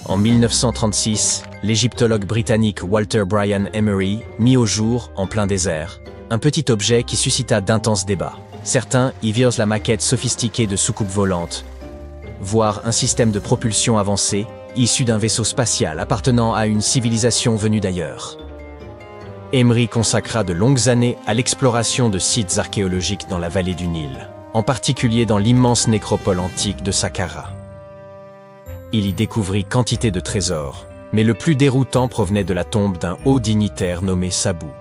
En 1936, l'égyptologue britannique Walter Brian Emery mit au jour, en plein désert, un petit objet qui suscita d'intenses débats. Certains y virent la maquette sophistiquée de soucoupes volantes, voire un système de propulsion avancé, issu d'un vaisseau spatial appartenant à une civilisation venue d'ailleurs. Emery consacra de longues années à l'exploration de sites archéologiques dans la vallée du Nil, en particulier dans l'immense nécropole antique de Saqqara. Il y découvrit quantité de trésors, mais le plus déroutant provenait de la tombe d'un haut dignitaire nommé Sabou.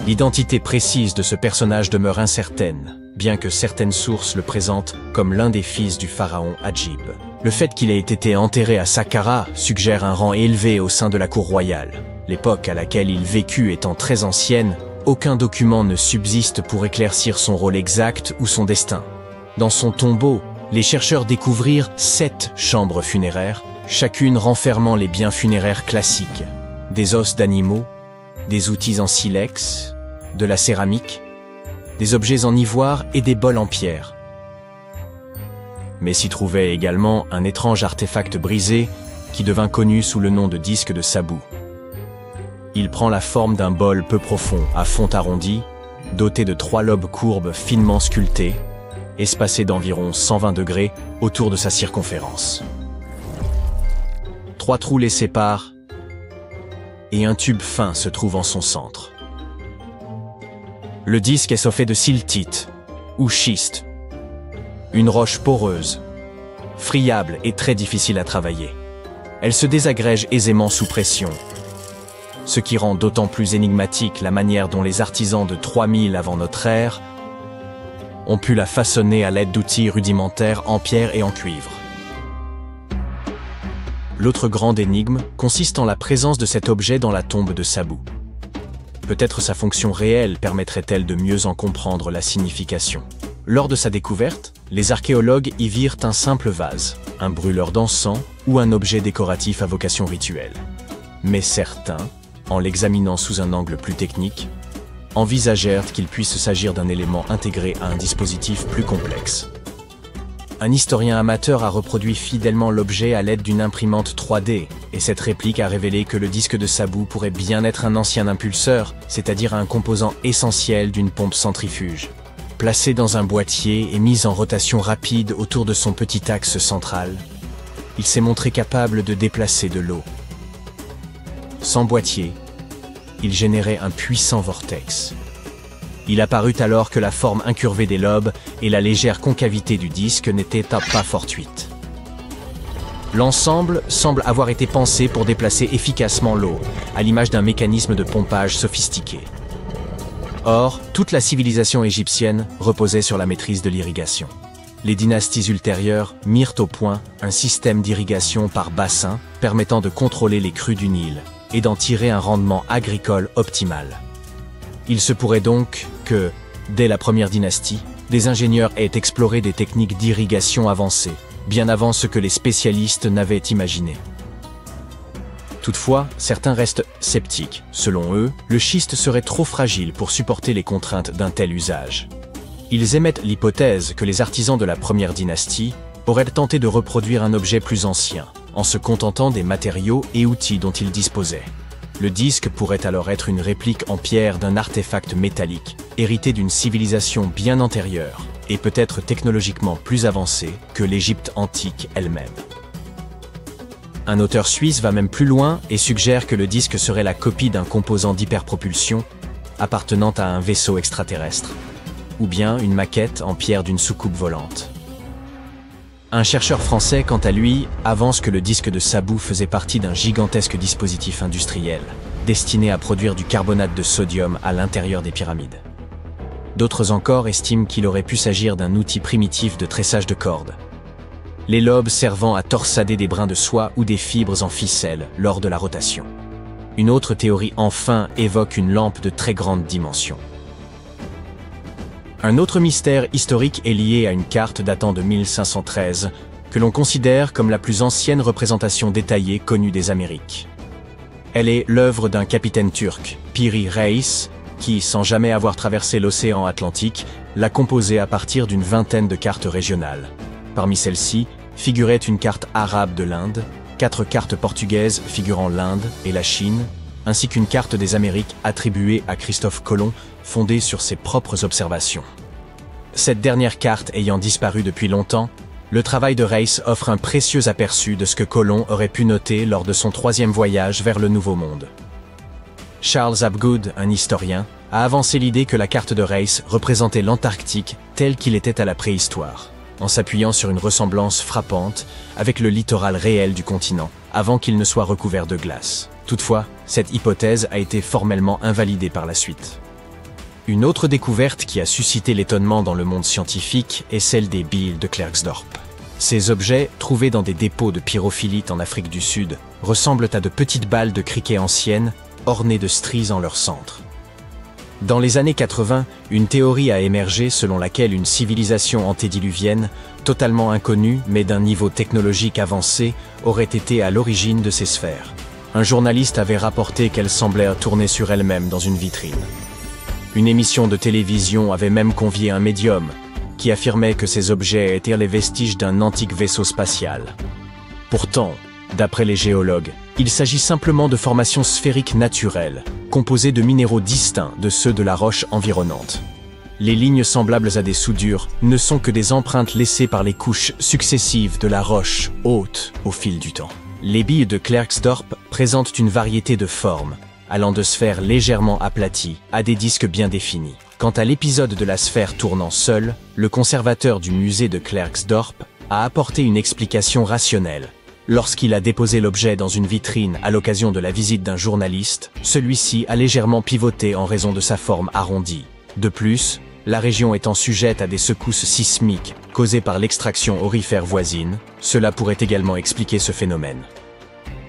L'identité précise de ce personnage demeure incertaine, bien que certaines sources le présentent comme l'un des fils du pharaon Hadjib. Le fait qu'il ait été enterré à Saqqara suggère un rang élevé au sein de la cour royale. L'époque à laquelle il vécut étant très ancienne, aucun document ne subsiste pour éclaircir son rôle exact ou son destin. Dans son tombeau, les chercheurs découvrirent 7 chambres funéraires, chacune renfermant les biens funéraires classiques. Des os d'animaux, des outils en silex, de la céramique, des objets en ivoire et des bols en pierre. Mais s'y trouvait également un étrange artefact brisé qui devint connu sous le nom de disque de Sabou. Il prend la forme d'un bol peu profond, à fond arrondi, doté de 3 lobes courbes finement sculptés, espacés d'environ 120 degrés autour de sa circonférence. 3 trous les séparent et un tube fin se trouve en son centre. Le disque est fait de siltite, ou schiste, une roche poreuse, friable et très difficile à travailler. Elle se désagrège aisément sous pression, ce qui rend d'autant plus énigmatique la manière dont les artisans de 3000 avant notre ère ont pu la façonner à l'aide d'outils rudimentaires en pierre et en cuivre. L'autre grande énigme consiste en la présence de cet objet dans la tombe de Sabou. Peut-être sa fonction réelle permettrait-elle de mieux en comprendre la signification. Lors de sa découverte, les archéologues y virent un simple vase, un brûleur d'encens ou un objet décoratif à vocation rituelle. Mais certains, en l'examinant sous un angle plus technique, envisagèrent qu'il puisse s'agir d'un élément intégré à un dispositif plus complexe. Un historien amateur a reproduit fidèlement l'objet à l'aide d'une imprimante 3D, et cette réplique a révélé que le disque de Sabou pourrait bien être un ancien impulseur, c'est-à-dire un composant essentiel d'une pompe centrifuge. Placé dans un boîtier et mis en rotation rapide autour de son petit axe central, il s'est montré capable de déplacer de l'eau. Sans boîtier, il générait un puissant vortex. Il apparut alors que la forme incurvée des lobes et la légère concavité du disque n'étaient pas fortuites. L'ensemble semble avoir été pensé pour déplacer efficacement l'eau, à l'image d'un mécanisme de pompage sophistiqué. Or, toute la civilisation égyptienne reposait sur la maîtrise de l'irrigation. Les dynasties ultérieures mirent au point un système d'irrigation par bassin permettant de contrôler les crues du Nil et d'en tirer un rendement agricole optimal. Il se pourrait donc que, dès la première dynastie, des ingénieurs aient exploré des techniques d'irrigation avancées, bien avant ce que les spécialistes n'avaient imaginé. Toutefois, certains restent sceptiques. Selon eux, le schiste serait trop fragile pour supporter les contraintes d'un tel usage. Ils émettent l'hypothèse que les artisans de la première dynastie auraient tenté de reproduire un objet plus ancien, en se contentant des matériaux et outils dont ils disposaient. Le disque pourrait alors être une réplique en pierre d'un artefact métallique, hérité d'une civilisation bien antérieure, et peut-être technologiquement plus avancée que l'Égypte antique elle-même. Un auteur suisse va même plus loin et suggère que le disque serait la copie d'un composant d'hyperpropulsion appartenant à un vaisseau extraterrestre, ou bien une maquette en pierre d'une soucoupe volante. Un chercheur français, quant à lui, avance que le disque de Sabou faisait partie d'un gigantesque dispositif industriel, destiné à produire du carbonate de sodium à l'intérieur des pyramides. D'autres encore estiment qu'il aurait pu s'agir d'un outil primitif de tressage de cordes, les lobes servant à torsader des brins de soie ou des fibres en ficelle lors de la rotation. Une autre théorie enfin évoque une lampe de très grande dimension. Un autre mystère historique est lié à une carte datant de 1513, que l'on considère comme la plus ancienne représentation détaillée connue des Amériques. Elle est l'œuvre d'un capitaine turc, Piri Reis, qui, sans jamais avoir traversé l'océan Atlantique, l'a composée à partir d'une vingtaine de cartes régionales. Parmi celles-ci, figurait une carte arabe de l'Inde, 4 cartes portugaises figurant l'Inde et la Chine, ainsi qu'une carte des Amériques attribuée à Christophe Colomb, fondée sur ses propres observations. Cette dernière carte ayant disparu depuis longtemps, le travail de Race offre un précieux aperçu de ce que Colomb aurait pu noter lors de son 3e voyage vers le Nouveau Monde. Charles Hapgood, un historien, a avancé l'idée que la carte de Race représentait l'Antarctique tel qu'il était à la préhistoire, en s'appuyant sur une ressemblance frappante avec le littoral réel du continent, avant qu'il ne soit recouvert de glace. Toutefois, cette hypothèse a été formellement invalidée par la suite. Une autre découverte qui a suscité l'étonnement dans le monde scientifique est celle des billes de Klerksdorp. Ces objets, trouvés dans des dépôts de pyrophilite en Afrique du Sud, ressemblent à de petites balles de criquet anciennes, ornées de stries en leur centre. Dans les années 80, une théorie a émergé selon laquelle une civilisation antédiluvienne, totalement inconnue mais d'un niveau technologique avancé, aurait été à l'origine de ces sphères. Un journaliste avait rapporté qu'elles semblaient tourner sur elles-mêmes dans une vitrine. Une émission de télévision avait même convié un médium, qui affirmait que ces objets étaient les vestiges d'un antique vaisseau spatial. Pourtant, d'après les géologues, il s'agit simplement de formations sphériques naturelles, composées de minéraux distincts de ceux de la roche environnante. Les lignes semblables à des soudures ne sont que des empreintes laissées par les couches successives de la roche haute au fil du temps. Les billes de Klerksdorp présentent une variété de formes, allant de sphères légèrement aplaties à des disques bien définis. Quant à l'épisode de la sphère tournant seule, le conservateur du musée de Klerksdorp a apporté une explication rationnelle. Lorsqu'il a déposé l'objet dans une vitrine à l'occasion de la visite d'un journaliste, celui-ci a légèrement pivoté en raison de sa forme arrondie. De plus, la région étant sujette à des secousses sismiques causées par l'extraction aurifère voisine, cela pourrait également expliquer ce phénomène.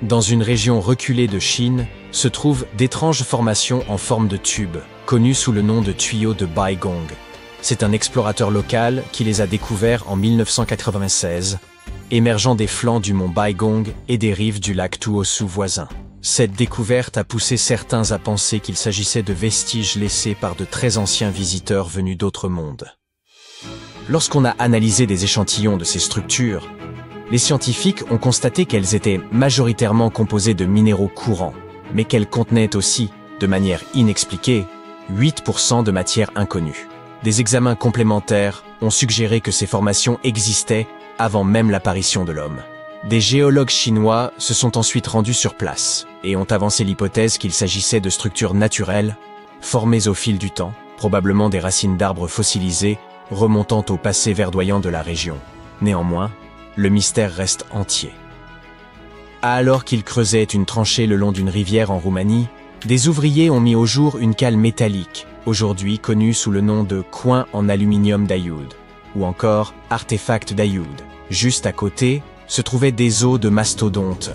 Dans une région reculée de Chine, se trouvent d'étranges formations en forme de tube, connues sous le nom de tuyaux de Baigong. C'est un explorateur local qui les a découverts en 1996, émergeant des flancs du mont Baigong et des rives du lac Tuosu voisin. Cette découverte a poussé certains à penser qu'il s'agissait de vestiges laissés par de très anciens visiteurs venus d'autres mondes. Lorsqu'on a analysé des échantillons de ces structures, les scientifiques ont constaté qu'elles étaient majoritairement composées de minéraux courants, mais qu'elles contenaient aussi, de manière inexpliquée, 8% de matière inconnue. Des examens complémentaires ont suggéré que ces formations existaient avant même l'apparition de l'homme. Des géologues chinois se sont ensuite rendus sur place et ont avancé l'hypothèse qu'il s'agissait de structures naturelles, formées au fil du temps, probablement des racines d'arbres fossilisés remontant au passé verdoyant de la région. Néanmoins, le mystère reste entier. Alors qu'ils creusaient une tranchée le long d'une rivière en Roumanie, des ouvriers ont mis au jour une cale métallique, aujourd'hui connue sous le nom de coin en aluminium d'Ayoud, ou encore artefact d'Ayoud. Juste à côté, se trouvaient des os de mastodontes,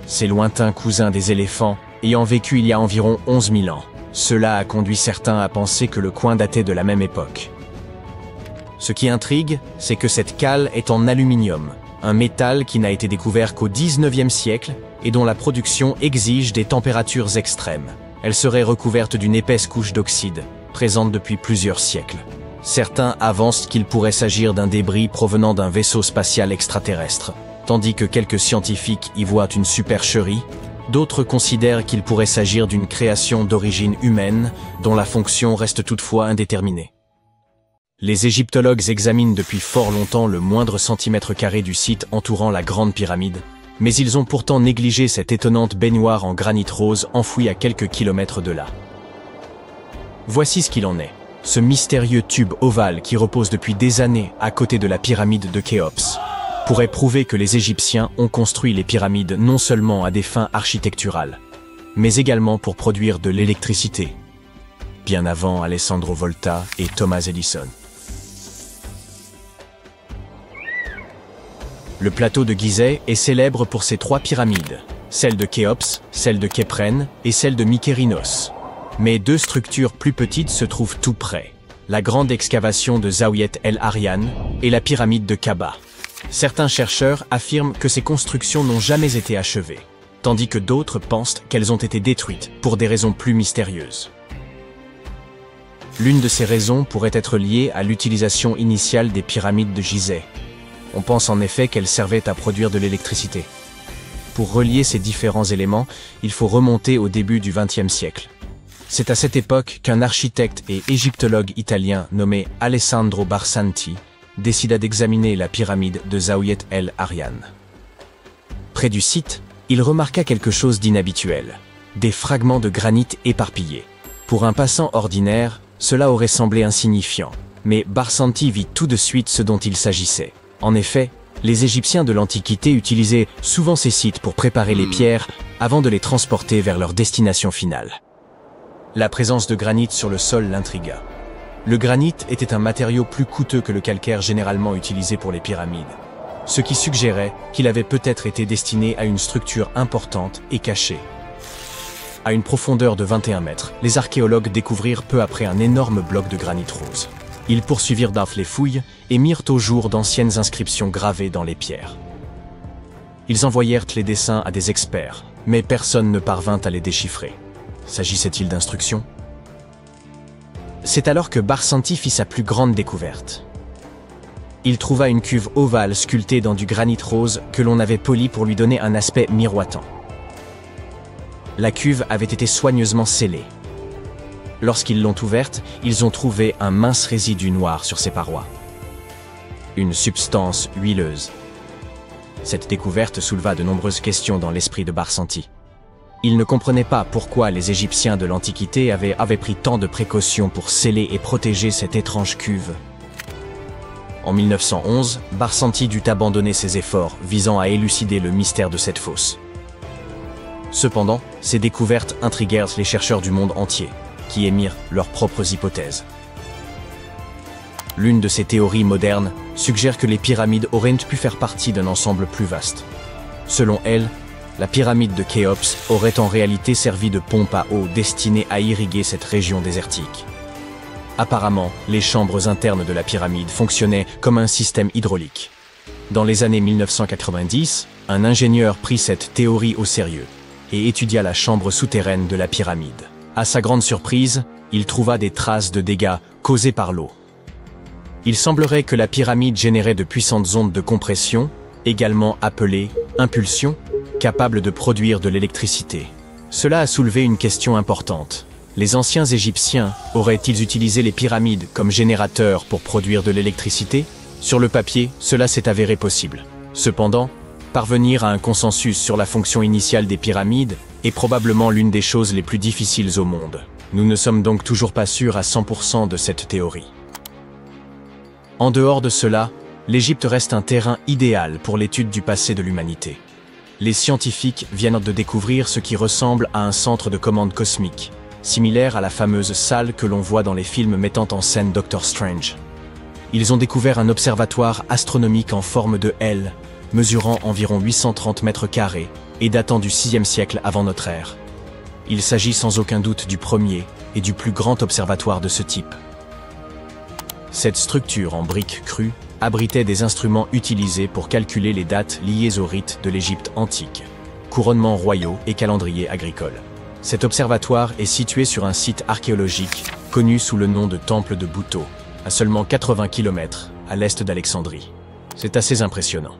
ces lointains cousins des éléphants ayant vécu il y a environ 11 000 ans. Cela a conduit certains à penser que le coin datait de la même époque. Ce qui intrigue, c'est que cette cale est en aluminium, un métal qui n'a été découvert qu'au XIXe siècle et dont la production exige des températures extrêmes. Elle serait recouverte d'une épaisse couche d'oxyde, présente depuis plusieurs siècles. Certains avancent qu'il pourrait s'agir d'un débris provenant d'un vaisseau spatial extraterrestre, tandis que quelques scientifiques y voient une supercherie. D'autres considèrent qu'il pourrait s'agir d'une création d'origine humaine, dont la fonction reste toutefois indéterminée. Les égyptologues examinent depuis fort longtemps le moindre centimètre carré du site entourant la Grande Pyramide, mais ils ont pourtant négligé cette étonnante baignoire en granit rose enfouie à quelques kilomètres de là. Voici ce qu'il en est. Ce mystérieux tube ovale qui repose depuis des années à côté de la pyramide de Khéops pourrait prouver que les Égyptiens ont construit les pyramides non seulement à des fins architecturales, mais également pour produire de l'électricité, bien avant Alessandro Volta et Thomas Edison. Le plateau de Gizeh est célèbre pour ses 3 pyramides, celle de Khéops, celle de Képhren et celle de Mykérinos. Mais 2 structures plus petites se trouvent tout près, la grande excavation de Zawiet El Aryan et la pyramide de Kaaba. Certains chercheurs affirment que ces constructions n'ont jamais été achevées, tandis que d'autres pensent qu'elles ont été détruites pour des raisons plus mystérieuses. L'une de ces raisons pourrait être liée à l'utilisation initiale des pyramides de Gizeh. On pense en effet qu'elles servaient à produire de l'électricité. Pour relier ces différents éléments, il faut remonter au début du XXe siècle. C'est à cette époque qu'un architecte et égyptologue italien nommé Alessandro Barsanti décida d'examiner la pyramide de Zaouiet El Aryan. Près du site, il remarqua quelque chose d'inhabituel, des fragments de granit éparpillés. Pour un passant ordinaire, cela aurait semblé insignifiant, mais Barsanti vit tout de suite ce dont il s'agissait. En effet, les Égyptiens de l'Antiquité utilisaient souvent ces sites pour préparer les pierres avant de les transporter vers leur destination finale. La présence de granit sur le sol l'intrigua. Le granit était un matériau plus coûteux que le calcaire généralement utilisé pour les pyramides, ce qui suggérait qu'il avait peut-être été destiné à une structure importante et cachée. À une profondeur de 21 mètres, les archéologues découvrirent peu après un énorme bloc de granit rose. Ils poursuivirent les fouilles et mirent au jour d'anciennes inscriptions gravées dans les pierres. Ils envoyèrent les dessins à des experts, mais personne ne parvint à les déchiffrer. S'agissait-il d'instructions? C'est alors que Barsanti fit sa plus grande découverte. Il trouva une cuve ovale sculptée dans du granit rose que l'on avait poli pour lui donner un aspect miroitant. La cuve avait été soigneusement scellée. Lorsqu'ils l'ont ouverte, ils ont trouvé un mince résidu noir sur ses parois. Une substance huileuse. Cette découverte souleva de nombreuses questions dans l'esprit de Barsanti. Il ne comprenait pas pourquoi les Égyptiens de l'Antiquité avaient pris tant de précautions pour sceller et protéger cette étrange cuve. En 1911, Barsanti dut abandonner ses efforts visant à élucider le mystère de cette fosse. Cependant, ces découvertes intriguèrent les chercheurs du monde entier, qui émirent leurs propres hypothèses. L'une de ces théories modernes suggère que les pyramides auraient pu faire partie d'un ensemble plus vaste. Selon elle, la pyramide de Khéops aurait en réalité servi de pompe à eau destinée à irriguer cette région désertique. Apparemment, les chambres internes de la pyramide fonctionnaient comme un système hydraulique. Dans les années 1990, un ingénieur prit cette théorie au sérieux et étudia la chambre souterraine de la pyramide. À sa grande surprise, il trouva des traces de dégâts causés par l'eau. Il semblerait que la pyramide générait de puissantes ondes de compression, également appelées impulsions, capables de produire de l'électricité. Cela a soulevé une question importante. Les anciens Égyptiens auraient-ils utilisé les pyramides comme générateurs pour produire de l'électricité? Sur le papier, cela s'est avéré possible. Cependant, parvenir à un consensus sur la fonction initiale des pyramides est probablement l'une des choses les plus difficiles au monde. Nous ne sommes donc toujours pas sûrs à 100% de cette théorie. En dehors de cela, l'Égypte reste un terrain idéal pour l'étude du passé de l'humanité. Les scientifiques viennent de découvrir ce qui ressemble à un centre de commande cosmique, similaire à la fameuse salle que l'on voit dans les films mettant en scène Doctor Strange. Ils ont découvert un observatoire astronomique en forme de L, mesurant environ 830 mètres carrés et datant du VIe siècle avant notre ère. Il s'agit sans aucun doute du premier et du plus grand observatoire de ce type. Cette structure en briques crues abritait des instruments utilisés pour calculer les dates liées aux rites de l'Égypte antique, couronnements royaux et calendrier agricole. Cet observatoire est situé sur un site archéologique connu sous le nom de Temple de Bouto, à seulement 80 km à l'est d'Alexandrie. C'est assez impressionnant.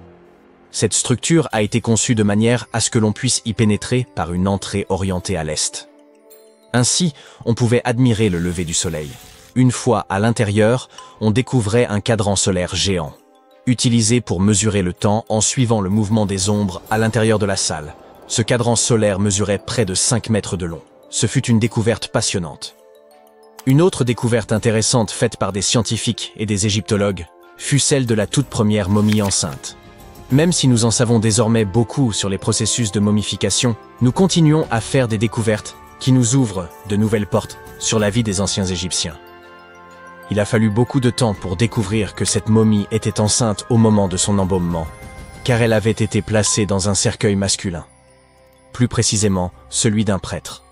Cette structure a été conçue de manière à ce que l'on puisse y pénétrer par une entrée orientée à l'est. Ainsi, on pouvait admirer le lever du soleil. Une fois à l'intérieur, on découvrait un cadran solaire géant, utilisé pour mesurer le temps en suivant le mouvement des ombres à l'intérieur de la salle. Ce cadran solaire mesurait près de 5 mètres de long. Ce fut une découverte passionnante. Une autre découverte intéressante faite par des scientifiques et des égyptologues fut celle de la toute première momie enceinte. Même si nous en savons désormais beaucoup sur les processus de momification, nous continuons à faire des découvertes qui nous ouvrent de nouvelles portes sur la vie des anciens Égyptiens. Il a fallu beaucoup de temps pour découvrir que cette momie était enceinte au moment de son embaumement, car elle avait été placée dans un cercueil masculin. Plus précisément, celui d'un prêtre.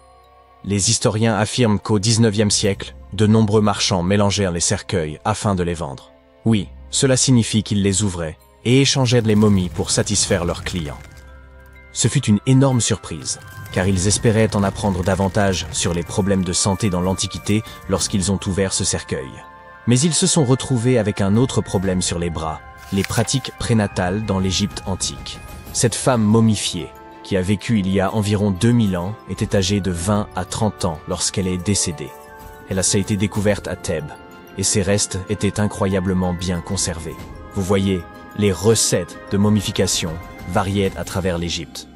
Les historiens affirment qu'au XIXe siècle, de nombreux marchands mélangèrent les cercueils afin de les vendre. Oui, cela signifie qu'ils les ouvraient et échangeaient les momies pour satisfaire leurs clients. Ce fut une énorme surprise, car ils espéraient en apprendre davantage sur les problèmes de santé dans l'Antiquité lorsqu'ils ont ouvert ce cercueil. Mais ils se sont retrouvés avec un autre problème sur les bras, les pratiques prénatales dans l'Égypte antique. Cette femme momifiée qui a vécu il y a environ 2000 ans, était âgée de 20 à 30 ans lorsqu'elle est décédée. Elle a été découverte à Thèbes, et ses restes étaient incroyablement bien conservés. Vous voyez, les recettes de momification variaient à travers l'Égypte.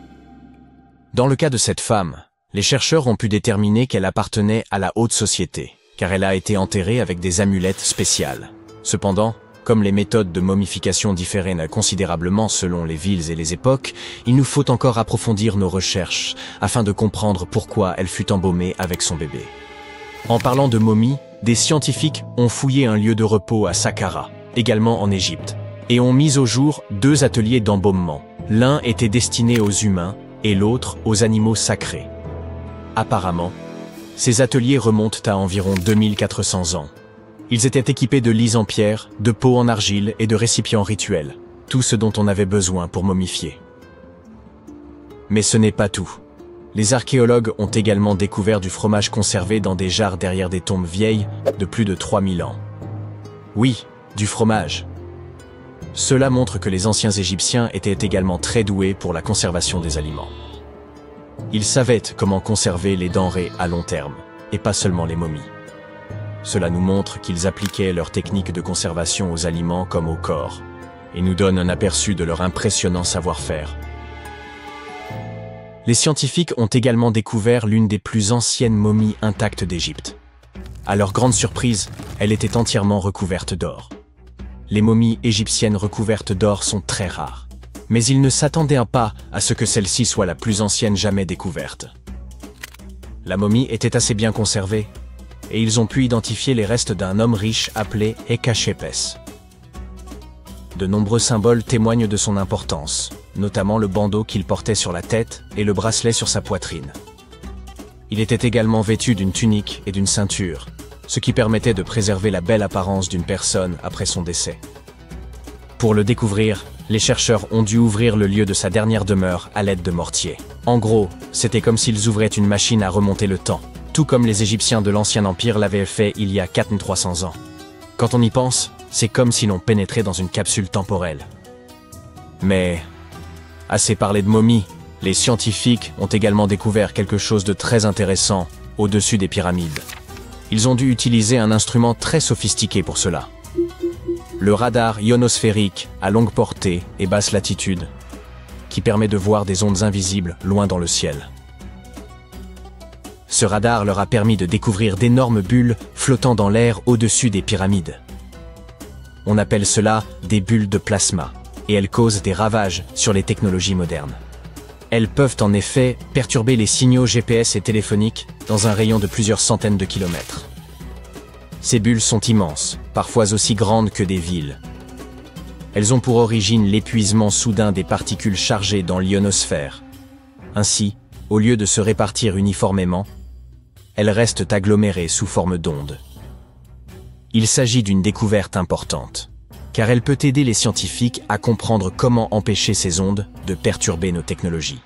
Dans le cas de cette femme, les chercheurs ont pu déterminer qu'elle appartenait à la haute société, car elle a été enterrée avec des amulettes spéciales. Cependant, comme les méthodes de momification différaient considérablement selon les villes et les époques, il nous faut encore approfondir nos recherches afin de comprendre pourquoi elle fut embaumée avec son bébé. En parlant de momies, des scientifiques ont fouillé un lieu de repos à Saqqara, également en Égypte, et ont mis au jour 2 ateliers d'embaumement. L'un était destiné aux humains et l'autre aux animaux sacrés. Apparemment, ces ateliers remontent à environ 2400 ans. Ils étaient équipés de lits en pierre, de pots en argile et de récipients rituels, tout ce dont on avait besoin pour momifier. Mais ce n'est pas tout. Les archéologues ont également découvert du fromage conservé dans des jarres derrière des tombes vieilles de plus de 3000 ans. Oui, du fromage. Cela montre que les anciens Égyptiens étaient également très doués pour la conservation des aliments. Ils savaient comment conserver les denrées à long terme, et pas seulement les momies. Cela nous montre qu'ils appliquaient leurs techniques de conservation aux aliments comme au corps, et nous donne un aperçu de leur impressionnant savoir-faire. Les scientifiques ont également découvert l'une des plus anciennes momies intactes d'Égypte. À leur grande surprise, elle était entièrement recouverte d'or. Les momies égyptiennes recouvertes d'or sont très rares, mais ils ne s'attendaient pas à ce que celle-ci soit la plus ancienne jamais découverte. La momie était assez bien conservée, et ils ont pu identifier les restes d'un homme riche appelé Ekashepes. De nombreux symboles témoignent de son importance, notamment le bandeau qu'il portait sur la tête et le bracelet sur sa poitrine. Il était également vêtu d'une tunique et d'une ceinture, ce qui permettait de préserver la belle apparence d'une personne après son décès. Pour le découvrir, les chercheurs ont dû ouvrir le lieu de sa dernière demeure à l'aide de mortiers. En gros, c'était comme s'ils ouvraient une machine à remonter le temps, tout comme les Égyptiens de l'Ancien Empire l'avaient fait il y a 4300 ans. Quand on y pense, c'est comme si l'on pénétrait dans une capsule temporelle. Mais, assez parlé de momies, les scientifiques ont également découvert quelque chose de très intéressant au-dessus des pyramides. Ils ont dû utiliser un instrument très sophistiqué pour cela. Le radar ionosphérique à longue portée et basse latitude, qui permet de voir des ondes invisibles loin dans le ciel. Ce radar leur a permis de découvrir d'énormes bulles flottant dans l'air au-dessus des pyramides. On appelle cela des bulles de plasma, et elles causent des ravages sur les technologies modernes. Elles peuvent en effet perturber les signaux GPS et téléphoniques dans un rayon de plusieurs centaines de kilomètres. Ces bulles sont immenses, parfois aussi grandes que des villes. Elles ont pour origine l'épuisement soudain des particules chargées dans l'ionosphère. Ainsi, au lieu de se répartir uniformément, elles restent agglomérées sous forme d'ondes. Il s'agit d'une découverte importante, car elle peut aider les scientifiques à comprendre comment empêcher ces ondes de perturber nos technologies.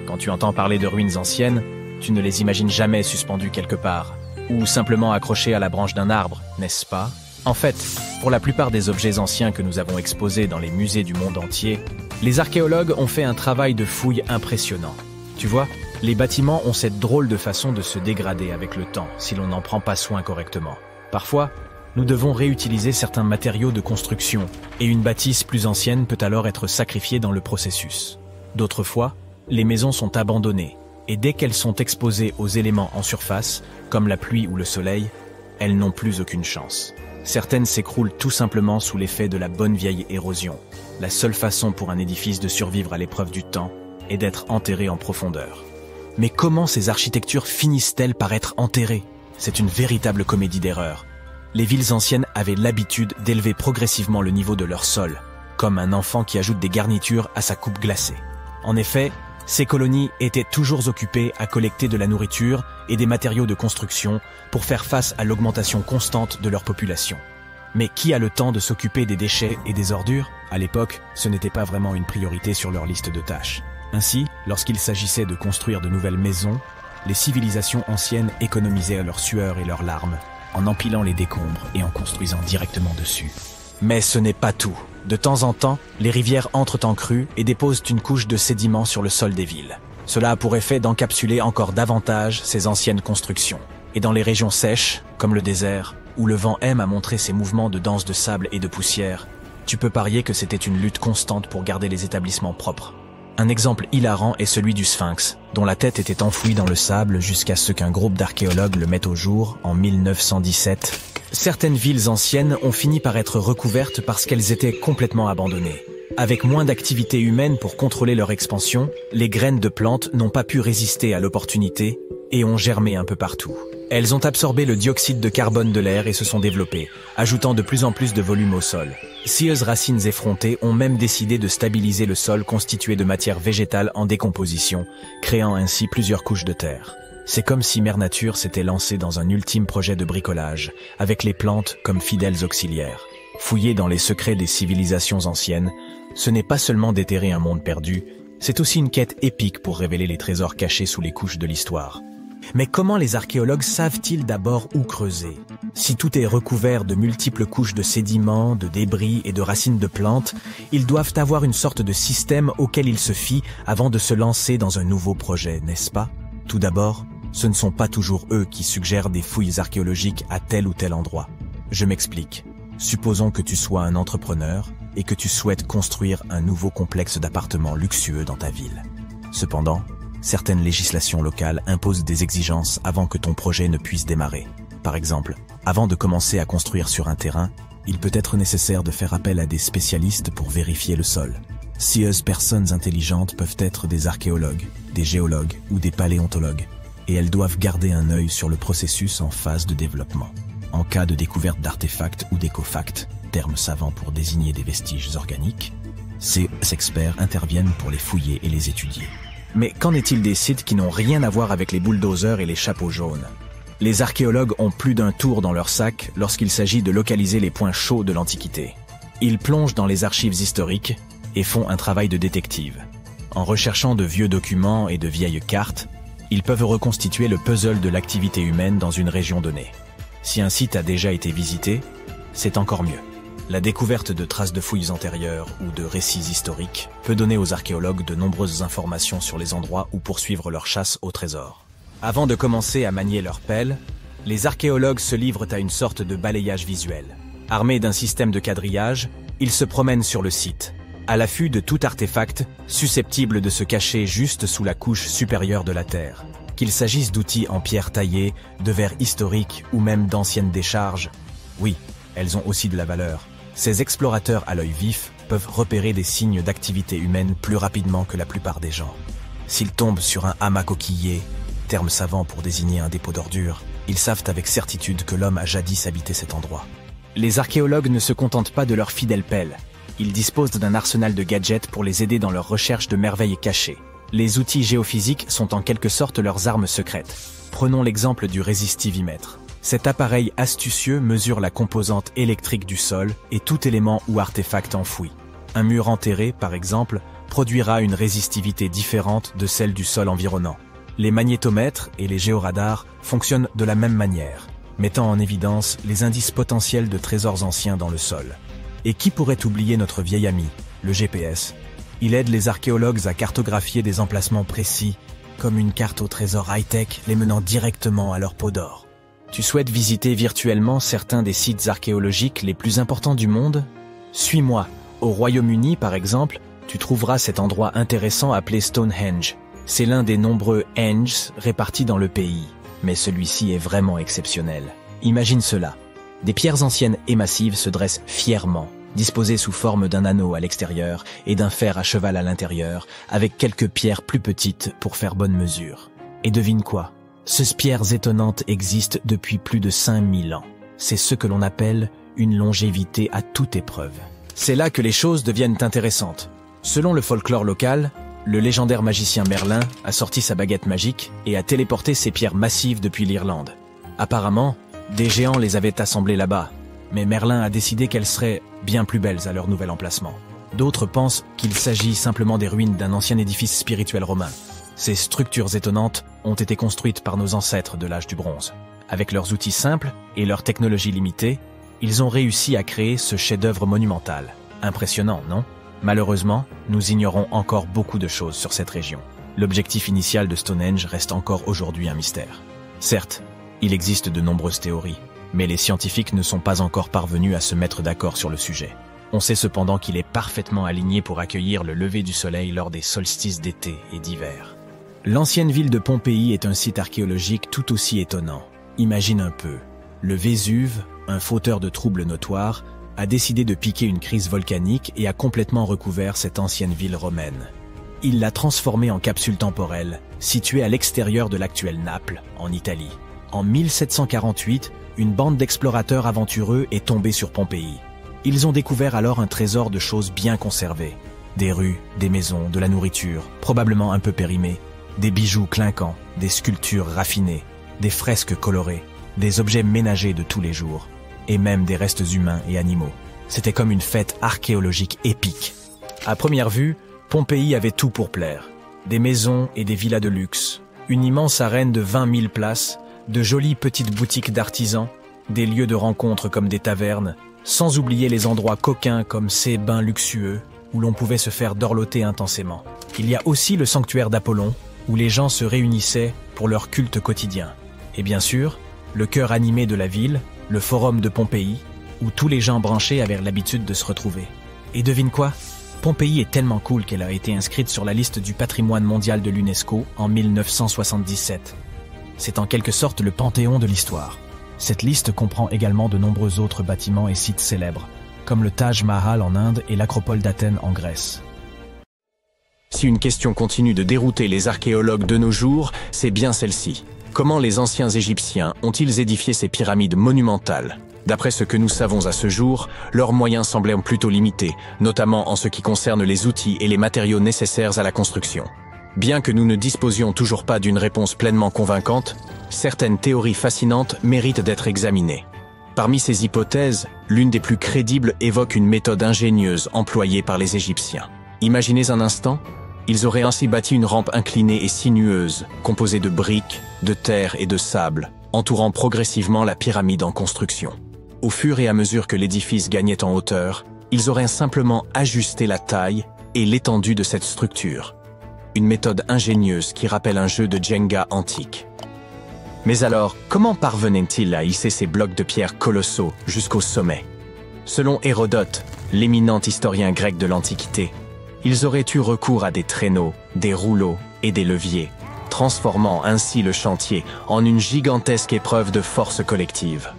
Quand tu entends parler de ruines anciennes, tu ne les imagines jamais suspendues quelque part, ou simplement accrochées à la branche d'un arbre, n'est-ce pas? En fait, pour la plupart des objets anciens que nous avons exposés dans les musées du monde entier, les archéologues ont fait un travail de fouille impressionnant. Tu vois, les bâtiments ont cette drôle de façon de se dégrader avec le temps si l'on n'en prend pas soin correctement. Parfois, nous devons réutiliser certains matériaux de construction, et une bâtisse plus ancienne peut alors être sacrifiée dans le processus. D'autres fois, les maisons sont abandonnées, et dès qu'elles sont exposées aux éléments en surface, comme la pluie ou le soleil, elles n'ont plus aucune chance. Certaines s'écroulent tout simplement sous l'effet de la bonne vieille érosion. La seule façon pour un édifice de survivre à l'épreuve du temps est d'être enterré en profondeur. Mais comment ces architectures finissent-elles par être enterrées? C'est une véritable comédie d'erreurs. Les villes anciennes avaient l'habitude d'élever progressivement le niveau de leur sol, comme un enfant qui ajoute des garnitures à sa coupe glacée. En effet, ces colonies étaient toujours occupées à collecter de la nourriture et des matériaux de construction pour faire face à l'augmentation constante de leur population. Mais qui a le temps de s'occuper des déchets et des ordures? À l'époque, ce n'était pas vraiment une priorité sur leur liste de tâches. Ainsi, lorsqu'il s'agissait de construire de nouvelles maisons, les civilisations anciennes économisaient leur sueur et leurs larmes, en empilant les décombres et en construisant directement dessus. Mais ce n'est pas tout. De temps en temps, les rivières entrent en crue et déposent une couche de sédiments sur le sol des villes. Cela a pour effet d'encapsuler encore davantage ces anciennes constructions. Et dans les régions sèches, comme le désert, où le vent aime à montrer ses mouvements de danse de sable et de poussière, tu peux parier que c'était une lutte constante pour garder les établissements propres. Un exemple hilarant est celui du Sphinx, dont la tête était enfouie dans le sable jusqu'à ce qu'un groupe d'archéologues le mette au jour en 1917. Certaines villes anciennes ont fini par être recouvertes parce qu'elles étaient complètement abandonnées. Avec moins d'activité humaine pour contrôler leur expansion, les graines de plantes n'ont pas pu résister à l'opportunité et ont germé un peu partout. Elles ont absorbé le dioxyde de carbone de l'air et se sont développées, ajoutant de plus en plus de volume au sol. Scieuses racines effrontées ont même décidé de stabiliser le sol constitué de matière végétale en décomposition, créant ainsi plusieurs couches de terre. C'est comme si Mère Nature s'était lancée dans un ultime projet de bricolage, avec les plantes comme fidèles auxiliaires. Fouiller dans les secrets des civilisations anciennes, ce n'est pas seulement déterrer un monde perdu, c'est aussi une quête épique pour révéler les trésors cachés sous les couches de l'histoire. Mais comment les archéologues savent-ils d'abord où creuser? Si tout est recouvert de multiples couches de sédiments, de débris et de racines de plantes, ils doivent avoir une sorte de système auquel ils se fient avant de se lancer dans un nouveau projet, n'est-ce pas? Tout d'abord, ce ne sont pas toujours eux qui suggèrent des fouilles archéologiques à tel ou tel endroit. Je m'explique. Supposons que tu sois un entrepreneur et que tu souhaites construire un nouveau complexe d'appartements luxueux dans ta ville. Cependant, certaines législations locales imposent des exigences avant que ton projet ne puisse démarrer. Par exemple, avant de commencer à construire sur un terrain, il peut être nécessaire de faire appel à des spécialistes pour vérifier le sol. Scieuses personnes intelligentes peuvent être des archéologues, des géologues ou des paléontologues, et elles doivent garder un œil sur le processus en phase de développement. En cas de découverte d'artefacts ou d'écofacts, termes savants pour désigner des vestiges organiques, ces experts interviennent pour les fouiller et les étudier. Mais qu'en est-il des sites qui n'ont rien à voir avec les bulldozers et les chapeaux jaunes? Les archéologues ont plus d'un tour dans leur sac lorsqu'il s'agit de localiser les points chauds de l'Antiquité. Ils plongent dans les archives historiques et font un travail de détective. En recherchant de vieux documents et de vieilles cartes, ils peuvent reconstituer le puzzle de l'activité humaine dans une région donnée. Si un site a déjà été visité, c'est encore mieux. La découverte de traces de fouilles antérieures ou de récits historiques peut donner aux archéologues de nombreuses informations sur les endroits où poursuivre leur chasse au trésor. Avant de commencer à manier leur pelle, les archéologues se livrent à une sorte de balayage visuel. Armés d'un système de quadrillage, ils se promènent sur le site, à l'affût de tout artefact susceptible de se cacher juste sous la couche supérieure de la terre. Qu'il s'agisse d'outils en pierre taillée, de verres historiques ou même d'anciennes décharges, oui, elles ont aussi de la valeur. Ces explorateurs à l'œil vif peuvent repérer des signes d'activité humaine plus rapidement que la plupart des gens. S'ils tombent sur un hamac coquillé, terme savant pour désigner un dépôt d'ordures, ils savent avec certitude que l'homme a jadis habité cet endroit. Les archéologues ne se contentent pas de leur fidèle pelle. Ils disposent d'un arsenal de gadgets pour les aider dans leur recherche de merveilles cachées. Les outils géophysiques sont en quelque sorte leurs armes secrètes. Prenons l'exemple du résistivimètre. Cet appareil astucieux mesure la composante électrique du sol et tout élément ou artefact enfoui. Un mur enterré, par exemple, produira une résistivité différente de celle du sol environnant. Les magnétomètres et les géoradars fonctionnent de la même manière, mettant en évidence les indices potentiels de trésors anciens dans le sol. Et qui pourrait oublier notre vieil ami, le GPS? Il aide les archéologues à cartographier des emplacements précis, comme une carte au trésor high-tech les menant directement à leur peau d'or. Tu souhaites visiter virtuellement certains des sites archéologiques les plus importants du monde? Suis-moi. Au Royaume-Uni, par exemple, tu trouveras cet endroit intéressant appelé Stonehenge. C'est l'un des nombreux Henges répartis dans le pays, mais celui-ci est vraiment exceptionnel. Imagine cela. Des pierres anciennes et massives se dressent fièrement, disposées sous forme d'un anneau à l'extérieur et d'un fer à cheval à l'intérieur, avec quelques pierres plus petites pour faire bonne mesure. Et devine quoi? Ces pierres étonnantes existent depuis plus de 5000 ans. C'est ce que l'on appelle une longévité à toute épreuve. C'est là que les choses deviennent intéressantes. Selon le folklore local, le légendaire magicien Merlin a sorti sa baguette magique et a téléporté ces pierres massives depuis l'Irlande. Apparemment, des géants les avaient assemblées là-bas, mais Merlin a décidé qu'elles seraient bien plus belles à leur nouvel emplacement. D'autres pensent qu'il s'agit simplement des ruines d'un ancien édifice spirituel romain. Ces structures étonnantes ont été construites par nos ancêtres de l'âge du bronze. Avec leurs outils simples et leur technologie limitée, ils ont réussi à créer ce chef-d'œuvre monumental. Impressionnant, non? Malheureusement, nous ignorons encore beaucoup de choses sur cette région. L'objectif initial de Stonehenge reste encore aujourd'hui un mystère. Certes, il existe de nombreuses théories, mais les scientifiques ne sont pas encore parvenus à se mettre d'accord sur le sujet. On sait cependant qu'il est parfaitement aligné pour accueillir le lever du soleil lors des solstices d'été et d'hiver. L'ancienne ville de Pompéi est un site archéologique tout aussi étonnant. Imagine un peu, le Vésuve, un fauteur de troubles notoires, a décidé de piquer une crise volcanique et a complètement recouvert cette ancienne ville romaine. Il l'a transformée en capsule temporelle, située à l'extérieur de l'actuelle Naples, en Italie. En 1748, une bande d'explorateurs aventureux est tombée sur Pompéi. Ils ont découvert alors un trésor de choses bien conservées. Des rues, des maisons, de la nourriture, probablement un peu périmée, des bijoux clinquants, des sculptures raffinées, des fresques colorées, des objets ménagers de tous les jours, et même des restes humains et animaux. C'était comme une fête archéologique épique. À première vue, Pompéi avait tout pour plaire. Des maisons et des villas de luxe, une immense arène de 20 000 places, de jolies petites boutiques d'artisans, des lieux de rencontre comme des tavernes, sans oublier les endroits coquins comme ces bains luxueux où l'on pouvait se faire dorloter intensément. Il y a aussi le sanctuaire d'Apollon, où les gens se réunissaient pour leur culte quotidien. Et bien sûr, le cœur animé de la ville, le forum de Pompéi, où tous les gens branchés avaient l'habitude de se retrouver. Et devine quoi? Pompéi est tellement cool qu'elle a été inscrite sur la liste du patrimoine mondial de l'UNESCO en 1977. C'est en quelque sorte le panthéon de l'histoire. Cette liste comprend également de nombreux autres bâtiments et sites célèbres, comme le Taj Mahal en Inde et l'Acropole d'Athènes en Grèce. Si une question continue de dérouter les archéologues de nos jours, c'est bien celle-ci. Comment les anciens Égyptiens ont-ils édifié ces pyramides monumentales? D'après ce que nous savons à ce jour, leurs moyens semblaient plutôt limités, notamment en ce qui concerne les outils et les matériaux nécessaires à la construction. Bien que nous ne disposions toujours pas d'une réponse pleinement convaincante, certaines théories fascinantes méritent d'être examinées. Parmi ces hypothèses, l'une des plus crédibles évoque une méthode ingénieuse employée par les Égyptiens. Imaginez un instant, ils auraient ainsi bâti une rampe inclinée et sinueuse, composée de briques, de terre et de sable, entourant progressivement la pyramide en construction. Au fur et à mesure que l'édifice gagnait en hauteur, ils auraient simplement ajusté la taille et l'étendue de cette structure. Une méthode ingénieuse qui rappelle un jeu de Jenga antique. Mais alors, comment parvenaient-ils à hisser ces blocs de pierre colossaux jusqu'au sommet? Selon Hérodote, l'éminent historien grec de l'Antiquité, ils auraient eu recours à des traîneaux, des rouleaux et des leviers, transformant ainsi le chantier en une gigantesque épreuve de force collective.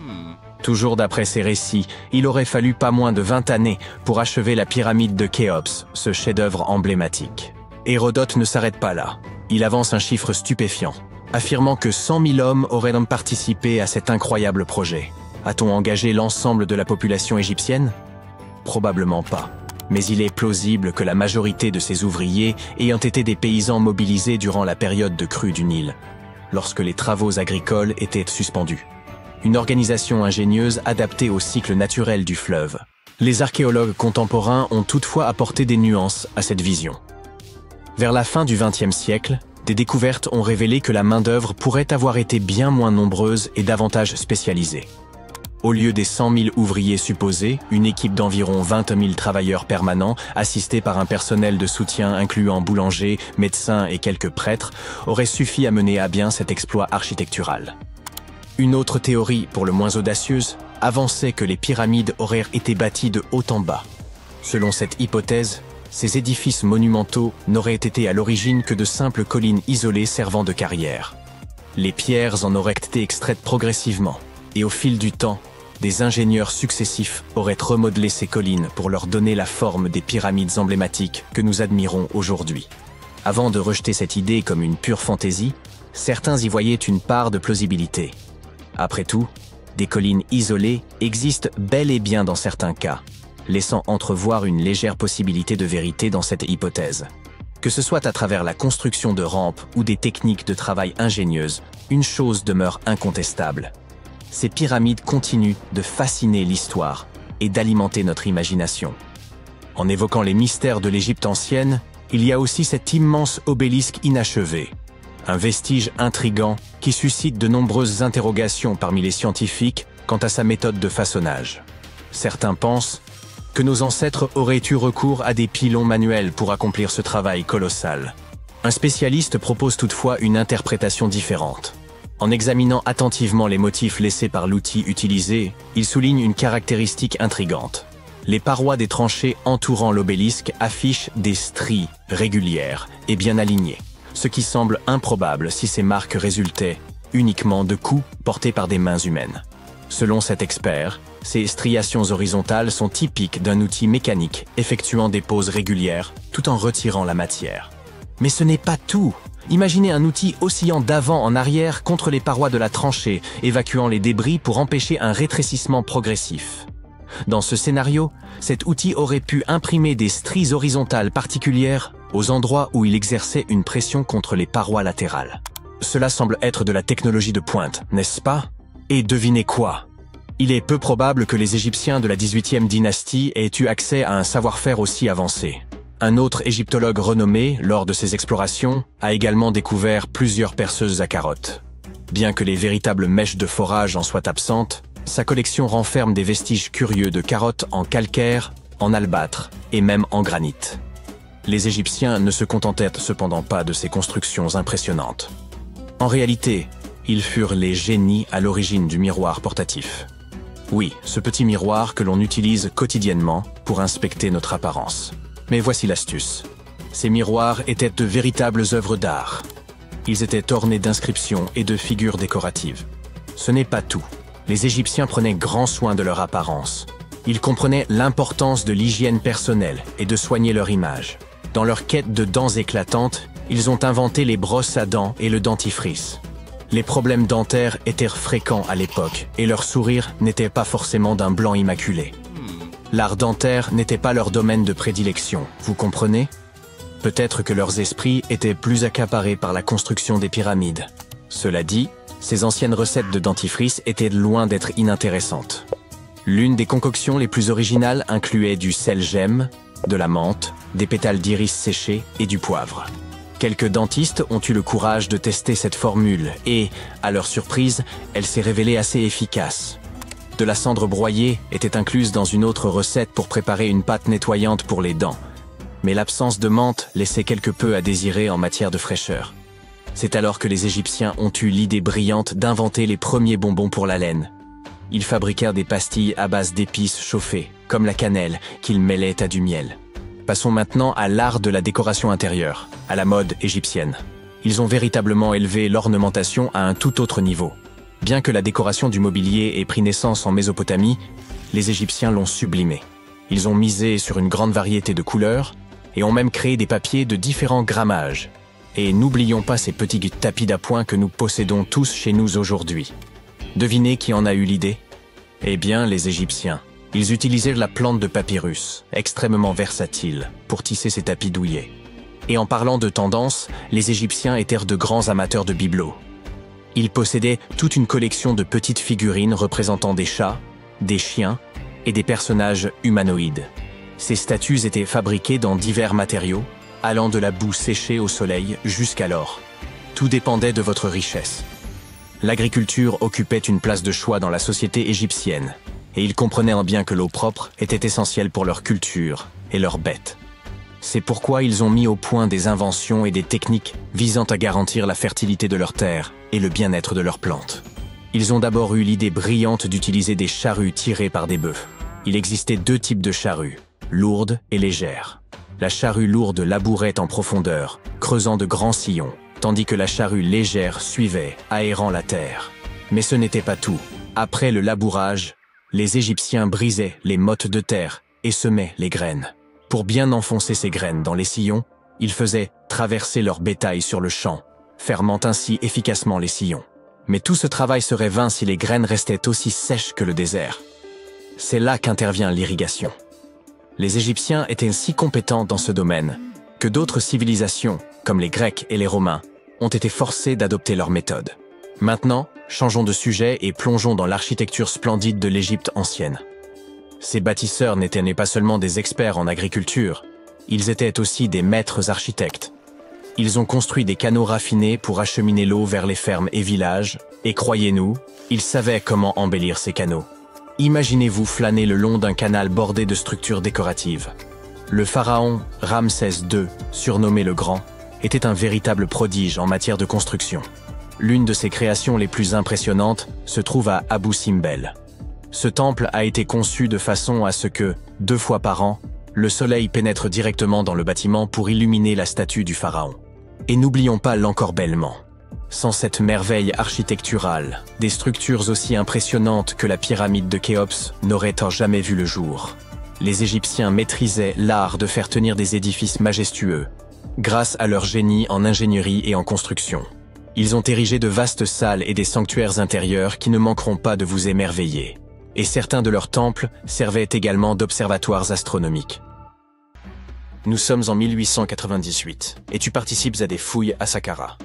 Toujours d'après ces récits, il aurait fallu pas moins de 20 années pour achever la pyramide de Khéops, ce chef-d'œuvre emblématique. Hérodote ne s'arrête pas là. Il avance un chiffre stupéfiant, affirmant que 100 000 hommes auraient participé à cet incroyable projet. A-t-on engagé l'ensemble de la population égyptienne? Probablement pas. Mais il est plausible que la majorité de ces ouvriers ayant été des paysans mobilisés durant la période de crue du Nil, lorsque les travaux agricoles étaient suspendus. Une organisation ingénieuse adaptée au cycle naturel du fleuve. Les archéologues contemporains ont toutefois apporté des nuances à cette vision. Vers la fin du XXe siècle, des découvertes ont révélé que la main-d'œuvre pourrait avoir été bien moins nombreuse et davantage spécialisée. Au lieu des 100 000 ouvriers supposés, une équipe d'environ 20 000 travailleurs permanents, assistés par un personnel de soutien incluant boulangers, médecins et quelques prêtres, aurait suffi à mener à bien cet exploit architectural. Une autre théorie, pour le moins audacieuse, avançait que les pyramides auraient été bâties de haut en bas. Selon cette hypothèse, ces édifices monumentaux n'auraient été à l'origine que de simples collines isolées servant de carrières. Les pierres en auraient été extraites progressivement, et au fil du temps, des ingénieurs successifs auraient remodelé ces collines pour leur donner la forme des pyramides emblématiques que nous admirons aujourd'hui. Avant de rejeter cette idée comme une pure fantaisie, certains y voyaient une part de plausibilité. Après tout, des collines isolées existent bel et bien dans certains cas, laissant entrevoir une légère possibilité de vérité dans cette hypothèse. Que ce soit à travers la construction de rampes ou des techniques de travail ingénieuses, une chose demeure incontestable. Ces pyramides continuent de fasciner l'histoire et d'alimenter notre imagination. En évoquant les mystères de l'Égypte ancienne, il y a aussi cet immense obélisque inachevé, un vestige intrigant qui suscite de nombreuses interrogations parmi les scientifiques quant à sa méthode de façonnage. Certains pensent que nos ancêtres auraient eu recours à des pilons manuels pour accomplir ce travail colossal. Un spécialiste propose toutefois une interprétation différente. En examinant attentivement les motifs laissés par l'outil utilisé, il souligne une caractéristique intrigante. Les parois des tranchées entourant l'obélisque affichent des stries régulières et bien alignées, ce qui semble improbable si ces marques résultaient uniquement de coups portés par des mains humaines. Selon cet expert, ces striations horizontales sont typiques d'un outil mécanique effectuant des pauses régulières tout en retirant la matière. Mais ce n'est pas tout. Imaginez un outil oscillant d'avant en arrière contre les parois de la tranchée, évacuant les débris pour empêcher un rétrécissement progressif. Dans ce scénario, cet outil aurait pu imprimer des stries horizontales particulières aux endroits où il exerçait une pression contre les parois latérales. Cela semble être de la technologie de pointe, n'est-ce pas? Et devinez quoi? Il est peu probable que les Égyptiens de la 18e dynastie aient eu accès à un savoir-faire aussi avancé. Un autre égyptologue renommé, lors de ses explorations, a également découvert plusieurs perceuses à carottes. Bien que les véritables mèches de forage en soient absentes, sa collection renferme des vestiges curieux de carottes en calcaire, en albâtre et même en granit. Les Égyptiens ne se contentèrent cependant pas de ces constructions impressionnantes. En réalité, ils furent les génies à l'origine du miroir portatif. Oui, ce petit miroir que l'on utilise quotidiennement pour inspecter notre apparence. Mais voici l'astuce. Ces miroirs étaient de véritables œuvres d'art. Ils étaient ornés d'inscriptions et de figures décoratives. Ce n'est pas tout. Les Égyptiens prenaient grand soin de leur apparence. Ils comprenaient l'importance de l'hygiène personnelle et de soigner leur image. Dans leur quête de dents éclatantes, ils ont inventé les brosses à dents et le dentifrice. Les problèmes dentaires étaient fréquents à l'époque et leur sourire n'était pas forcément d'un blanc immaculé. L'art dentaire n'était pas leur domaine de prédilection, vous comprenez? Peut-être que leurs esprits étaient plus accaparés par la construction des pyramides. Cela dit, ces anciennes recettes de dentifrice étaient loin d'être inintéressantes. L'une des concoctions les plus originales incluait du sel gemme, de la menthe, des pétales d'iris séchés et du poivre. Quelques dentistes ont eu le courage de tester cette formule et, à leur surprise, elle s'est révélée assez efficace. De la cendre broyée était incluse dans une autre recette pour préparer une pâte nettoyante pour les dents. Mais l'absence de menthe laissait quelque peu à désirer en matière de fraîcheur. C'est alors que les Égyptiens ont eu l'idée brillante d'inventer les premiers bonbons pour la laine. Ils fabriquèrent des pastilles à base d'épices chauffées, comme la cannelle, qu'ils mêlaient à du miel. Passons maintenant à l'art de la décoration intérieure, à la mode égyptienne. Ils ont véritablement élevé l'ornementation à un tout autre niveau. Bien que la décoration du mobilier ait pris naissance en Mésopotamie, les Égyptiens l'ont sublimée. Ils ont misé sur une grande variété de couleurs et ont même créé des papiers de différents grammages. Et n'oublions pas ces petits tapis d'appoint que nous possédons tous chez nous aujourd'hui. Devinez qui en a eu l'idée? Eh bien, les Égyptiens. Ils utilisaient la plante de papyrus, extrêmement versatile, pour tisser ces tapis douillets. Et en parlant de tendance, les Égyptiens étaient de grands amateurs de bibelots. Ils possédaient toute une collection de petites figurines représentant des chats, des chiens et des personnages humanoïdes. Ces statues étaient fabriquées dans divers matériaux, allant de la boue séchée au soleil jusqu'à l'or. Tout dépendait de votre richesse. L'agriculture occupait une place de choix dans la société égyptienne, et ils comprenaient en bien que l'eau propre était essentielle pour leur culture et leurs bêtes. C'est pourquoi ils ont mis au point des inventions et des techniques visant à garantir la fertilité de leurs terres et le bien-être de leurs plantes. Ils ont d'abord eu l'idée brillante d'utiliser des charrues tirées par des bœufs. Il existait deux types de charrues, lourdes et légères. La charrue lourde labourait en profondeur, creusant de grands sillons, tandis que la charrue légère suivait, aérant la terre. Mais ce n'était pas tout. Après le labourage, les Égyptiens brisaient les mottes de terre et semaient les graines. Pour bien enfoncer ces graines dans les sillons, ils faisaient traverser leur bétail sur le champ, fermant ainsi efficacement les sillons. Mais tout ce travail serait vain si les graines restaient aussi sèches que le désert. C'est là qu'intervient l'irrigation. Les Égyptiens étaient si compétents dans ce domaine que d'autres civilisations, comme les Grecs et les Romains, ont été forcés d'adopter leur méthode. Maintenant, changeons de sujet et plongeons dans l'architecture splendide de l'Égypte ancienne. Ces bâtisseurs n'étaient pas seulement des experts en agriculture, ils étaient aussi des maîtres architectes. Ils ont construit des canaux raffinés pour acheminer l'eau vers les fermes et villages, et croyez-nous, ils savaient comment embellir ces canaux. Imaginez-vous flâner le long d'un canal bordé de structures décoratives. Le pharaon Ramsès II, surnommé le Grand, était un véritable prodige en matière de construction. L'une de ses créations les plus impressionnantes se trouve à Abou Simbel. Ce temple a été conçu de façon à ce que, 2 fois par an, le soleil pénètre directement dans le bâtiment pour illuminer la statue du pharaon. Et n'oublions pas l'encorbellement. Sans cette merveille architecturale, des structures aussi impressionnantes que la pyramide de Khéops n'auraient jamais vu le jour. Les Égyptiens maîtrisaient l'art de faire tenir des édifices majestueux, grâce à leur génie en ingénierie et en construction. Ils ont érigé de vastes salles et des sanctuaires intérieurs qui ne manqueront pas de vous émerveiller. Et certains de leurs temples servaient également d'observatoires astronomiques. Nous sommes en 1898, et tu participes à des fouilles à Saqqara.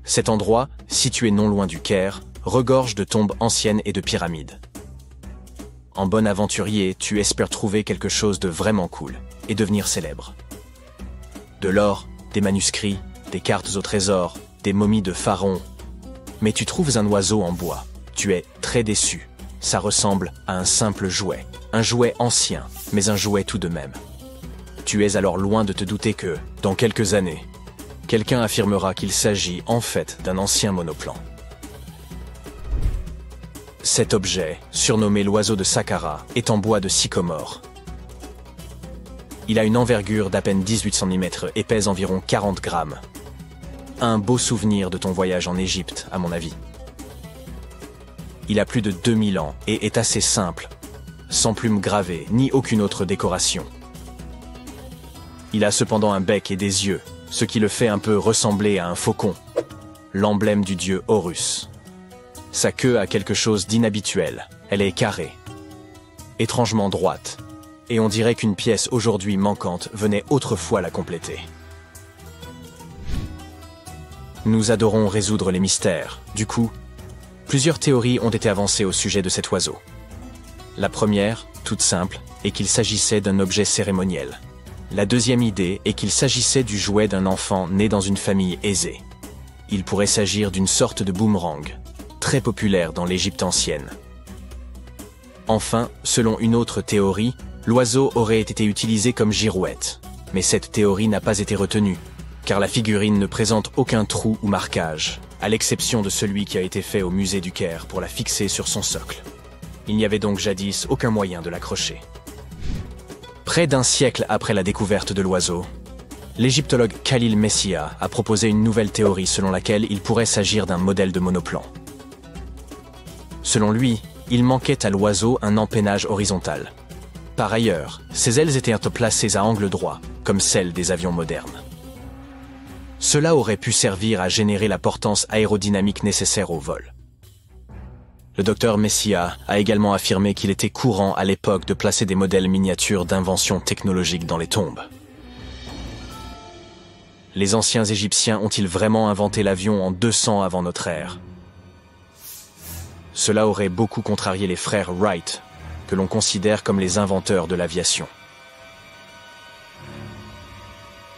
Cet endroit, situé non loin du Caire, regorge de tombes anciennes et de pyramides. En bon aventurier, tu espères trouver quelque chose de vraiment cool et devenir célèbre. De l'or, des manuscrits, des cartes au trésor, des momies de pharaons. Mais tu trouves un oiseau en bois. Tu es très déçu. Ça ressemble à un simple jouet. Un jouet ancien, mais un jouet tout de même. Tu es alors loin de te douter que, dans quelques années, quelqu'un affirmera qu'il s'agit en fait d'un ancien monoplan. Cet objet, surnommé l'oiseau de Saqqara, est en bois de sycomore. Il a une envergure d'à peine 18 cm et pèse environ 40 grammes. Un beau souvenir de ton voyage en Égypte, à mon avis. Il a plus de 2000 ans et est assez simple, sans plumes gravées ni aucune autre décoration. Il a cependant un bec et des yeux, ce qui le fait un peu ressembler à un faucon, l'emblème du dieu Horus. Sa queue a quelque chose d'inhabituel, elle est carrée, étrangement droite, et on dirait qu'une pièce aujourd'hui manquante venait autrefois la compléter. Nous adorons résoudre les mystères, du coup, plusieurs théories ont été avancées au sujet de cet oiseau. La première, toute simple, est qu'il s'agissait d'un objet cérémoniel. La deuxième idée est qu'il s'agissait du jouet d'un enfant né dans une famille aisée. Il pourrait s'agir d'une sorte de boomerang, très populaire dans l'Égypte ancienne. Enfin, selon une autre théorie, l'oiseau aurait été utilisé comme girouette. Mais cette théorie n'a pas été retenue, car la figurine ne présente aucun trou ou marquage, à l'exception de celui qui a été fait au musée du Caire pour la fixer sur son socle. Il n'y avait donc jadis aucun moyen de l'accrocher. Près d'un siècle après la découverte de l'oiseau, l'égyptologue Khalil Messia a proposé une nouvelle théorie selon laquelle il pourrait s'agir d'un modèle de monoplan. Selon lui, il manquait à l'oiseau un empennage horizontal. Par ailleurs, ses ailes étaient placées à angle droit, comme celles des avions modernes. Cela aurait pu servir à générer la portance aérodynamique nécessaire au vol. Le docteur Messia a également affirmé qu'il était courant à l'époque de placer des modèles miniatures d'inventions technologiques dans les tombes. Les anciens Égyptiens ont-ils vraiment inventé l'avion en 200 avant notre ère? Cela aurait beaucoup contrarié les frères Wright, que l'on considère comme les inventeurs de l'aviation.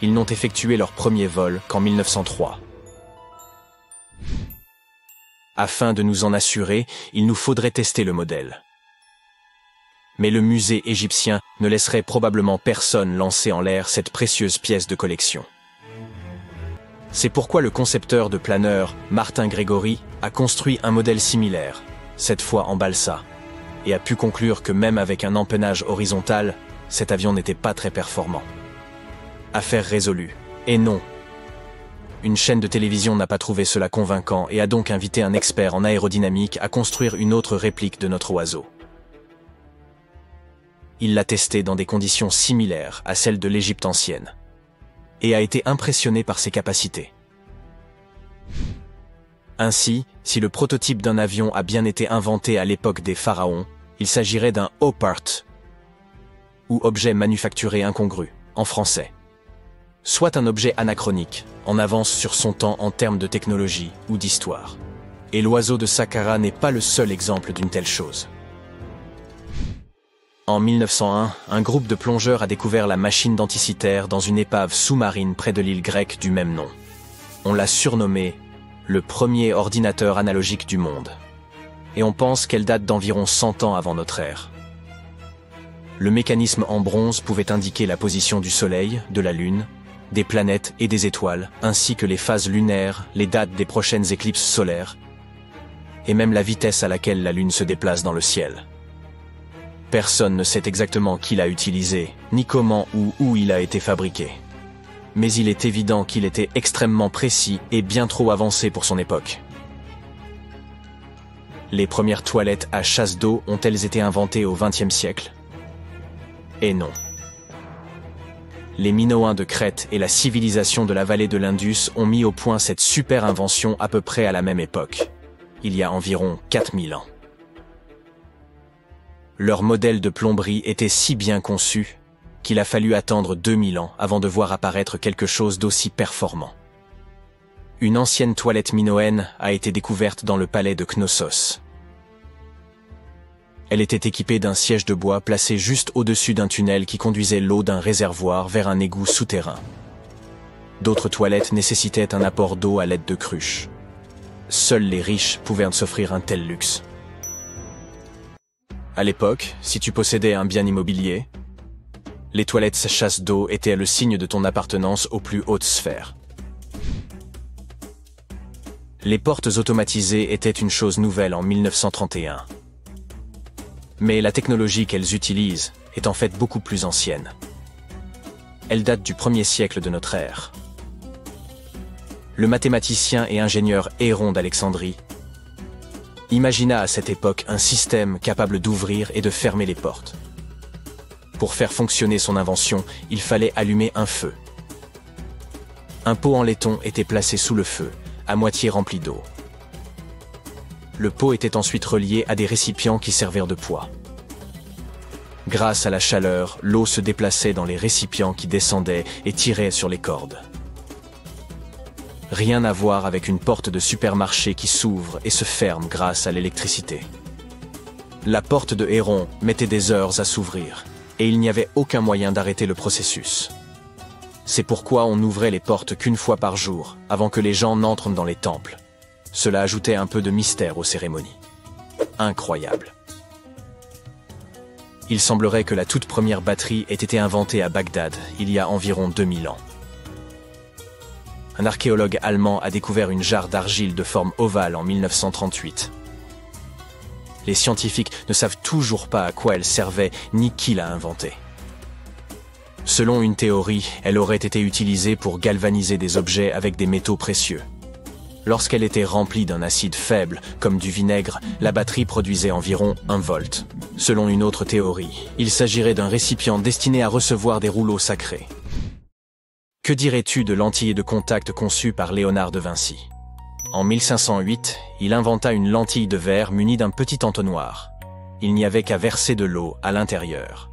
Ils n'ont effectué leur premier vol qu'en 1903. Afin de nous en assurer, il nous faudrait tester le modèle. Mais le musée égyptien ne laisserait probablement personne lancer en l'air cette précieuse pièce de collection. C'est pourquoi le concepteur de planeur, Martin Grégory, a construit un modèle similaire, cette fois en balsa, et a pu conclure que même avec un empennage horizontal, cet avion n'était pas très performant. Affaire résolue. Et non. Une chaîne de télévision n'a pas trouvé cela convaincant et a donc invité un expert en aérodynamique à construire une autre réplique de notre oiseau. Il l'a testé dans des conditions similaires à celles de l'Égypte ancienne et a été impressionné par ses capacités. Ainsi, si le prototype d'un avion a bien été inventé à l'époque des pharaons, il s'agirait d'un opart, ou objet manufacturé incongru, en français. Soit un objet anachronique, en avance sur son temps en termes de technologie ou d'histoire. Et l'oiseau de Saqqara n'est pas le seul exemple d'une telle chose. En 1901, un groupe de plongeurs a découvert la machine denticitaire dans une épave sous-marine près de l'île grecque du même nom. On l'a surnommé le premier ordinateur analogique du monde. et on pense qu'elle date d'environ 100 ans avant notre ère. Le mécanisme en bronze pouvait indiquer la position du Soleil, de la Lune, des planètes et des étoiles, ainsi que les phases lunaires, les dates des prochaines éclipses solaires, et même la vitesse à laquelle la Lune se déplace dans le ciel. Personne ne sait exactement qui l'a utilisé, ni comment ou où il a été fabriqué. Mais il est évident qu'il était extrêmement précis et bien trop avancé pour son époque. Les premières toilettes à chasse d'eau ont-elles été inventées au XXe siècle? Et non. Les Minoens de Crète et la civilisation de la vallée de l'Indus ont mis au point cette super invention à peu près à la même époque, il y a environ 4000 ans. Leur modèle de plomberie était si bien conçu qu'il a fallu attendre 2000 ans avant de voir apparaître quelque chose d'aussi performant. Une ancienne toilette minoenne a été découverte dans le palais de Knossos. Elle était équipée d'un siège de bois placé juste au-dessus d'un tunnel qui conduisait l'eau d'un réservoir vers un égout souterrain. D'autres toilettes nécessitaient un apport d'eau à l'aide de cruches. Seuls les riches pouvaient s'offrir un tel luxe. À l'époque, si tu possédais un bien immobilier, les toilettes chasse d'eau étaient le signe de ton appartenance aux plus hautes sphères. Les portes automatisées étaient une chose nouvelle en 1931. Mais la technologie qu'elles utilisent est en fait beaucoup plus ancienne. Elle date du 1er siècle de notre ère. Le mathématicien et ingénieur Héron d'Alexandrie imagina à cette époque un système capable d'ouvrir et de fermer les portes. Pour faire fonctionner son invention, il fallait allumer un feu. Un pot en laiton était placé sous le feu, à moitié rempli d'eau. Le pot était ensuite relié à des récipients qui servirent de poids. Grâce à la chaleur, l'eau se déplaçait dans les récipients qui descendaient et tiraient sur les cordes. Rien à voir avec une porte de supermarché qui s'ouvre et se ferme grâce à l'électricité. La porte de Héron mettait des heures à s'ouvrir, et il n'y avait aucun moyen d'arrêter le processus. C'est pourquoi on n'ouvrait les portes qu'une fois par jour, avant que les gens n'entrent dans les temples. Cela ajoutait un peu de mystère aux cérémonies. Incroyable. Il semblerait que la toute première batterie ait été inventée à Bagdad, il y a environ 2000 ans. Un archéologue allemand a découvert une jarre d'argile de forme ovale en 1938. Les scientifiques ne savent toujours pas à quoi elle servait ni qui l'a inventée. Selon une théorie, elle aurait été utilisée pour galvaniser des objets avec des métaux précieux. Lorsqu'elle était remplie d'un acide faible, comme du vinaigre, la batterie produisait environ 1 volt. Selon une autre théorie, il s'agirait d'un récipient destiné à recevoir des rouleaux sacrés. Que dirais-tu de lentilles de contact conçues par Léonard de Vinci? En 1508, il inventa une lentille de verre munie d'un petit entonnoir. Il n'y avait qu'à verser de l'eau à l'intérieur,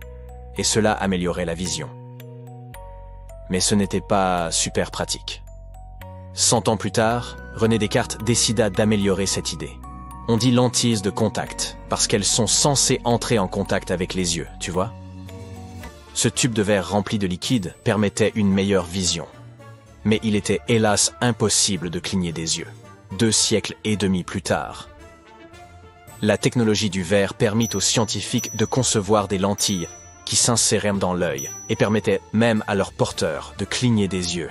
et cela améliorait la vision. Mais ce n'était pas super pratique. 100 ans plus tard, René Descartes décida d'améliorer cette idée. On dit lentilles de contact, parce qu'elles sont censées entrer en contact avec les yeux, tu vois? Ce tube de verre rempli de liquide permettait une meilleure vision. Mais il était hélas impossible de cligner des yeux. 2 siècles et demi plus tard. La technologie du verre permit aux scientifiques de concevoir des lentilles qui s'inséraient dans l'œil et permettaient même à leurs porteurs de cligner des yeux.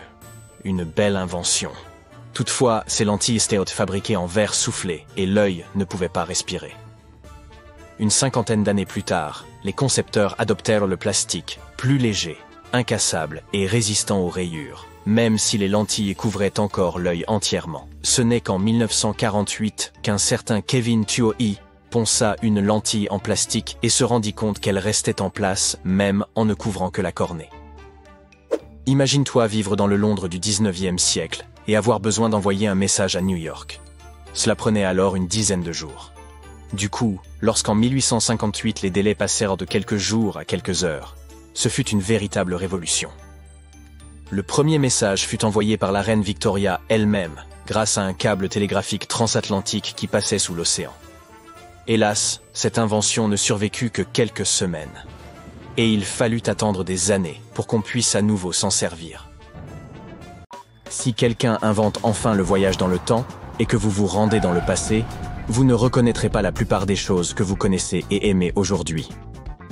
Une belle invention. Toutefois, ces lentilles étaient fabriquées en verre soufflé et l'œil ne pouvait pas respirer. Une 50aine d'années plus tard, les concepteurs adoptèrent le plastique, plus léger, incassable et résistant aux rayures, même si les lentilles couvraient encore l'œil entièrement. Ce n'est qu'en 1948 qu'un certain Kevin Tuohy ponça une lentille en plastique et se rendit compte qu'elle restait en place même en ne couvrant que la cornée. Imagine-toi vivre dans le Londres du 19e siècle et avoir besoin d'envoyer un message à New York. Cela prenait alors une dizaine de jours. Du coup, lorsqu'en 1858 les délais passèrent de quelques jours à quelques heures, ce fut une véritable révolution. Le premier message fut envoyé par la reine Victoria elle-même, grâce à un câble télégraphique transatlantique qui passait sous l'océan. Hélas, cette invention ne survécut que quelques semaines. Et il fallut attendre des années pour qu'on puisse à nouveau s'en servir. Si quelqu'un invente enfin le voyage dans le temps, et que vous vous rendez dans le passé, vous ne reconnaîtrez pas la plupart des choses que vous connaissez et aimez aujourd'hui.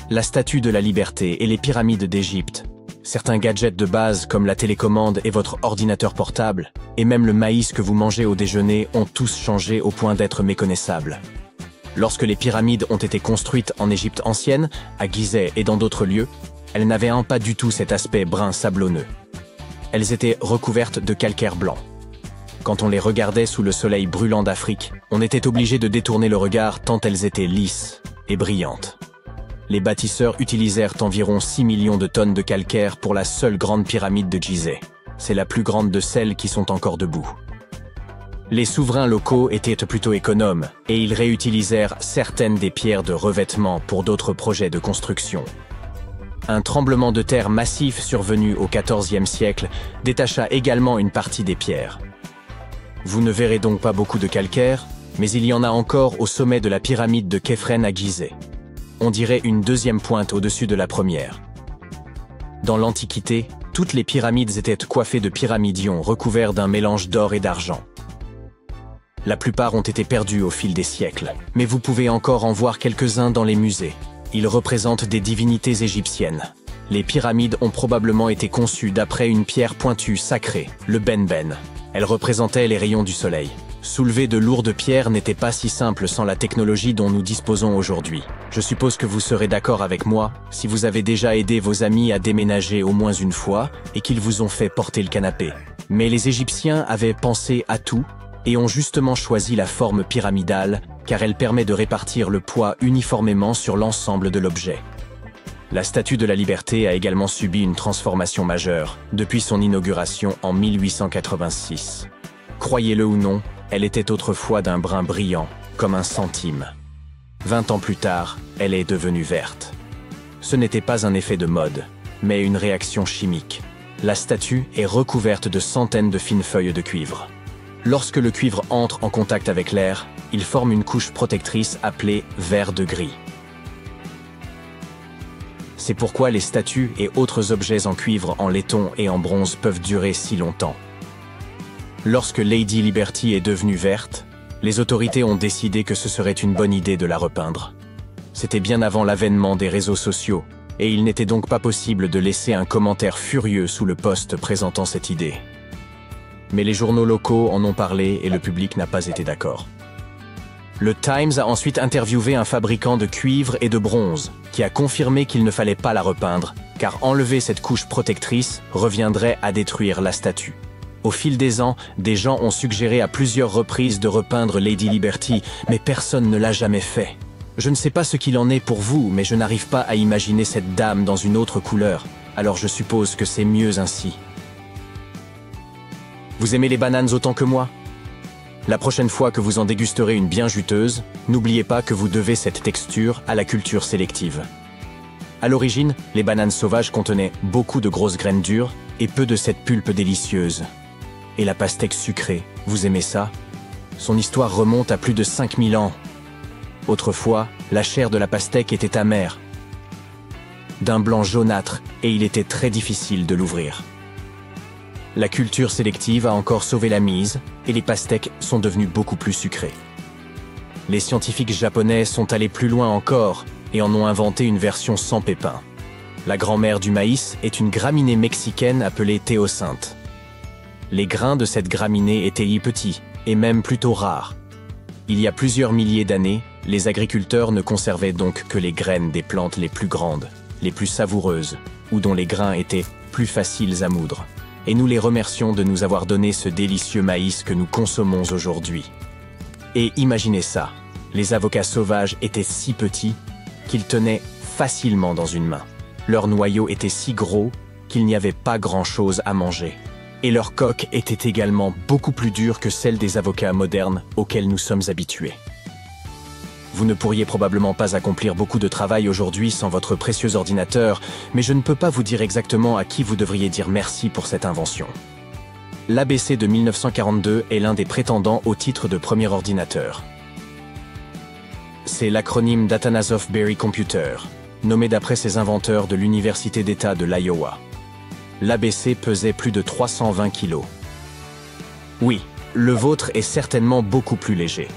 La Statue de la Liberté et les pyramides d'Égypte, certains gadgets de base comme la télécommande et votre ordinateur portable, et même le maïs que vous mangez au déjeuner ont tous changé au point d'être méconnaissables. Lorsque les pyramides ont été construites en Égypte ancienne, à Gizeh et dans d'autres lieux, elles n'avaient pas du tout cet aspect brun sablonneux. Elles étaient recouvertes de calcaire blanc. Quand on les regardait sous le soleil brûlant d'Afrique, on était obligé de détourner le regard tant elles étaient lisses et brillantes. Les bâtisseurs utilisèrent environ 6 millions de tonnes de calcaire pour la seule grande pyramide de Gizeh. C'est la plus grande de celles qui sont encore debout. Les souverains locaux étaient plutôt économes et ils réutilisèrent certaines des pierres de revêtement pour d'autres projets de construction. Un tremblement de terre massif survenu au XIVe siècle détacha également une partie des pierres. Vous ne verrez donc pas beaucoup de calcaire, mais il y en a encore au sommet de la pyramide de Khéphren à Gizeh. On dirait une deuxième pointe au-dessus de la première. Dans l'Antiquité, toutes les pyramides étaient coiffées de pyramidions recouverts d'un mélange d'or et d'argent. La plupart ont été perdus au fil des siècles, mais vous pouvez encore en voir quelques-uns dans les musées. Ils représentent des divinités égyptiennes. Les pyramides ont probablement été conçues d'après une pierre pointue sacrée, le benben. Elle représentait les rayons du soleil. Soulever de lourdes pierres n'était pas si simple sans la technologie dont nous disposons aujourd'hui. Je suppose que vous serez d'accord avec moi si vous avez déjà aidé vos amis à déménager au moins une fois et qu'ils vous ont fait porter le canapé. Mais les Égyptiens avaient pensé à tout et ont justement choisi la forme pyramidale car elle permet de répartir le poids uniformément sur l'ensemble de l'objet. La Statue de la Liberté a également subi une transformation majeure depuis son inauguration en 1886. Croyez-le ou non, elle était autrefois d'un brun brillant, comme un centime. 20 ans plus tard, elle est devenue verte. Ce n'était pas un effet de mode, mais une réaction chimique. La statue est recouverte de centaines de fines feuilles de cuivre. Lorsque le cuivre entre en contact avec l'air, il forme une couche protectrice appelée verre de gris. C'est pourquoi les statues et autres objets en cuivre, en laiton et en bronze peuvent durer si longtemps. Lorsque Lady Liberty est devenue verte, les autorités ont décidé que ce serait une bonne idée de la repeindre. C'était bien avant l'avènement des réseaux sociaux, et il n'était donc pas possible de laisser un commentaire furieux sous le post présentant cette idée. Mais les journaux locaux en ont parlé et le public n'a pas été d'accord. Le Times a ensuite interviewé un fabricant de cuivre et de bronze, qui a confirmé qu'il ne fallait pas la repeindre, car enlever cette couche protectrice reviendrait à détruire la statue. Au fil des ans, des gens ont suggéré à plusieurs reprises de repeindre Lady Liberty, mais personne ne l'a jamais fait. Je ne sais pas ce qu'il en est pour vous, mais je n'arrive pas à imaginer cette dame dans une autre couleur, alors je suppose que c'est mieux ainsi. Vous aimez les bananes autant que moi ? La prochaine fois que vous en dégusterez une bien juteuse, n'oubliez pas que vous devez cette texture à la culture sélective. À l'origine, les bananes sauvages contenaient beaucoup de grosses graines dures et peu de cette pulpe délicieuse. Et la pastèque sucrée, vous aimez ça? Son histoire remonte à plus de 5000 ans. Autrefois, la chair de la pastèque était amère, d'un blanc jaunâtre, et il était très difficile de l'ouvrir. La culture sélective a encore sauvé la mise, et les pastèques sont devenues beaucoup plus sucrées. Les scientifiques japonais sont allés plus loin encore, et en ont inventé une version sans pépins. La grand-mère du maïs est une graminée mexicaine appelée théocinthe. Les grains de cette graminée étaient petits, et même plutôt rares. Il y a plusieurs milliers d'années, les agriculteurs ne conservaient donc que les graines des plantes les plus grandes, les plus savoureuses, ou dont les grains étaient plus faciles à moudre. Et nous les remercions de nous avoir donné ce délicieux maïs que nous consommons aujourd'hui. Et imaginez ça, les avocats sauvages étaient si petits qu'ils tenaient facilement dans une main. Leur noyau était si gros qu'il n'y avait pas grand-chose à manger. Et leur coque était également beaucoup plus dure que celle des avocats modernes auxquels nous sommes habitués. Vous ne pourriez probablement pas accomplir beaucoup de travail aujourd'hui sans votre précieux ordinateur, mais je ne peux pas vous dire exactement à qui vous devriez dire merci pour cette invention. L'ABC de 1942 est l'un des prétendants au titre de premier ordinateur. C'est l'acronyme d'Atanasoff Berry Computer, nommé d'après ses inventeurs de l'Université d'État de l'Iowa. L'ABC pesait plus de 320 kg. Oui, le vôtre est certainement beaucoup plus léger.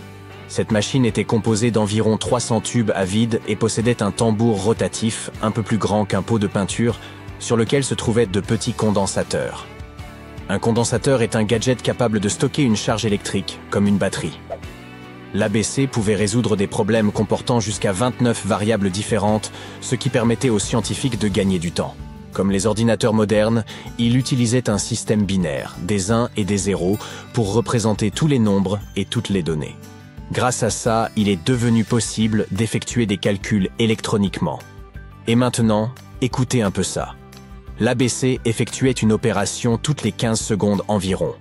Cette machine était composée d'environ 300 tubes à vide et possédait un tambour rotatif, un peu plus grand qu'un pot de peinture, sur lequel se trouvaient de petits condensateurs. Un condensateur est un gadget capable de stocker une charge électrique, comme une batterie. L'ABC pouvait résoudre des problèmes comportant jusqu'à 29 variables différentes, ce qui permettait aux scientifiques de gagner du temps. Comme les ordinateurs modernes, il utilisait un système binaire, des 1 et des 0, pour représenter tous les nombres et toutes les données. Grâce à ça, il est devenu possible d'effectuer des calculs électroniquement. Et maintenant, écoutez un peu ça. L'ABC effectuait une opération toutes les 15 secondes environ.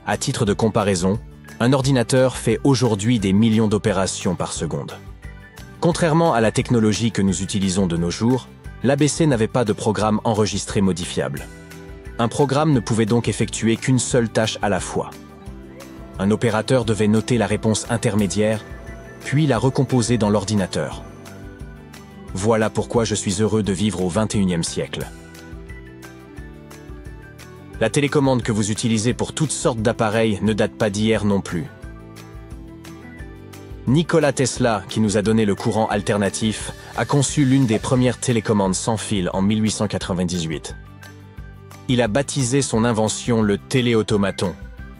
À titre de comparaison, un ordinateur fait aujourd'hui des millions d'opérations par seconde. Contrairement à la technologie que nous utilisons de nos jours, l'ABC n'avait pas de programme enregistré modifiable. Un programme ne pouvait donc effectuer qu'une seule tâche à la fois. Un opérateur devait noter la réponse intermédiaire, puis la recomposer dans l'ordinateur. Voilà pourquoi je suis heureux de vivre au XXIe siècle. La télécommande que vous utilisez pour toutes sortes d'appareils ne date pas d'hier non plus. Nikola Tesla, qui nous a donné le courant alternatif, a conçu l'une des premières télécommandes sans fil en 1898. Il a baptisé son invention le téléautomaton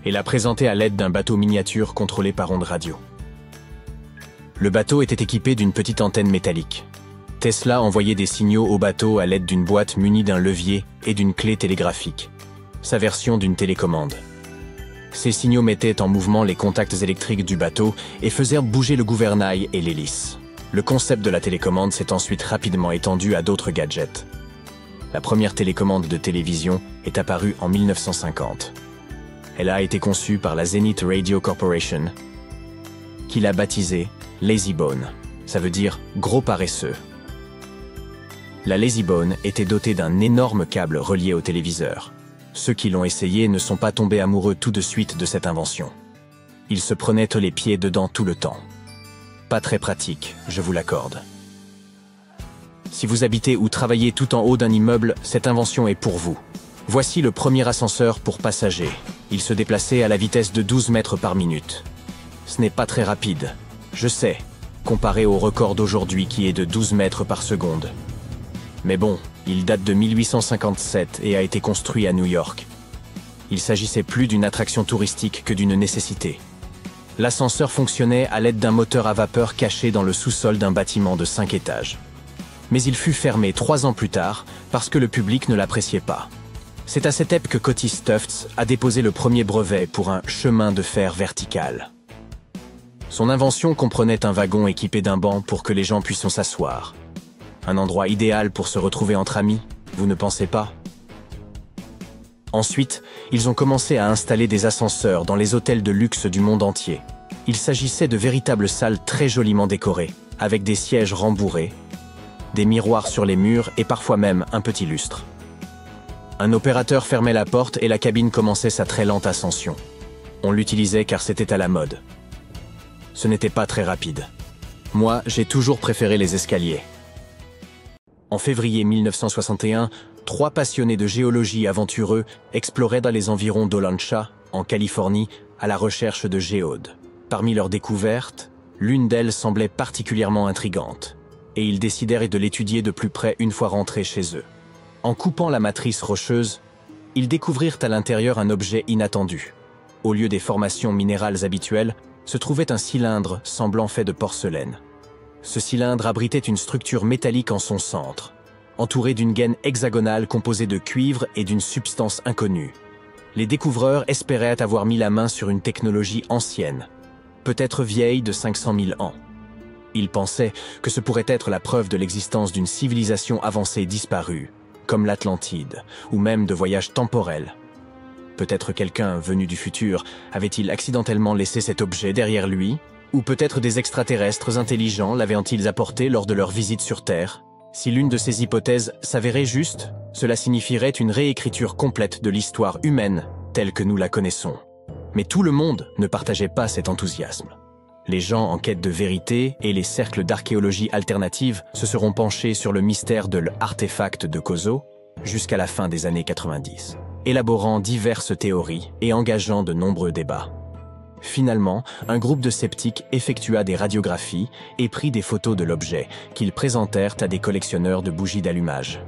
et l'a présenté à l'aide d'un bateau miniature contrôlé par ondes radio. Le bateau était équipé d'une petite antenne métallique. Tesla envoyait des signaux au bateau à l'aide d'une boîte munie d'un levier et d'une clé télégraphique, sa version d'une télécommande. Ces signaux mettaient en mouvement les contacts électriques du bateau et faisaient bouger le gouvernail et l'hélice. Le concept de la télécommande s'est ensuite rapidement étendu à d'autres gadgets. La première télécommande de télévision est apparue en 1950. Elle a été conçue par la Zenith Radio Corporation, qui l'a baptisée Lazy Bone. Ça veut dire gros paresseux. La Lazy Bone était dotée d'un énorme câble relié au téléviseur. Ceux qui l'ont essayé ne sont pas tombés amoureux tout de suite de cette invention. Ils se prenaient les pieds dedans tout le temps. Pas très pratique, je vous l'accorde. Si vous habitez ou travaillez tout en haut d'un immeuble, cette invention est pour vous. Voici le premier ascenseur pour passagers. Il se déplaçait à la vitesse de 12 mètres par minute. Ce n'est pas très rapide, je sais, comparé au record d'aujourd'hui qui est de 12 mètres par seconde. Mais bon, il date de 1857 et a été construit à New York. Il s'agissait plus d'une attraction touristique que d'une nécessité. L'ascenseur fonctionnait à l'aide d'un moteur à vapeur caché dans le sous-sol d'un bâtiment de 5 étages. Mais il fut fermé 3 ans plus tard parce que le public ne l'appréciait pas. C'est à cette époque que Otis Tufts a déposé le premier brevet pour un chemin de fer vertical. Son invention comprenait un wagon équipé d'un banc pour que les gens puissent s'asseoir. Un endroit idéal pour se retrouver entre amis, vous ne pensez pas? Ensuite, ils ont commencé à installer des ascenseurs dans les hôtels de luxe du monde entier. Il s'agissait de véritables salles très joliment décorées, avec des sièges rembourrés, des miroirs sur les murs et parfois même un petit lustre. Un opérateur fermait la porte et la cabine commençait sa très lente ascension. On l'utilisait car c'était à la mode. Ce n'était pas très rapide. Moi, j'ai toujours préféré les escaliers. En février 1961, 3 passionnés de géologie aventureux exploraient dans les environs d'Olancha, en Californie, à la recherche de géodes. Parmi leurs découvertes, l'une d'elles semblait particulièrement intrigante, et ils décidèrent de l'étudier de plus près une fois rentrés chez eux. En coupant la matrice rocheuse, ils découvrirent à l'intérieur un objet inattendu. Au lieu des formations minérales habituelles, se trouvait un cylindre semblant fait de porcelaine. Ce cylindre abritait une structure métallique en son centre, entourée d'une gaine hexagonale composée de cuivre et d'une substance inconnue. Les découvreurs espéraient avoir mis la main sur une technologie ancienne, peut-être vieille de 500 000 ans. Ils pensaient que ce pourrait être la preuve de l'existence d'une civilisation avancée disparue, comme l'Atlantide, ou même de voyages temporels. Peut-être quelqu'un venu du futur avait-il accidentellement laissé cet objet derrière lui, ou peut-être des extraterrestres intelligents l'avaient-ils apporté lors de leur visite sur Terre. Si l'une de ces hypothèses s'avérait juste, cela signifierait une réécriture complète de l'histoire humaine telle que nous la connaissons. Mais tout le monde ne partageait pas cet enthousiasme. Les gens en quête de vérité et les cercles d'archéologie alternative se seront penchés sur le mystère de l'artefact de Kozo jusqu'à la fin des années 90, élaborant diverses théories et engageant de nombreux débats. Finalement, un groupe de sceptiques effectua des radiographies et prit des photos de l'objet qu'ils présentèrent à des collectionneurs de bougies d'allumage.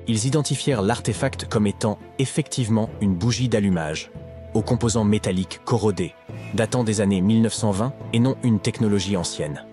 Ils identifièrent l'artefact comme étant effectivement une bougie d'allumage, aux composants métalliques corrodés, datant des années 1920 et non une technologie ancienne.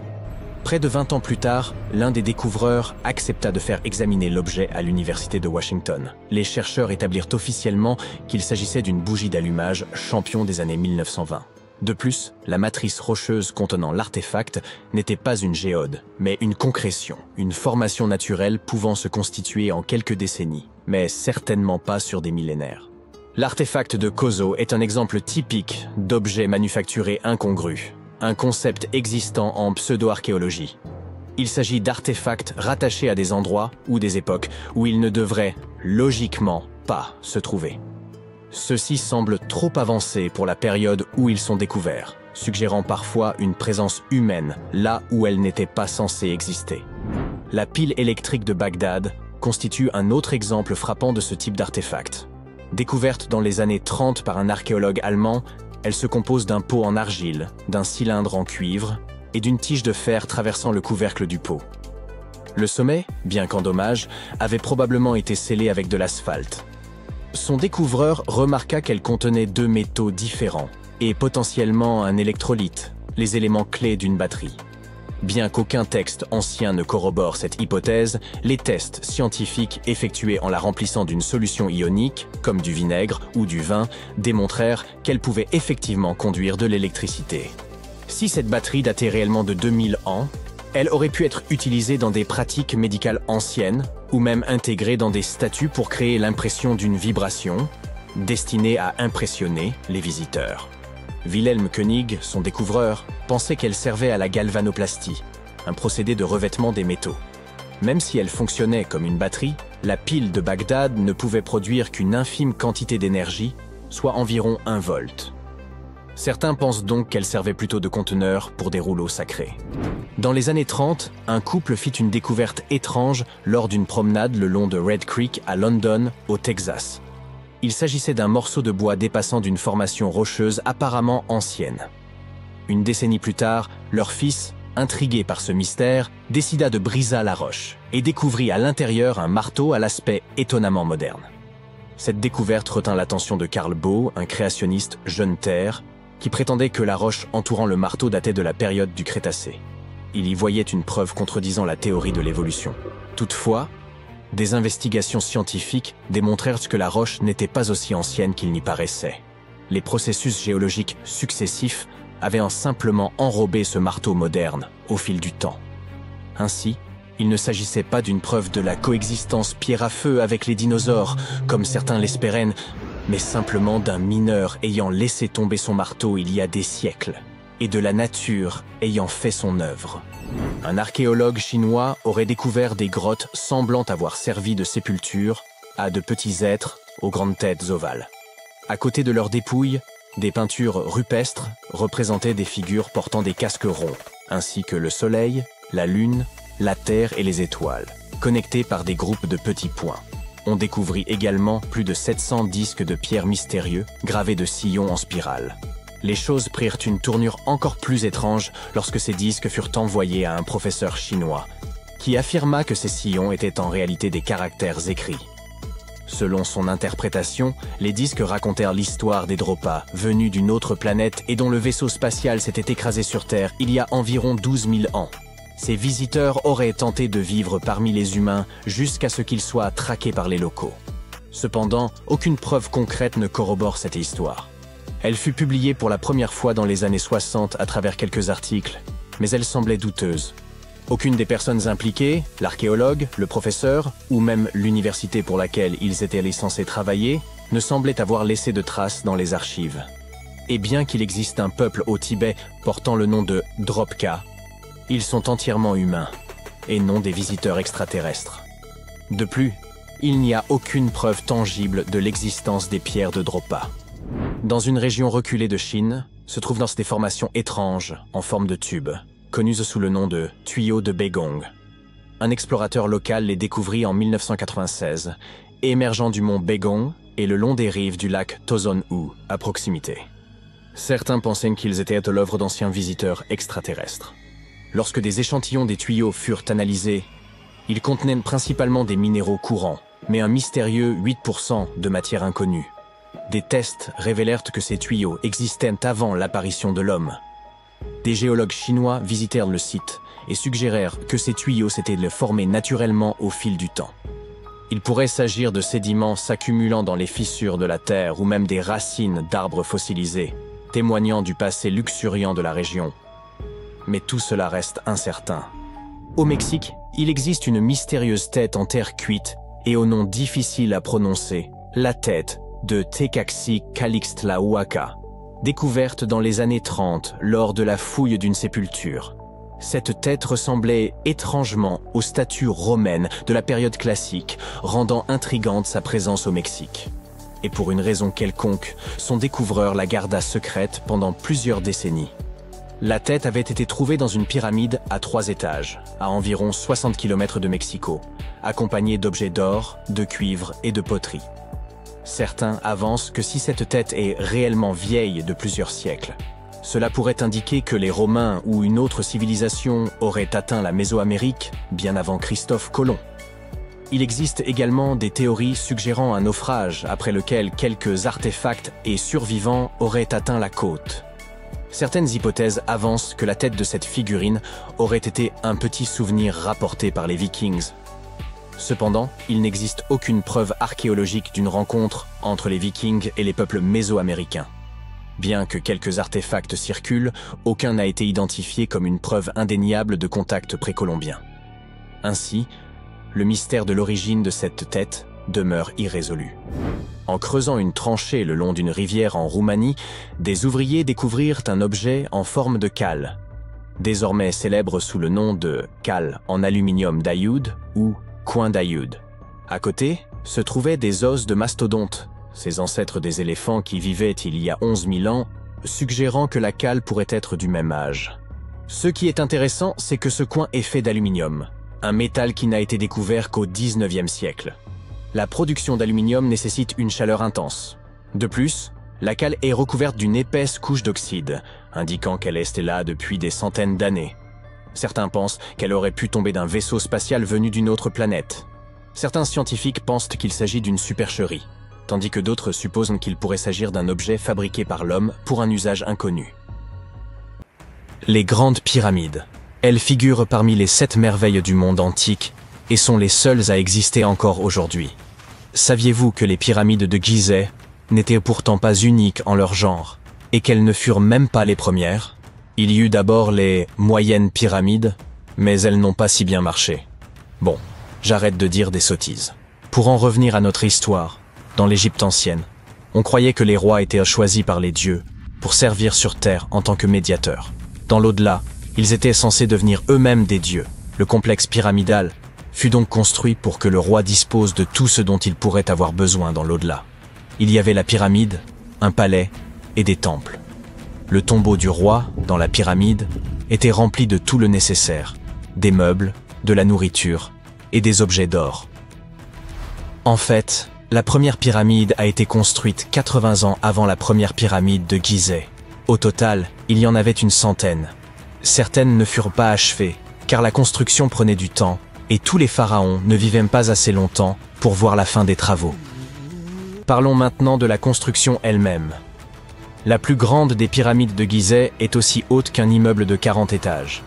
Près de 20 ans plus tard, l'un des découvreurs accepta de faire examiner l'objet à l'université de Washington. Les chercheurs établirent officiellement qu'il s'agissait d'une bougie d'allumage champion des années 1920. De plus, la matrice rocheuse contenant l'artefact n'était pas une géode, mais une concrétion, une formation naturelle pouvant se constituer en quelques décennies, mais certainement pas sur des millénaires. L'artefact de Kozo est un exemple typique d'objet manufacturé incongru, un concept existant en pseudo-archéologie. Il s'agit d'artefacts rattachés à des endroits ou des époques où ils ne devraient, logiquement, pas se trouver. Ceux-ci semblent trop avancés pour la période où ils sont découverts, suggérant parfois une présence humaine là où elle n'était pas censée exister. La pile électrique de Bagdad constitue un autre exemple frappant de ce type d'artefact. Découverte dans les années 30 par un archéologue allemand, elle se compose d'un pot en argile, d'un cylindre en cuivre et d'une tige de fer traversant le couvercle du pot. Le sommet, bien qu'endommagé, avait probablement été scellé avec de l'asphalte. Son découvreur remarqua qu'elle contenait deux métaux différents et potentiellement un électrolyte, les éléments clés d'une batterie. Bien qu'aucun texte ancien ne corrobore cette hypothèse, les tests scientifiques effectués en la remplissant d'une solution ionique, comme du vinaigre ou du vin, démontrèrent qu'elle pouvait effectivement conduire de l'électricité. Si cette batterie datait réellement de 2000 ans, elle aurait pu être utilisée dans des pratiques médicales anciennes ou même intégrée dans des statues pour créer l'impression d'une vibration, destinée à impressionner les visiteurs. Wilhelm König, son découvreur, pensait qu'elle servait à la galvanoplastie, un procédé de revêtement des métaux. Même si elle fonctionnait comme une batterie, la pile de Bagdad ne pouvait produire qu'une infime quantité d'énergie, soit environ 1 volt. Certains pensent donc qu'elle servait plutôt de conteneur pour des rouleaux sacrés. Dans les années 30, un couple fit une découverte étrange lors d'une promenade le long de Red Creek à London, au Texas. Il s'agissait d'un morceau de bois dépassant d'une formation rocheuse apparemment ancienne. Une décennie plus tard, leur fils, intrigué par ce mystère, décida de briser la roche et découvrit à l'intérieur un marteau à l'aspect étonnamment moderne. Cette découverte retint l'attention de Carl Baugh, un créationniste jeune terre, qui prétendait que la roche entourant le marteau datait de la période du Crétacé. Il y voyait une preuve contredisant la théorie de l'évolution. Toutefois, des investigations scientifiques démontrèrent que la roche n'était pas aussi ancienne qu'il n'y paraissait. Les processus géologiques successifs avaient simplement enrobé ce marteau moderne au fil du temps. Ainsi, il ne s'agissait pas d'une preuve de la coexistence pierre à feu avec les dinosaures, comme certains l'espéraient, mais simplement d'un mineur ayant laissé tomber son marteau il y a des siècles, et de la nature ayant fait son œuvre. Un archéologue chinois aurait découvert des grottes semblant avoir servi de sépulture à de petits êtres aux grandes têtes ovales. À côté de leurs dépouilles, des peintures rupestres représentaient des figures portant des casques ronds, ainsi que le soleil, la lune, la terre et les étoiles, connectés par des groupes de petits points. On découvrit également plus de 700 disques de pierre mystérieux gravés de sillons en spirale. Les choses prirent une tournure encore plus étrange lorsque ces disques furent envoyés à un professeur chinois, qui affirma que ces sillons étaient en réalité des caractères écrits. Selon son interprétation, les disques racontèrent l'histoire des Dropas, venus d'une autre planète et dont le vaisseau spatial s'était écrasé sur Terre il y a environ 12 000 ans. Ces visiteurs auraient tenté de vivre parmi les humains jusqu'à ce qu'ils soient traqués par les locaux. Cependant, aucune preuve concrète ne corrobore cette histoire. Elle fut publiée pour la première fois dans les années 60 à travers quelques articles, mais elle semblait douteuse. Aucune des personnes impliquées, l'archéologue, le professeur, ou même l'université pour laquelle ils étaient censés travailler, ne semblait avoir laissé de traces dans les archives. Et bien qu'il existe un peuple au Tibet portant le nom de Dropka, ils sont entièrement humains, et non des visiteurs extraterrestres. De plus, il n'y a aucune preuve tangible de l'existence des pierres de Dropa. Dans une région reculée de Chine, se trouvent des formations étranges en forme de tube, connues sous le nom de tuyaux de Begong. Un explorateur local les découvrit en 1996, émergeant du mont Begong et le long des rives du lac Tozon-U, à proximité. Certains pensaient qu'ils étaient l'œuvre d'anciens visiteurs extraterrestres. Lorsque des échantillons des tuyaux furent analysés, ils contenaient principalement des minéraux courants, mais un mystérieux 8% de matière inconnue. Des tests révélèrent que ces tuyaux existaient avant l'apparition de l'homme. Des géologues chinois visitèrent le site et suggérèrent que ces tuyaux s'étaient formés naturellement au fil du temps. Il pourrait s'agir de sédiments s'accumulant dans les fissures de la terre ou même des racines d'arbres fossilisés, témoignant du passé luxuriant de la région. Mais tout cela reste incertain. Au Mexique, il existe une mystérieuse tête en terre cuite et au nom difficile à prononcer, la tête de Tecaxtla-Huaca, découverte dans les années 30 lors de la fouille d'une sépulture. Cette tête ressemblait étrangement aux statues romaines de la période classique, rendant intrigante sa présence au Mexique. Et pour une raison quelconque, son découvreur la garda secrète pendant plusieurs décennies. La tête avait été trouvée dans une pyramide à 3 étages, à environ 60 km de Mexico, accompagnée d'objets d'or, de cuivre et de poterie. Certains avancent que si cette tête est réellement vieille de plusieurs siècles, cela pourrait indiquer que les Romains ou une autre civilisation auraient atteint la Mésoamérique bien avant Christophe Colomb. Il existe également des théories suggérant un naufrage après lequel quelques artefacts et survivants auraient atteint la côte. Certaines hypothèses avancent que la tête de cette figurine aurait été un petit souvenir rapporté par les Vikings. Cependant, il n'existe aucune preuve archéologique d'une rencontre entre les Vikings et les peuples mésoaméricains. Bien que quelques artefacts circulent, aucun n'a été identifié comme une preuve indéniable de contact précolombien. Ainsi, le mystère de l'origine de cette tête demeure irrésolu. En creusant une tranchée le long d'une rivière en Roumanie, des ouvriers découvrirent un objet en forme de cale, désormais célèbre sous le nom de cale en aluminium d'Ayoud ou coin d'Ayoud. À côté, se trouvaient des os de mastodontes, ces ancêtres des éléphants qui vivaient il y a 11 000 ans, suggérant que la cale pourrait être du même âge. Ce qui est intéressant, c'est que ce coin est fait d'aluminium, un métal qui n'a été découvert qu'au XIXe siècle. La production d'aluminium nécessite une chaleur intense. De plus, la cale est recouverte d'une épaisse couche d'oxyde, indiquant qu'elle est là depuis des centaines d'années. Certains pensent qu'elle aurait pu tomber d'un vaisseau spatial venu d'une autre planète. Certains scientifiques pensent qu'il s'agit d'une supercherie, tandis que d'autres supposent qu'il pourrait s'agir d'un objet fabriqué par l'homme pour un usage inconnu. Les grandes pyramides. Elles figurent parmi les 7 merveilles du monde antique et sont les seules à exister encore aujourd'hui. Saviez-vous que les pyramides de Gizeh n'étaient pourtant pas uniques en leur genre et qu'elles ne furent même pas les premières? Il y eut d'abord les moyennes pyramides, mais elles n'ont pas si bien marché. Bon, j'arrête de dire des sottises. Pour en revenir à notre histoire, dans l'Égypte ancienne, on croyait que les rois étaient choisis par les dieux pour servir sur terre en tant que médiateurs. Dans l'au-delà, ils étaient censés devenir eux-mêmes des dieux. Le complexe pyramidal fut donc construit pour que le roi dispose de tout ce dont il pourrait avoir besoin dans l'au-delà. Il y avait la pyramide, un palais et des temples. Le tombeau du roi, dans la pyramide, était rempli de tout le nécessaire, des meubles, de la nourriture et des objets d'or. En fait, la première pyramide a été construite 80 ans avant la première pyramide de Gizeh. Au total, il y en avait une centaine. Certaines ne furent pas achevées, car la construction prenait du temps, et tous les pharaons ne vivaient pas assez longtemps pour voir la fin des travaux. Parlons maintenant de la construction elle-même. La plus grande des pyramides de Gizeh est aussi haute qu'un immeuble de 40 étages.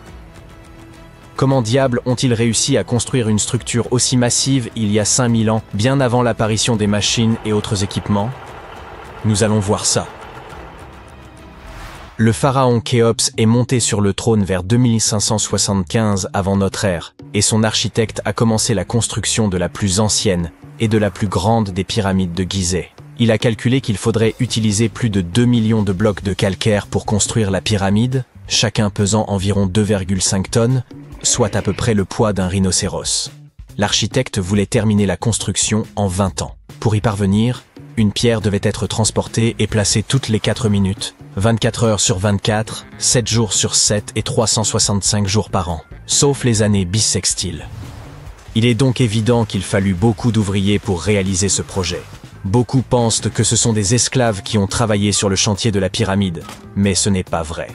Comment diable ont-ils réussi à construire une structure aussi massive il y a 5000 ans, bien avant l'apparition des machines et autres équipements? Nous allons voir ça. Le pharaon Khéops est monté sur le trône vers 2575 avant notre ère, et son architecte a commencé la construction de la plus ancienne et de la plus grande des pyramides de Gizeh. Il a calculé qu'il faudrait utiliser plus de 2 millions de blocs de calcaire pour construire la pyramide, chacun pesant environ 2,5 tonnes, soit à peu près le poids d'un rhinocéros. L'architecte voulait terminer la construction en 20 ans. Pour y parvenir, une pierre devait être transportée et placée toutes les 4 minutes, 24 heures sur 24, 7 jours sur 7 et 365 jours par an, sauf les années bissextiles. Il est donc évident qu'il fallut beaucoup d'ouvriers pour réaliser ce projet. Beaucoup pensent que ce sont des esclaves qui ont travaillé sur le chantier de la pyramide, mais ce n'est pas vrai.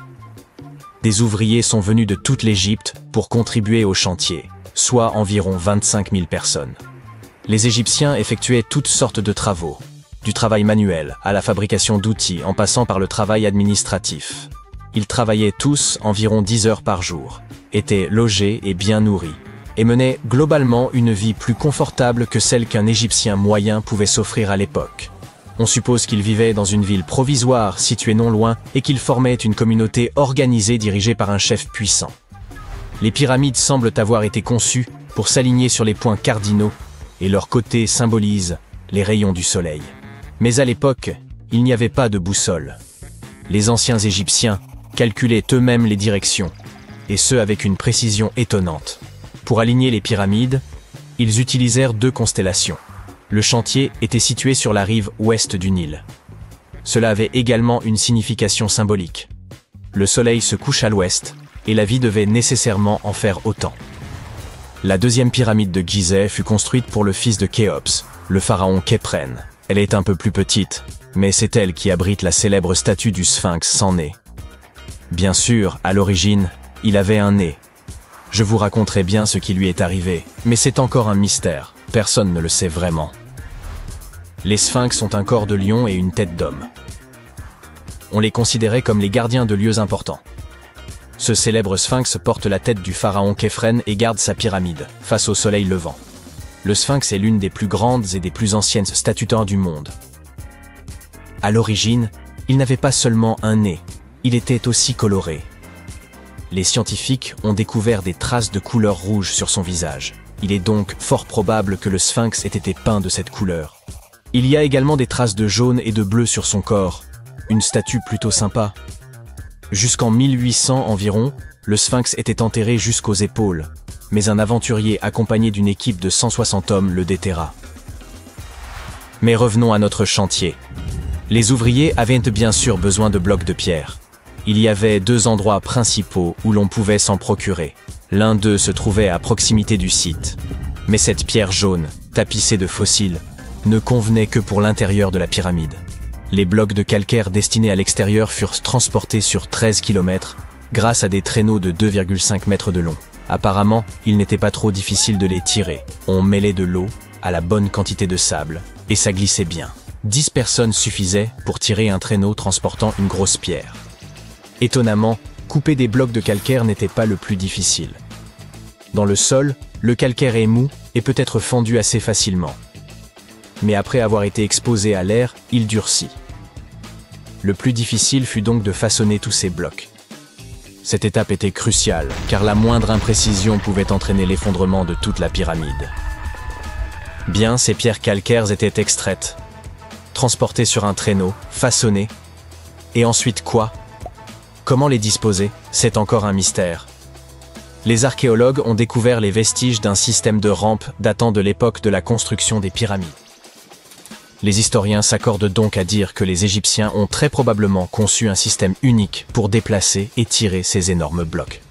Des ouvriers sont venus de toute l'Égypte pour contribuer au chantier, soit environ 25 000 personnes. Les Égyptiens effectuaient toutes sortes de travaux, du travail manuel à la fabrication d'outils en passant par le travail administratif. Ils travaillaient tous environ 10 heures par jour, étaient logés et bien nourris, et menaient globalement une vie plus confortable que celle qu'un Égyptien moyen pouvait s'offrir à l'époque. On suppose qu'ils vivaient dans une ville provisoire située non loin et qu'ils formaient une communauté organisée dirigée par un chef puissant. Les pyramides semblent avoir été conçues pour s'aligner sur les points cardinaux et leurs côtés symbolisent les rayons du soleil. Mais à l'époque, il n'y avait pas de boussole. Les anciens Égyptiens calculaient eux-mêmes les directions, et ce avec une précision étonnante. Pour aligner les pyramides, ils utilisèrent 2 constellations. Le chantier était situé sur la rive ouest du Nil. Cela avait également une signification symbolique. Le soleil se couche à l'ouest, et la vie devait nécessairement en faire autant. La 2e pyramide de Gizeh fut construite pour le fils de Khéops, le pharaon Khéphren. Elle est un peu plus petite, mais c'est elle qui abrite la célèbre statue du Sphinx sans nez. Bien sûr, à l'origine, il avait un nez. Je vous raconterai bien ce qui lui est arrivé, mais c'est encore un mystère, personne ne le sait vraiment. Les sphinx ont un corps de lion et une tête d'homme. On les considérait comme les gardiens de lieux importants. Ce célèbre sphinx porte la tête du pharaon Khéphren et garde sa pyramide, face au soleil levant. Le sphinx est l'une des plus grandes et des plus anciennes statues du monde. À l'origine, il n'avait pas seulement un nez, il était aussi coloré. Les scientifiques ont découvert des traces de couleur rouge sur son visage. Il est donc fort probable que le sphinx ait été peint de cette couleur. Il y a également des traces de jaune et de bleu sur son corps. Une statue plutôt sympa. Jusqu'en 1800 environ, le sphinx était enterré jusqu'aux épaules, mais un aventurier accompagné d'une équipe de 160 hommes le déterra. Mais revenons à notre chantier. Les ouvriers avaient bien sûr besoin de blocs de pierre. Il y avait 2 endroits principaux où l'on pouvait s'en procurer. L'un d'eux se trouvait à proximité du site. Mais cette pierre jaune, tapissée de fossiles, ne convenait que pour l'intérieur de la pyramide. Les blocs de calcaire destinés à l'extérieur furent transportés sur 13 km grâce à des traîneaux de 2,5 mètres de long. Apparemment, il n'était pas trop difficile de les tirer. On mêlait de l'eau à la bonne quantité de sable, et ça glissait bien. 10 personnes suffisaient pour tirer un traîneau transportant une grosse pierre. Étonnamment, couper des blocs de calcaire n'était pas le plus difficile. Dans le sol, le calcaire est mou et peut être fendu assez facilement. Mais après avoir été exposé à l'air, il durcit. Le plus difficile fut donc de façonner tous ces blocs. Cette étape était cruciale, car la moindre imprécision pouvait entraîner l'effondrement de toute la pyramide. Bien, ces pierres calcaires étaient extraites, transportées sur un traîneau, façonnées. Et ensuite quoi? Comment les disposer? C'est encore un mystère. Les archéologues ont découvert les vestiges d'un système de rampes datant de l'époque de la construction des pyramides. Les historiens s'accordent donc à dire que les Égyptiens ont très probablement conçu un système unique pour déplacer et tirer ces énormes blocs.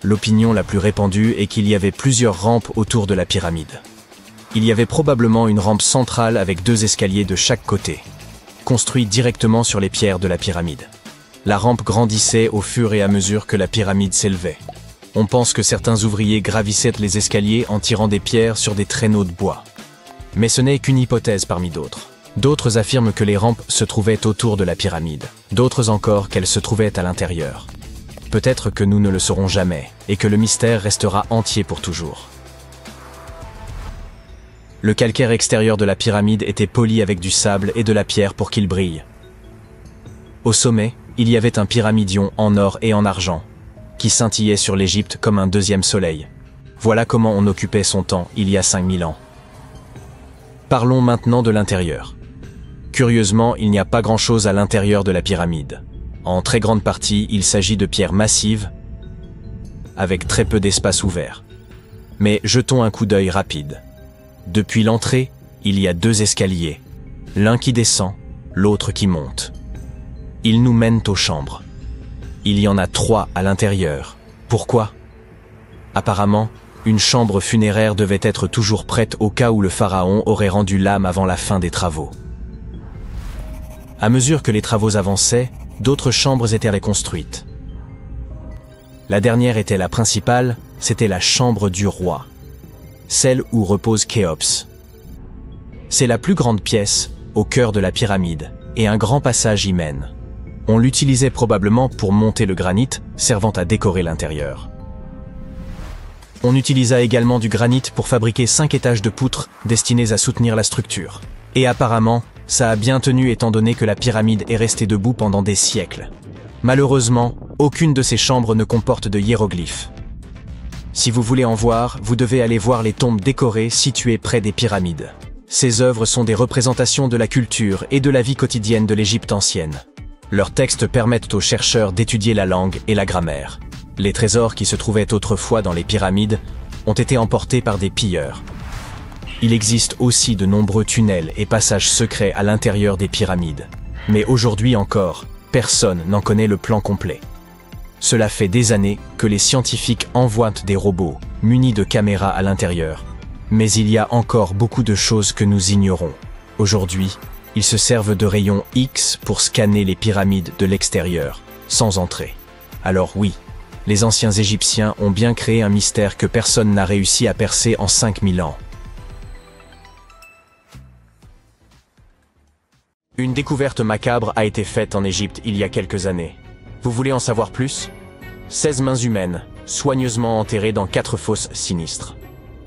L'opinion la plus répandue est qu'il y avait plusieurs rampes autour de la pyramide. Il y avait probablement une rampe centrale avec 2 escaliers de chaque côté, construits directement sur les pierres de la pyramide. La rampe grandissait au fur et à mesure que la pyramide s'élevait. On pense que certains ouvriers gravissaient les escaliers en tirant des pierres sur des traîneaux de bois. Mais ce n'est qu'une hypothèse parmi d'autres. D'autres affirment que les rampes se trouvaient autour de la pyramide. D'autres encore qu'elles se trouvaient à l'intérieur. Peut-être que nous ne le saurons jamais, et que le mystère restera entier pour toujours. Le calcaire extérieur de la pyramide était poli avec du sable et de la pierre pour qu'il brille. Au sommet, il y avait un pyramidion en or et en argent, qui scintillait sur l'Égypte comme un 2e soleil. Voilà comment on occupait son temps il y a 5000 ans. Parlons maintenant de l'intérieur. Curieusement, il n'y a pas grand-chose à l'intérieur de la pyramide. En très grande partie, il s'agit de pierres massives, avec très peu d'espace ouvert. Mais jetons un coup d'œil rapide. Depuis l'entrée, il y a 2 escaliers, l'un qui descend, l'autre qui monte. Ils nous mènent aux chambres. Il y en a 3 à l'intérieur. Pourquoi? Apparemment, Une chambre funéraire devait être toujours prête au cas où le pharaon aurait rendu l'âme avant la fin des travaux. À mesure que les travaux avançaient, d'autres chambres étaient reconstruites. La dernière était la principale, c'était la chambre du roi, celle où repose Khéops. C'est la plus grande pièce, au cœur de la pyramide, et un grand passage y mène. On l'utilisait probablement pour monter le granit, servant à décorer l'intérieur. On utilisa également du granit pour fabriquer 5 étages de poutres destinés à soutenir la structure. Et apparemment, ça a bien tenu étant donné que la pyramide est restée debout pendant des siècles. Malheureusement, aucune de ces chambres ne comporte de hiéroglyphes. Si vous voulez en voir, vous devez aller voir les tombes décorées situées près des pyramides. Ces œuvres sont des représentations de la culture et de la vie quotidienne de l'Égypte ancienne. Leurs textes permettent aux chercheurs d'étudier la langue et la grammaire. Les trésors qui se trouvaient autrefois dans les pyramides ont été emportés par des pilleurs. Il existe aussi de nombreux tunnels et passages secrets à l'intérieur des pyramides. Mais aujourd'hui encore, personne n'en connaît le plan complet. Cela fait des années que les scientifiques envoient des robots munis de caméras à l'intérieur. Mais il y a encore beaucoup de choses que nous ignorons. Aujourd'hui, ils se servent de rayons X pour scanner les pyramides de l'extérieur, sans entrer. Alors oui, les anciens Égyptiens ont bien créé un mystère que personne n'a réussi à percer en 5000 ans. Une découverte macabre a été faite en Égypte il y a quelques années. Vous voulez en savoir plus ? 16 mains humaines, soigneusement enterrées dans 4 fosses sinistres.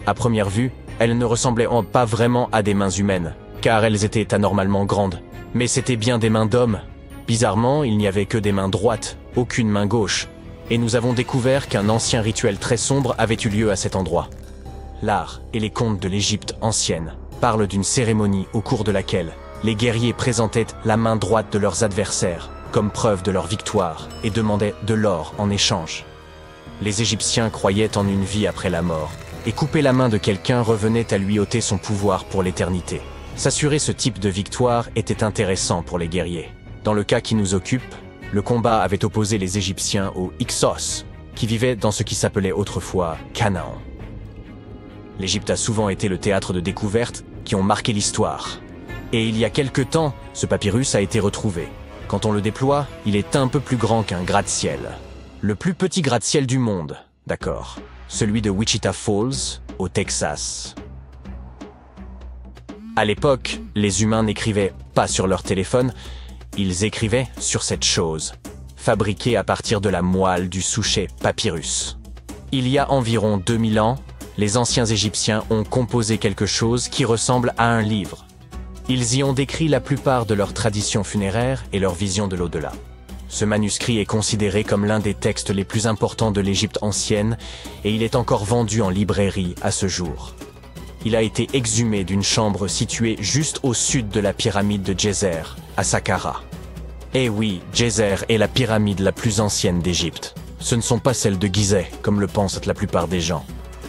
À première vue, elles ne ressemblaient pas vraiment à des mains humaines, car elles étaient anormalement grandes. Mais c'étaient bien des mains d'hommes. Bizarrement, il n'y avait que des mains droites, aucune main gauche. Et nous avons découvert qu'un ancien rituel très sombre avait eu lieu à cet endroit. L'art et les contes de l'Égypte ancienne parlent d'une cérémonie au cours de laquelle les guerriers présentaient la main droite de leurs adversaires comme preuve de leur victoire et demandaient de l'or en échange. Les Égyptiens croyaient en une vie après la mort, et couper la main de quelqu'un revenait à lui ôter son pouvoir pour l'éternité. S'assurer ce type de victoire était intéressant pour les guerriers. Dans le cas qui nous occupe, le combat avait opposé les Égyptiens aux Hyksos, qui vivaient dans ce qui s'appelait autrefois Canaan. L'Égypte a souvent été le théâtre de découvertes qui ont marqué l'histoire. Et il y a quelque temps, ce papyrus a été retrouvé. Quand on le déploie, il est un peu plus grand qu'un gratte-ciel. Le plus petit gratte-ciel du monde, d'accord. Celui de Wichita Falls, au Texas. À l'époque, les humains n'écrivaient pas sur leur téléphone, ils écrivaient sur cette chose, fabriquée à partir de la moelle du souchet papyrus. Il y a environ 2000 ans, les anciens Égyptiens ont composé quelque chose qui ressemble à un livre. Ils y ont décrit la plupart de leurs traditions funéraires et leur vision de l'au-delà. Ce manuscrit est considéré comme l'un des textes les plus importants de l'Égypte ancienne et il est encore vendu en librairie à ce jour. Il a été exhumé d'une chambre située juste au sud de la pyramide de Djeser, à Saqqara. Eh oui, Djeser est la pyramide la plus ancienne d'Égypte. Ce ne sont pas celles de Gizeh, comme le pensent la plupart des gens.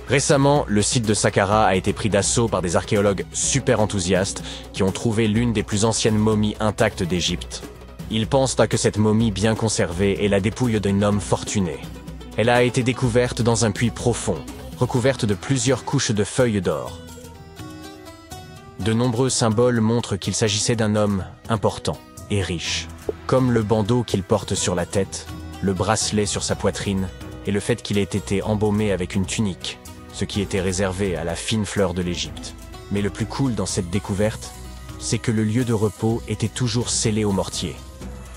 Récemment, le site de Saqqara a été pris d'assaut par des archéologues super enthousiastes qui ont trouvé l'une des plus anciennes momies intactes d'Égypte. Ils pensent que cette momie bien conservée est la dépouille d'un homme fortuné. Elle a été découverte dans un puits profond, recouverte de plusieurs couches de feuilles d'or. De nombreux symboles montrent qu'il s'agissait d'un homme important et riche, comme le bandeau qu'il porte sur la tête, le bracelet sur sa poitrine et le fait qu'il ait été embaumé avec une tunique, ce qui était réservé à la fine fleur de l'Égypte. Mais le plus cool dans cette découverte, c'est que le lieu de repos était toujours scellé au mortier,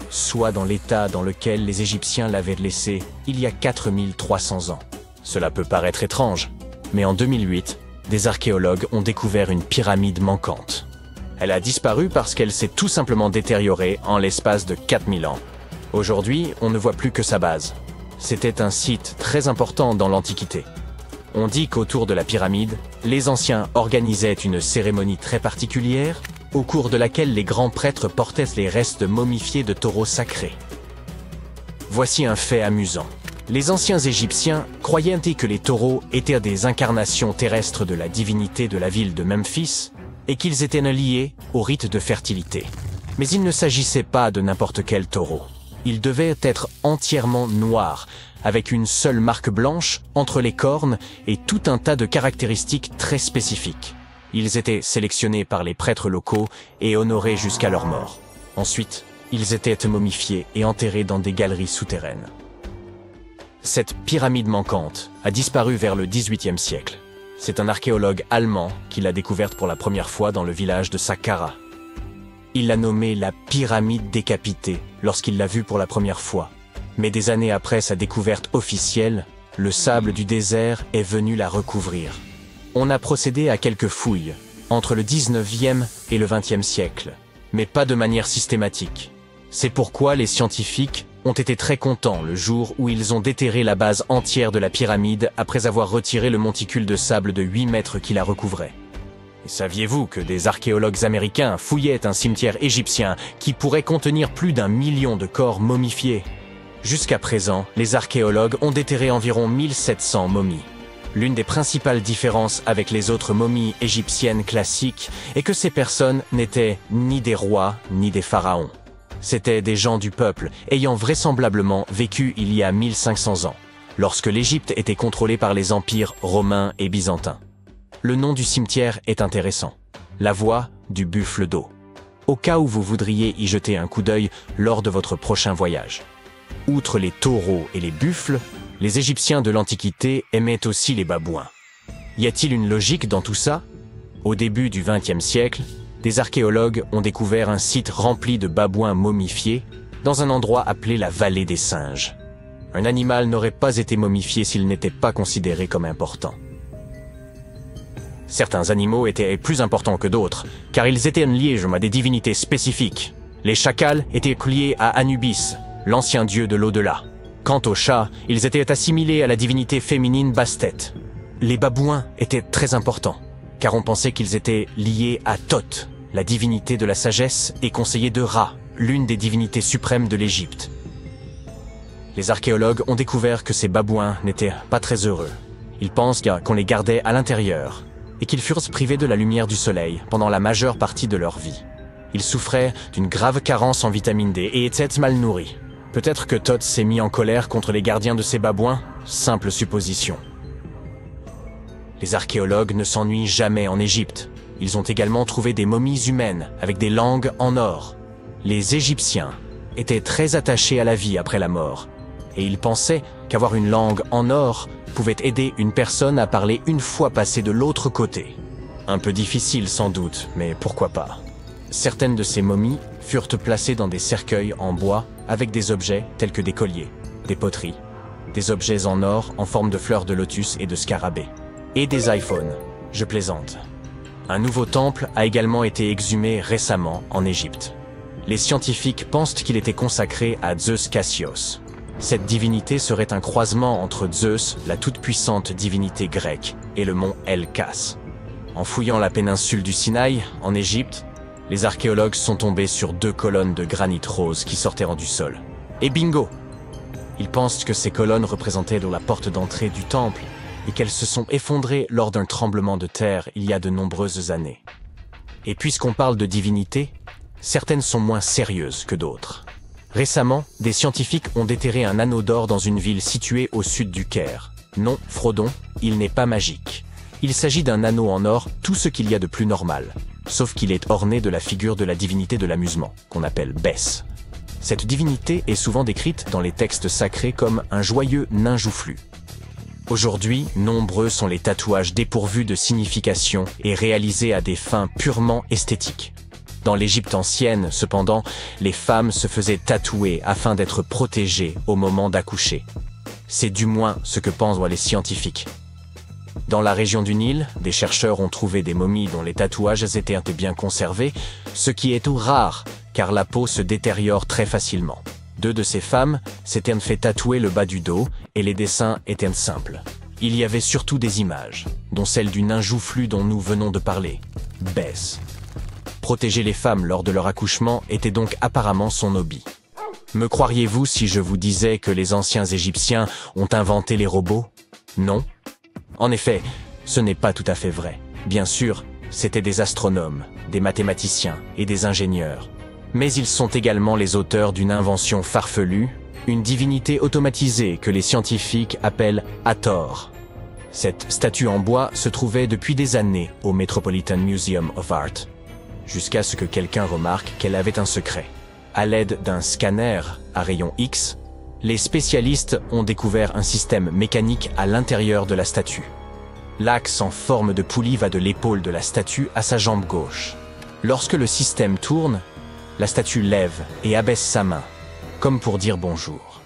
soit dans l'état dans lequel les Égyptiens l'avaient laissé il y a 4300 ans. Cela peut paraître étrange, mais en 2008, des archéologues ont découvert une pyramide manquante. Elle a disparu parce qu'elle s'est tout simplement détériorée en l'espace de 4000 ans. Aujourd'hui, on ne voit plus que sa base. C'était un site très important dans l'Antiquité. On dit qu'autour de la pyramide, les anciens organisaient une cérémonie très particulière, au cours de laquelle les grands prêtres portaient les restes momifiés de taureaux sacrés. Voici un fait amusant. Les anciens Égyptiens croyaient que les taureaux étaient des incarnations terrestres de la divinité de la ville de Memphis et qu'ils étaient liés au rite de fertilité. Mais il ne s'agissait pas de n'importe quel taureau. Ils devaient être entièrement noirs, avec une seule marque blanche entre les cornes et tout un tas de caractéristiques très spécifiques. Ils étaient sélectionnés par les prêtres locaux et honorés jusqu'à leur mort. Ensuite, ils étaient momifiés et enterrés dans des galeries souterraines. Cette pyramide manquante a disparu vers le XVIIIe siècle. C'est un archéologue allemand qui l'a découverte pour la première fois dans le village de Saqqara. Il l'a nommée la pyramide décapitée lorsqu'il l'a vue pour la première fois. Mais des années après sa découverte officielle, le sable du désert est venu la recouvrir. On a procédé à quelques fouilles, entre le 19e et le 20e siècle, mais pas de manière systématique. C'est pourquoi les scientifiques ont été très contents le jour où ils ont déterré la base entière de la pyramide après avoir retiré le monticule de sable de 8 mètres qui la recouvrait. Et saviez-vous que des archéologues américains fouillaient un cimetière égyptien qui pourrait contenir plus d'1 million de corps momifiés? Jusqu'à présent, les archéologues ont déterré environ 1700 momies. L'une des principales différences avec les autres momies égyptiennes classiques est que ces personnes n'étaient ni des rois ni des pharaons. C'étaient des gens du peuple ayant vraisemblablement vécu il y a 1500 ans, lorsque l'Égypte était contrôlée par les empires romains et byzantins. Le nom du cimetière est intéressant, la voie du buffle d'eau, au cas où vous voudriez y jeter un coup d'œil lors de votre prochain voyage. Outre les taureaux et les buffles, les Égyptiens de l'Antiquité aimaient aussi les babouins. Y a-t-il une logique dans tout ça? Au début du XXe siècle, des archéologues ont découvert un site rempli de babouins momifiés dans un endroit appelé la vallée des singes. Un animal n'aurait pas été momifié s'il n'était pas considéré comme important. Certains animaux étaient plus importants que d'autres, car ils étaient liés à des divinités spécifiques. Les chacals étaient liés à Anubis, l'ancien dieu de l'au-delà. Quant aux chats, ils étaient assimilés à la divinité féminine Bastet. Les babouins étaient très importants, car on pensait qu'ils étaient liés à Thoth, la divinité de la sagesse et conseiller de Ra, l'une des divinités suprêmes de l'Égypte. Les archéologues ont découvert que ces babouins n'étaient pas très heureux. Ils pensent qu'on les gardait à l'intérieur et qu'ils furent privés de la lumière du soleil pendant la majeure partie de leur vie. Ils souffraient d'une grave carence en vitamine D et étaient mal nourris. Peut-être que Thoth s'est mis en colère contre les gardiens de ces babouins, simple supposition. Les archéologues ne s'ennuient jamais en Égypte. Ils ont également trouvé des momies humaines avec des langues en or. Les Égyptiens étaient très attachés à la vie après la mort, et ils pensaient qu'avoir une langue en or pouvait aider une personne à parler une fois passée de l'autre côté. Un peu difficile sans doute, mais pourquoi pas. Certaines de ces momies furent placées dans des cercueils en bois avec des objets tels que des colliers, des poteries, des objets en or en forme de fleurs de lotus et de scarabées, et des iPhones. Je plaisante. Un nouveau temple a également été exhumé récemment en Égypte. Les scientifiques pensent qu'il était consacré à Zeus Cassios. Cette divinité serait un croisement entre Zeus, la toute-puissante divinité grecque, et le mont El-Kas. En fouillant la péninsule du Sinaï, en Égypte, les archéologues sont tombés sur 2 colonnes de granit rose qui sortaient du sol. Et bingo! Ils pensent que ces colonnes représentaient la porte d'entrée du temple et qu'elles se sont effondrées lors d'un tremblement de terre il y a de nombreuses années. Et puisqu'on parle de divinité, certaines sont moins sérieuses que d'autres. Récemment, des scientifiques ont déterré un anneau d'or dans une ville située au sud du Caire. Non, Frodon, il n'est pas magique. Il s'agit d'un anneau en or, tout ce qu'il y a de plus normal, sauf qu'il est orné de la figure de la divinité de l'amusement, qu'on appelle Bès. Cette divinité est souvent décrite dans les textes sacrés comme un joyeux nain joufflu. Aujourd'hui, nombreux sont les tatouages dépourvus de signification et réalisés à des fins purement esthétiques. Dans l'Égypte ancienne, cependant, les femmes se faisaient tatouer afin d'être protégées au moment d'accoucher. C'est du moins ce que pensent les scientifiques. Dans la région du Nil, des chercheurs ont trouvé des momies dont les tatouages étaient bien conservés, ce qui est tout rare, car la peau se détériore très facilement. 2 de ces femmes s'étaient fait tatouer le bas du dos et les dessins étaient simples. Il y avait surtout des images, dont celle du nain joufflu dont nous venons de parler, Bès. Protéger les femmes lors de leur accouchement était donc apparemment son hobby. Me croiriez-vous si je vous disais que les anciens Égyptiens ont inventé les robots? Non. En effet, ce n'est pas tout à fait vrai. Bien sûr, c'étaient des astronomes, des mathématiciens et des ingénieurs. Mais ils sont également les auteurs d'une invention farfelue, une divinité automatisée que les scientifiques appellent Hathor. Cette statue en bois se trouvait depuis des années au Metropolitan Museum of Art, jusqu'à ce que quelqu'un remarque qu'elle avait un secret. À l'aide d'un scanner à rayon X, les spécialistes ont découvert un système mécanique à l'intérieur de la statue. L'axe en forme de poulie va de l'épaule de la statue à sa jambe gauche. Lorsque le système tourne, la statue lève et abaisse sa main, comme pour dire bonjour.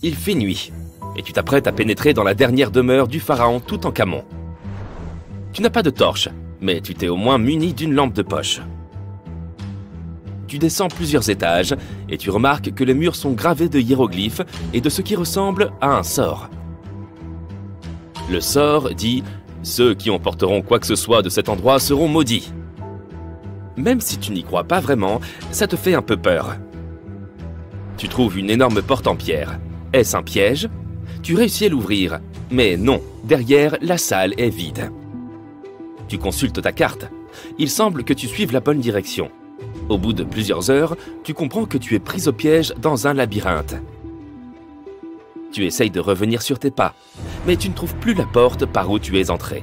Il fait nuit, et tu t'apprêtes à pénétrer dans la dernière demeure du pharaon Toutankhamon. Tu n'as pas de torche, mais tu t'es au moins muni d'une lampe de poche. Tu descends plusieurs étages, et tu remarques que les murs sont gravés de hiéroglyphes et de ce qui ressemble à un sort. Le sort dit « Ceux qui emporteront quoi que ce soit de cet endroit seront maudits ». Même si tu n'y crois pas vraiment, ça te fait un peu peur. Tu trouves une énorme porte en pierre. Est-ce un piège? Tu réussis à l'ouvrir, mais non, derrière, la salle est vide. Tu consultes ta carte. Il semble que tu suives la bonne direction. Au bout de plusieurs heures, tu comprends que tu es pris au piège dans un labyrinthe. Tu essayes de revenir sur tes pas, mais tu ne trouves plus la porte par où tu es entré.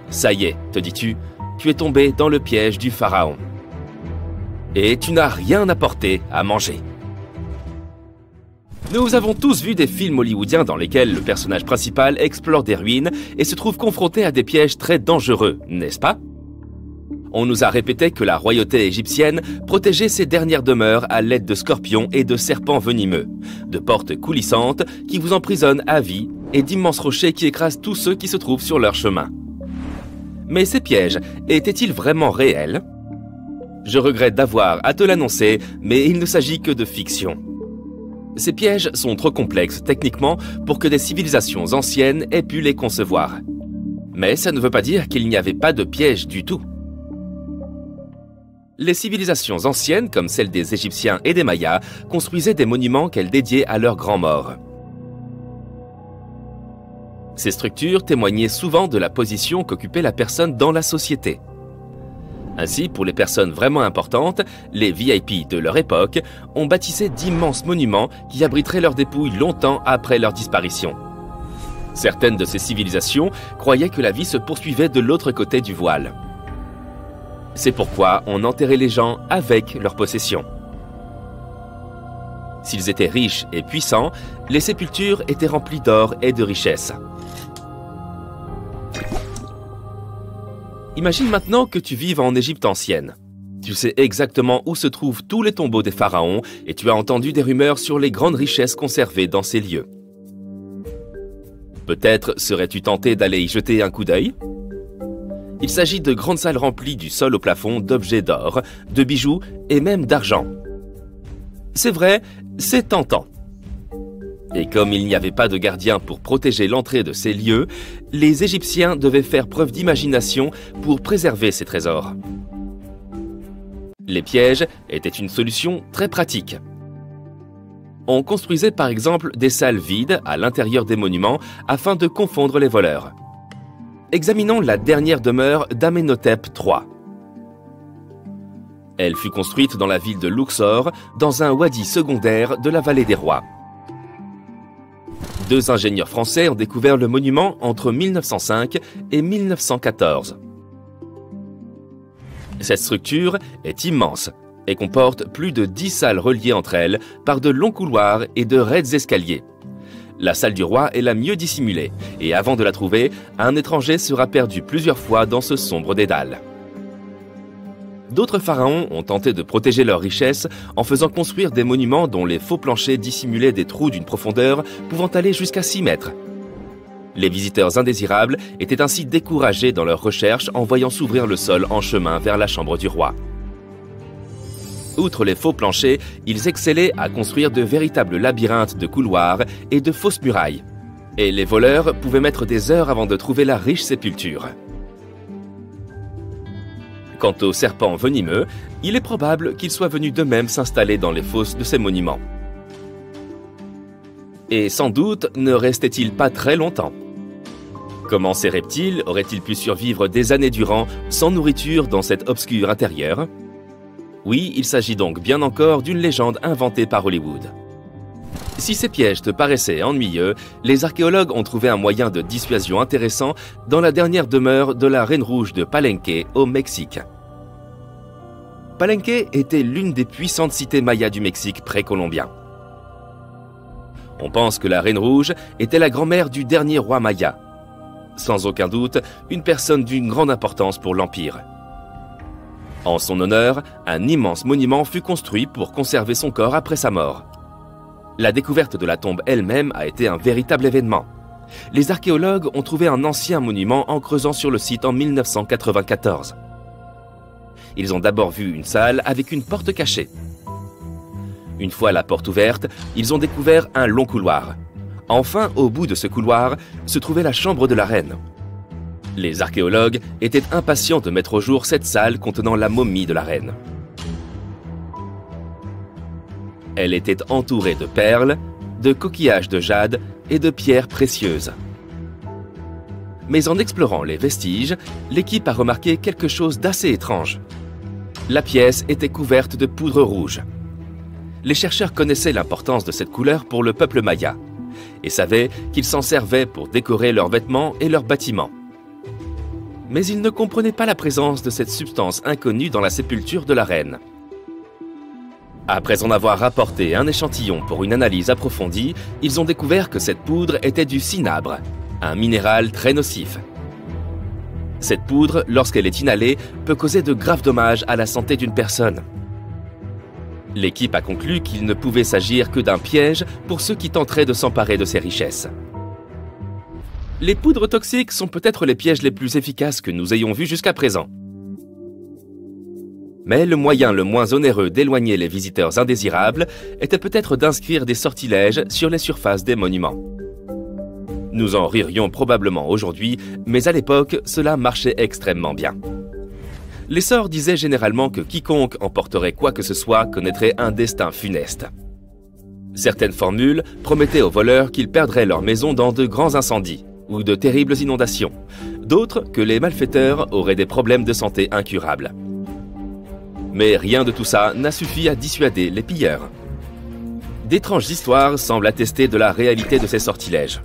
Ça y est, te dis-tu, tu es tombé dans le piège du pharaon. Et tu n'as rien apporté à manger. Nous avons tous vu des films hollywoodiens dans lesquels le personnage principal explore des ruines et se trouve confronté à des pièges très dangereux, n'est-ce pas? On nous a répété que la royauté égyptienne protégeait ses dernières demeures à l'aide de scorpions et de serpents venimeux, de portes coulissantes qui vous emprisonnent à vie et d'immenses rochers qui écrasent tous ceux qui se trouvent sur leur chemin. Mais ces pièges étaient-ils vraiment réels? Je regrette d'avoir à te l'annoncer, mais il ne s'agit que de fiction. Ces pièges sont trop complexes techniquement pour que des civilisations anciennes aient pu les concevoir. Mais ça ne veut pas dire qu'il n'y avait pas de pièges du tout. Les civilisations anciennes, comme celles des Égyptiens et des Mayas, construisaient des monuments qu'elles dédiaient à leurs grands morts. Ces structures témoignaient souvent de la position qu'occupait la personne dans la société. Ainsi, pour les personnes vraiment importantes, les VIP de leur époque, on bâtissait d'immenses monuments qui abriteraient leurs dépouilles longtemps après leur disparition. Certaines de ces civilisations croyaient que la vie se poursuivait de l'autre côté du voile. C'est pourquoi on enterrait les gens avec leurs possessions. S'ils étaient riches et puissants, les sépultures étaient remplies d'or et de richesses. Imagine maintenant que tu vives en Égypte ancienne. Tu sais exactement où se trouvent tous les tombeaux des pharaons et tu as entendu des rumeurs sur les grandes richesses conservées dans ces lieux. Peut-être serais-tu tenté d'aller y jeter un coup d'œil? Il s'agit de grandes salles remplies du sol au plafond d'objets d'or, de bijoux et même d'argent. C'est vrai, c'est tentant. Et comme il n'y avait pas de gardien pour protéger l'entrée de ces lieux, les Égyptiens devaient faire preuve d'imagination pour préserver ces trésors. Les pièges étaient une solution très pratique. On construisait par exemple des salles vides à l'intérieur des monuments afin de confondre les voleurs. Examinons la dernière demeure d'Amenhotep III. Elle fut construite dans la ville de Luxor, dans un wadi secondaire de la vallée des rois. Deux ingénieurs français ont découvert le monument entre 1905 et 1914. Cette structure est immense et comporte plus de 10 salles reliées entre elles par de longs couloirs et de raides escaliers. La salle du roi est la mieux dissimulée et avant de la trouver, un étranger sera perdu plusieurs fois dans ce sombre dédale. D'autres pharaons ont tenté de protéger leurs richesses en faisant construire des monuments dont les faux planchers dissimulaient des trous d'une profondeur pouvant aller jusqu'à 6 mètres. Les visiteurs indésirables étaient ainsi découragés dans leurs recherches en voyant s'ouvrir le sol en chemin vers la chambre du roi. Outre les faux planchers, ils excellaient à construire de véritables labyrinthes de couloirs et de fausses murailles. Et les voleurs pouvaient mettre des heures avant de trouver la riche sépulture. Quant aux serpents venimeux, il est probable qu'ils soient venus d'eux-mêmes s'installer dans les fosses de ces monuments. Et sans doute ne restaient-ils pas très longtemps. Comment ces reptiles auraient-ils pu survivre des années durant sans nourriture dans cet obscur intérieur? Oui, il s'agit donc bien encore d'une légende inventée par Hollywood. Si ces pièges te paraissaient ennuyeux, les archéologues ont trouvé un moyen de dissuasion intéressant dans la dernière demeure de la Reine Rouge de Palenque, au Mexique. Palenque était l'une des puissantes cités mayas du Mexique précolombien. On pense que la Reine Rouge était la grand-mère du dernier roi maya. Sans aucun doute, une personne d'une grande importance pour l'Empire. En son honneur, un immense monument fut construit pour conserver son corps après sa mort. La découverte de la tombe elle-même a été un véritable événement. Les archéologues ont trouvé un ancien monument en creusant sur le site en 1994. Ils ont d'abord vu une salle avec une porte cachée. Une fois la porte ouverte, ils ont découvert un long couloir. Enfin, au bout de ce couloir, se trouvait la chambre de la reine. Les archéologues étaient impatients de mettre au jour cette salle contenant la momie de la reine. Elle était entourée de perles, de coquillages de jade et de pierres précieuses. Mais en explorant les vestiges, l'équipe a remarqué quelque chose d'assez étrange. La pièce était couverte de poudre rouge. Les chercheurs connaissaient l'importance de cette couleur pour le peuple maya et savaient qu'ils s'en servaient pour décorer leurs vêtements et leurs bâtiments. Mais ils ne comprenaient pas la présence de cette substance inconnue dans la sépulture de la reine. Après en avoir rapporté un échantillon pour une analyse approfondie, ils ont découvert que cette poudre était du cinabre, un minéral très nocif. Cette poudre, lorsqu'elle est inhalée, peut causer de graves dommages à la santé d'une personne. L'équipe a conclu qu'il ne pouvait s'agir que d'un piège pour ceux qui tenteraient de s'emparer de ces richesses. Les poudres toxiques sont peut-être les pièges les plus efficaces que nous ayons vus jusqu'à présent. Mais le moyen le moins onéreux d'éloigner les visiteurs indésirables était peut-être d'inscrire des sortilèges sur les surfaces des monuments. Nous en ririons probablement aujourd'hui, mais à l'époque, cela marchait extrêmement bien. Les sorts disaient généralement que quiconque emporterait quoi que ce soit connaîtrait un destin funeste. Certaines formules promettaient aux voleurs qu'ils perdraient leur maison dans de grands incendies ou de terribles inondations, d'autres que les malfaiteurs auraient des problèmes de santé incurables. Mais rien de tout ça n'a suffi à dissuader les pilleurs. D'étranges histoires semblent attester de la réalité de ces sortilèges.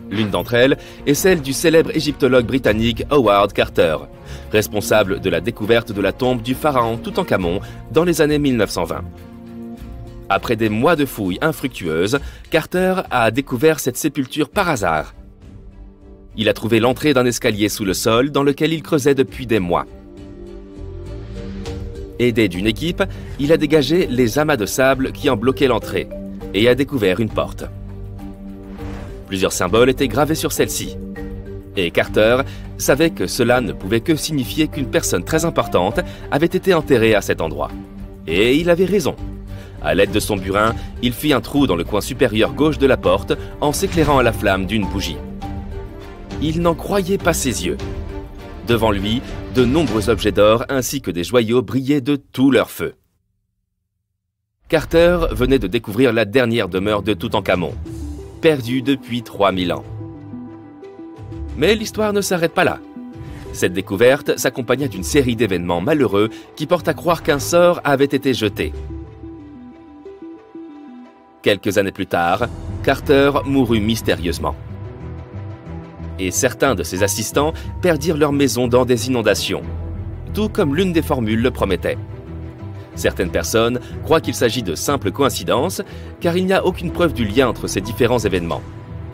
L'une d'entre elles est celle du célèbre égyptologue britannique Howard Carter, responsable de la découverte de la tombe du pharaon Toutankhamon dans les années 1920. Après des mois de fouilles infructueuses, Carter a découvert cette sépulture par hasard. Il a trouvé l'entrée d'un escalier sous le sol dans lequel il creusait depuis des mois. Aidé d'une équipe, il a dégagé les amas de sable qui en bloquaient l'entrée et a découvert une porte. Plusieurs symboles étaient gravés sur celle-ci. Et Carter savait que cela ne pouvait que signifier qu'une personne très importante avait été enterrée à cet endroit. Et il avait raison. À l'aide de son burin, il fit un trou dans le coin supérieur gauche de la porte en s'éclairant à la flamme d'une bougie. Il n'en croyait pas ses yeux. Devant lui, de nombreux objets d'or ainsi que des joyaux brillaient de tout leur feu. Carter venait de découvrir la dernière demeure de Toutankhamon, perdue depuis 3000 ans. Mais l'histoire ne s'arrête pas là. Cette découverte s'accompagna d'une série d'événements malheureux qui portent à croire qu'un sort avait été jeté. Quelques années plus tard, Carter mourut mystérieusement. Et certains de ses assistants perdirent leur maison dans des inondations, tout comme l'une des formules le promettait. Certaines personnes croient qu'il s'agit de simples coïncidences, car il n'y a aucune preuve du lien entre ces différents événements.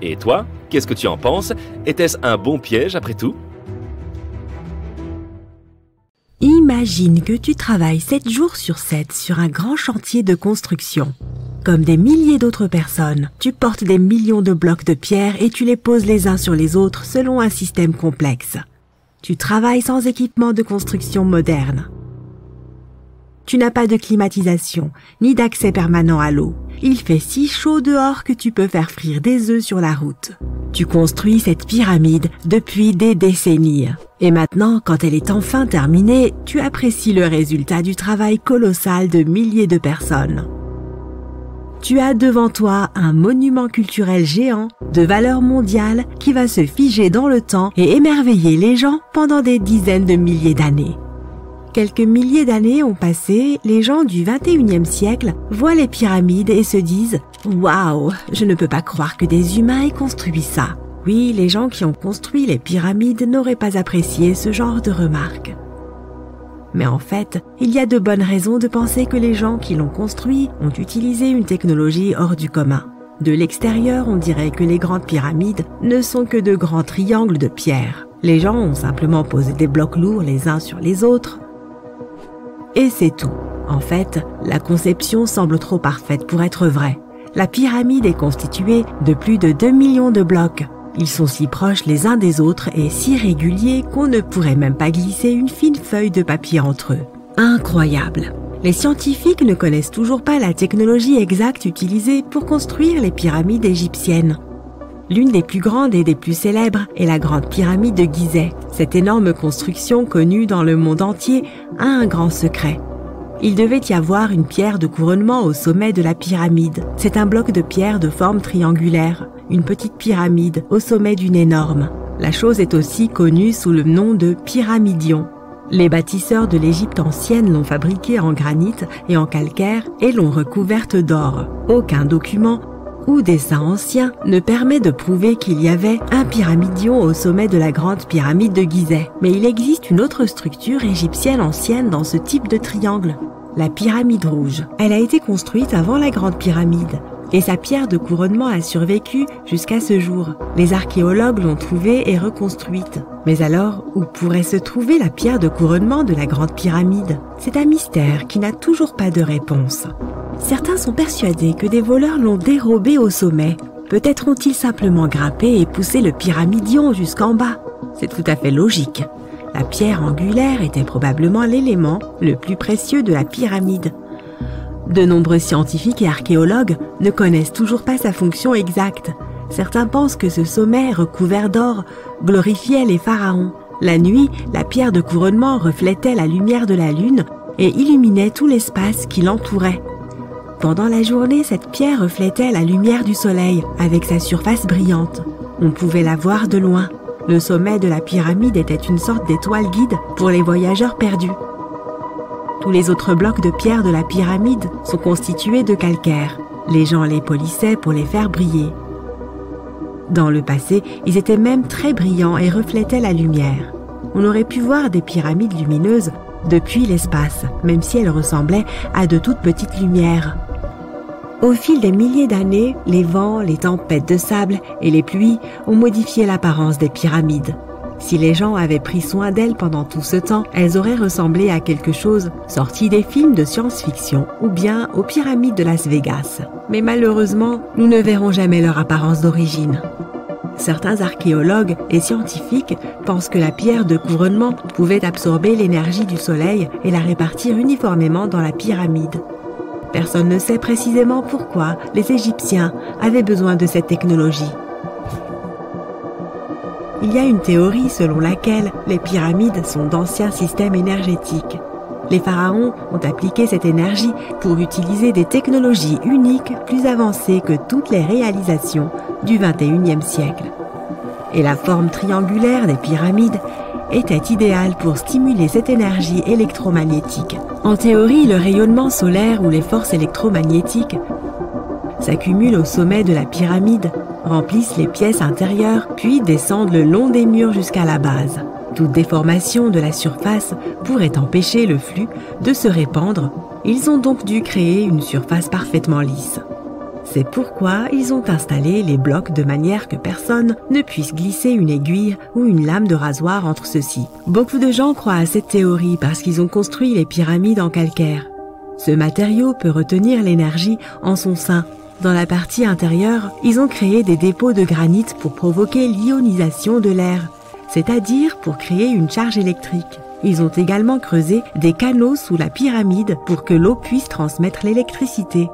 Et toi, qu'est-ce que tu en penses? Était-ce un bon piège après tout? Imagine que tu travailles 7 jours sur 7 sur un grand chantier de construction. Comme des milliers d'autres personnes, tu portes des millions de blocs de pierre et tu les poses les uns sur les autres selon un système complexe. Tu travailles sans équipement de construction moderne. Tu n'as pas de climatisation, ni d'accès permanent à l'eau. Il fait si chaud dehors que tu peux faire frire des œufs sur la route. Tu construis cette pyramide depuis des décennies. Et maintenant, quand elle est enfin terminée, tu apprécies le résultat du travail colossal de milliers de personnes. Tu as devant toi un monument culturel géant de valeur mondiale qui va se figer dans le temps et émerveiller les gens pendant des dizaines de milliers d'années. Quelques milliers d'années ont passé, les gens du 21e siècle voient les pyramides et se disent « Waouh, je ne peux pas croire que des humains aient construit ça ». Oui, les gens qui ont construit les pyramides n'auraient pas apprécié ce genre de remarques. Mais en fait, il y a de bonnes raisons de penser que les gens qui l'ont construit ont utilisé une technologie hors du commun. De l'extérieur, on dirait que les grandes pyramides ne sont que de grands triangles de pierre. Les gens ont simplement posé des blocs lourds les uns sur les autres. Et c'est tout. En fait, la conception semble trop parfaite pour être vraie. La pyramide est constituée de plus de 2 millions de blocs. Ils sont si proches les uns des autres et si réguliers qu'on ne pourrait même pas glisser une fine feuille de papier entre eux. Incroyable! Les scientifiques ne connaissent toujours pas la technologie exacte utilisée pour construire les pyramides égyptiennes. L'une des plus grandes et des plus célèbres est la grande pyramide de Gizeh. Cette énorme construction connue dans le monde entier a un grand secret. Il devait y avoir une pierre de couronnement au sommet de la pyramide. C'est un bloc de pierre de forme triangulaire, une petite pyramide au sommet d'une énorme. La chose est aussi connue sous le nom de pyramidion. Les bâtisseurs de l'Égypte ancienne l'ont fabriquée en granit et en calcaire et l'ont recouverte d'or. Aucun document ou dessin ancien ne permet de prouver qu'il y avait un pyramidion au sommet de la grande pyramide de Gizeh. Mais il existe une autre structure égyptienne ancienne dans ce type de triangle, la pyramide rouge. Elle a été construite avant la grande pyramide et sa pierre de couronnement a survécu jusqu'à ce jour. Les archéologues l'ont trouvée et reconstruite. Mais alors, où pourrait se trouver la pierre de couronnement de la grande pyramide? C'est un mystère qui n'a toujours pas de réponse. Certains sont persuadés que des voleurs l'ont dérobée au sommet. Peut-être ont-ils simplement grimpé et poussé le pyramidion jusqu'en bas. C'est tout à fait logique. La pierre angulaire était probablement l'élément le plus précieux de la pyramide. De nombreux scientifiques et archéologues ne connaissent toujours pas sa fonction exacte. Certains pensent que ce sommet recouvert d'or glorifiait les pharaons. La nuit, la pierre de couronnement reflétait la lumière de la lune et illuminait tout l'espace qui l'entourait. Pendant la journée, cette pierre reflétait la lumière du soleil avec sa surface brillante. On pouvait la voir de loin. Le sommet de la pyramide était une sorte d'étoile guide pour les voyageurs perdus. Tous les autres blocs de pierre de la pyramide sont constitués de calcaire. Les gens les polissaient pour les faire briller. Dans le passé, ils étaient même très brillants et reflétaient la lumière. On aurait pu voir des pyramides lumineuses depuis l'espace, même si elles ressemblaient à de toutes petites lumières. Au fil des milliers d'années, les vents, les tempêtes de sable et les pluies ont modifié l'apparence des pyramides. Si les gens avaient pris soin d'elles pendant tout ce temps, elles auraient ressemblé à quelque chose sorti des films de science-fiction ou bien aux pyramides de Las Vegas. Mais malheureusement, nous ne verrons jamais leur apparence d'origine. Certains archéologues et scientifiques pensent que la pierre de couronnement pouvait absorber l'énergie du soleil et la répartir uniformément dans la pyramide. Personne ne sait précisément pourquoi les Égyptiens avaient besoin de cette technologie. Il y a une théorie selon laquelle les pyramides sont d'anciens systèmes énergétiques. Les pharaons ont appliqué cette énergie pour utiliser des technologies uniques plus avancées que toutes les réalisations du XXIe siècle. Et la forme triangulaire des pyramides était idéale pour stimuler cette énergie électromagnétique. En théorie, le rayonnement solaire ou les forces électromagnétiques s'accumulent au sommet de la pyramide, remplissent les pièces intérieures, puis descendent le long des murs jusqu'à la base. Toute déformation de la surface pourrait empêcher le flux de se répandre. Ils ont donc dû créer une surface parfaitement lisse. C'est pourquoi ils ont installé les blocs de manière que personne ne puisse glisser une aiguille ou une lame de rasoir entre ceux-ci. Beaucoup de gens croient à cette théorie parce qu'ils ont construit les pyramides en calcaire. Ce matériau peut retenir l'énergie en son sein. Dans la partie intérieure, ils ont créé des dépôts de granit pour provoquer l'ionisation de l'air, c'est-à-dire pour créer une charge électrique. Ils ont également creusé des canaux sous la pyramide pour que l'eau puisse transmettre l'électricité.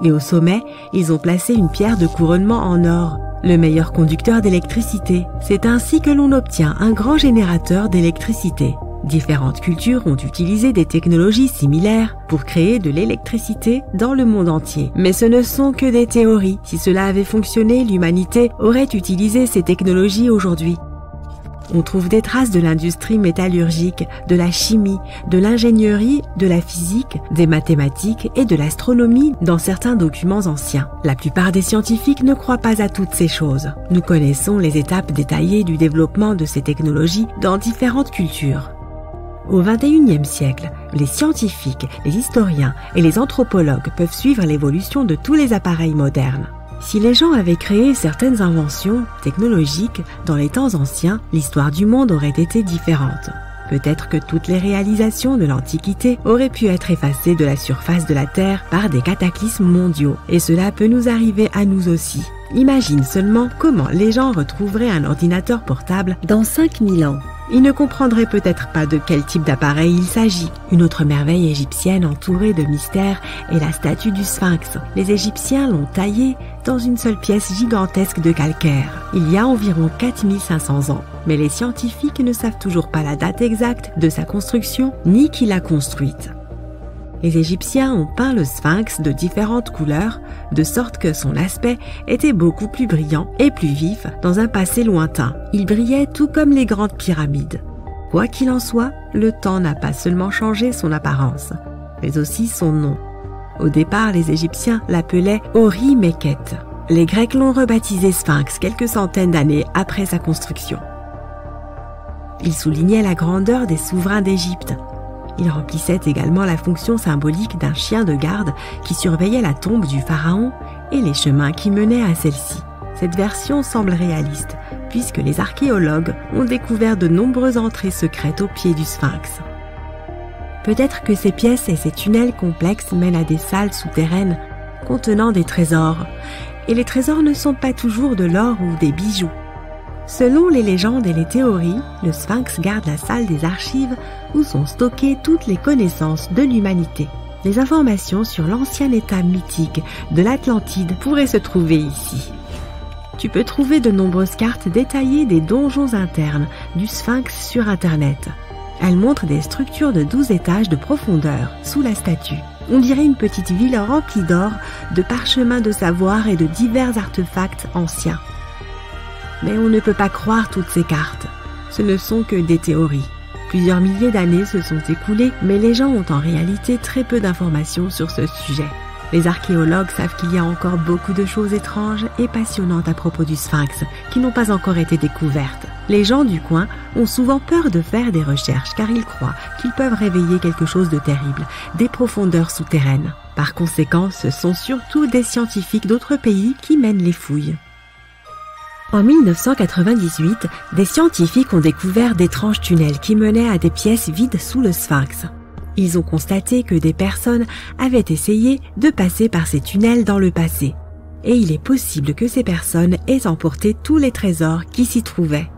Et au sommet, ils ont placé une pierre de couronnement en or, le meilleur conducteur d'électricité. C'est ainsi que l'on obtient un grand générateur d'électricité. Différentes cultures ont utilisé des technologies similaires pour créer de l'électricité dans le monde entier. Mais ce ne sont que des théories. Si cela avait fonctionné, l'humanité aurait utilisé ces technologies aujourd'hui. On trouve des traces de l'industrie métallurgique, de la chimie, de l'ingénierie, de la physique, des mathématiques et de l'astronomie dans certains documents anciens. La plupart des scientifiques ne croient pas à toutes ces choses. Nous connaissons les étapes détaillées du développement de ces technologies dans différentes cultures. Au XXIe siècle, les scientifiques, les historiens et les anthropologues peuvent suivre l'évolution de tous les appareils modernes. Si les gens avaient créé certaines inventions technologiques dans les temps anciens, l'histoire du monde aurait été différente. Peut-être que toutes les réalisations de l'Antiquité auraient pu être effacées de la surface de la Terre par des cataclysmes mondiaux, et cela peut nous arriver à nous aussi. Imagine seulement comment les gens retrouveraient un ordinateur portable dans 5000 ans. Ils ne comprendraient peut-être pas de quel type d'appareil il s'agit. Une autre merveille égyptienne entourée de mystères est la statue du Sphinx. Les Égyptiens l'ont taillée dans une seule pièce gigantesque de calcaire, il y a environ 4500 ans. Mais les scientifiques ne savent toujours pas la date exacte de sa construction, ni qui l'a construite. Les Égyptiens ont peint le Sphinx de différentes couleurs, de sorte que son aspect était beaucoup plus brillant et plus vif dans un passé lointain. Il brillait tout comme les grandes pyramides. Quoi qu'il en soit, le temps n'a pas seulement changé son apparence, mais aussi son nom. Au départ, les Égyptiens l'appelaient Ori-Mekhet. Les Grecs l'ont rebaptisé Sphinx quelques centaines d'années après sa construction. Il soulignait la grandeur des souverains d'Égypte. Il remplissait également la fonction symbolique d'un chien de garde qui surveillait la tombe du pharaon et les chemins qui menaient à celle-ci. Cette version semble réaliste, puisque les archéologues ont découvert de nombreuses entrées secrètes au pied du Sphinx. Peut-être que ces pièces et ces tunnels complexes mènent à des salles souterraines contenant des trésors, et les trésors ne sont pas toujours de l'or ou des bijoux. Selon les légendes et les théories, le Sphinx garde la salle des archives où sont stockées toutes les connaissances de l'humanité. Les informations sur l'ancien état mythique de l'Atlantide pourraient se trouver ici. Tu peux trouver de nombreuses cartes détaillées des donjons internes du Sphinx sur Internet. Elles montrent des structures de 12 étages de profondeur sous la statue. On dirait une petite ville remplie d'or, de parchemins de savoir et de divers artefacts anciens. Mais on ne peut pas croire toutes ces cartes. Ce ne sont que des théories. Plusieurs milliers d'années se sont écoulées, mais les gens ont en réalité très peu d'informations sur ce sujet. Les archéologues savent qu'il y a encore beaucoup de choses étranges et passionnantes à propos du Sphinx qui n'ont pas encore été découvertes. Les gens du coin ont souvent peur de faire des recherches car ils croient qu'ils peuvent réveiller quelque chose de terrible, des profondeurs souterraines. Par conséquent, ce sont surtout des scientifiques d'autres pays qui mènent les fouilles. En 1998, des scientifiques ont découvert d'étranges tunnels qui menaient à des pièces vides sous le Sphinx. Ils ont constaté que des personnes avaient essayé de passer par ces tunnels dans le passé. Et il est possible que ces personnes aient emporté tous les trésors qui s'y trouvaient.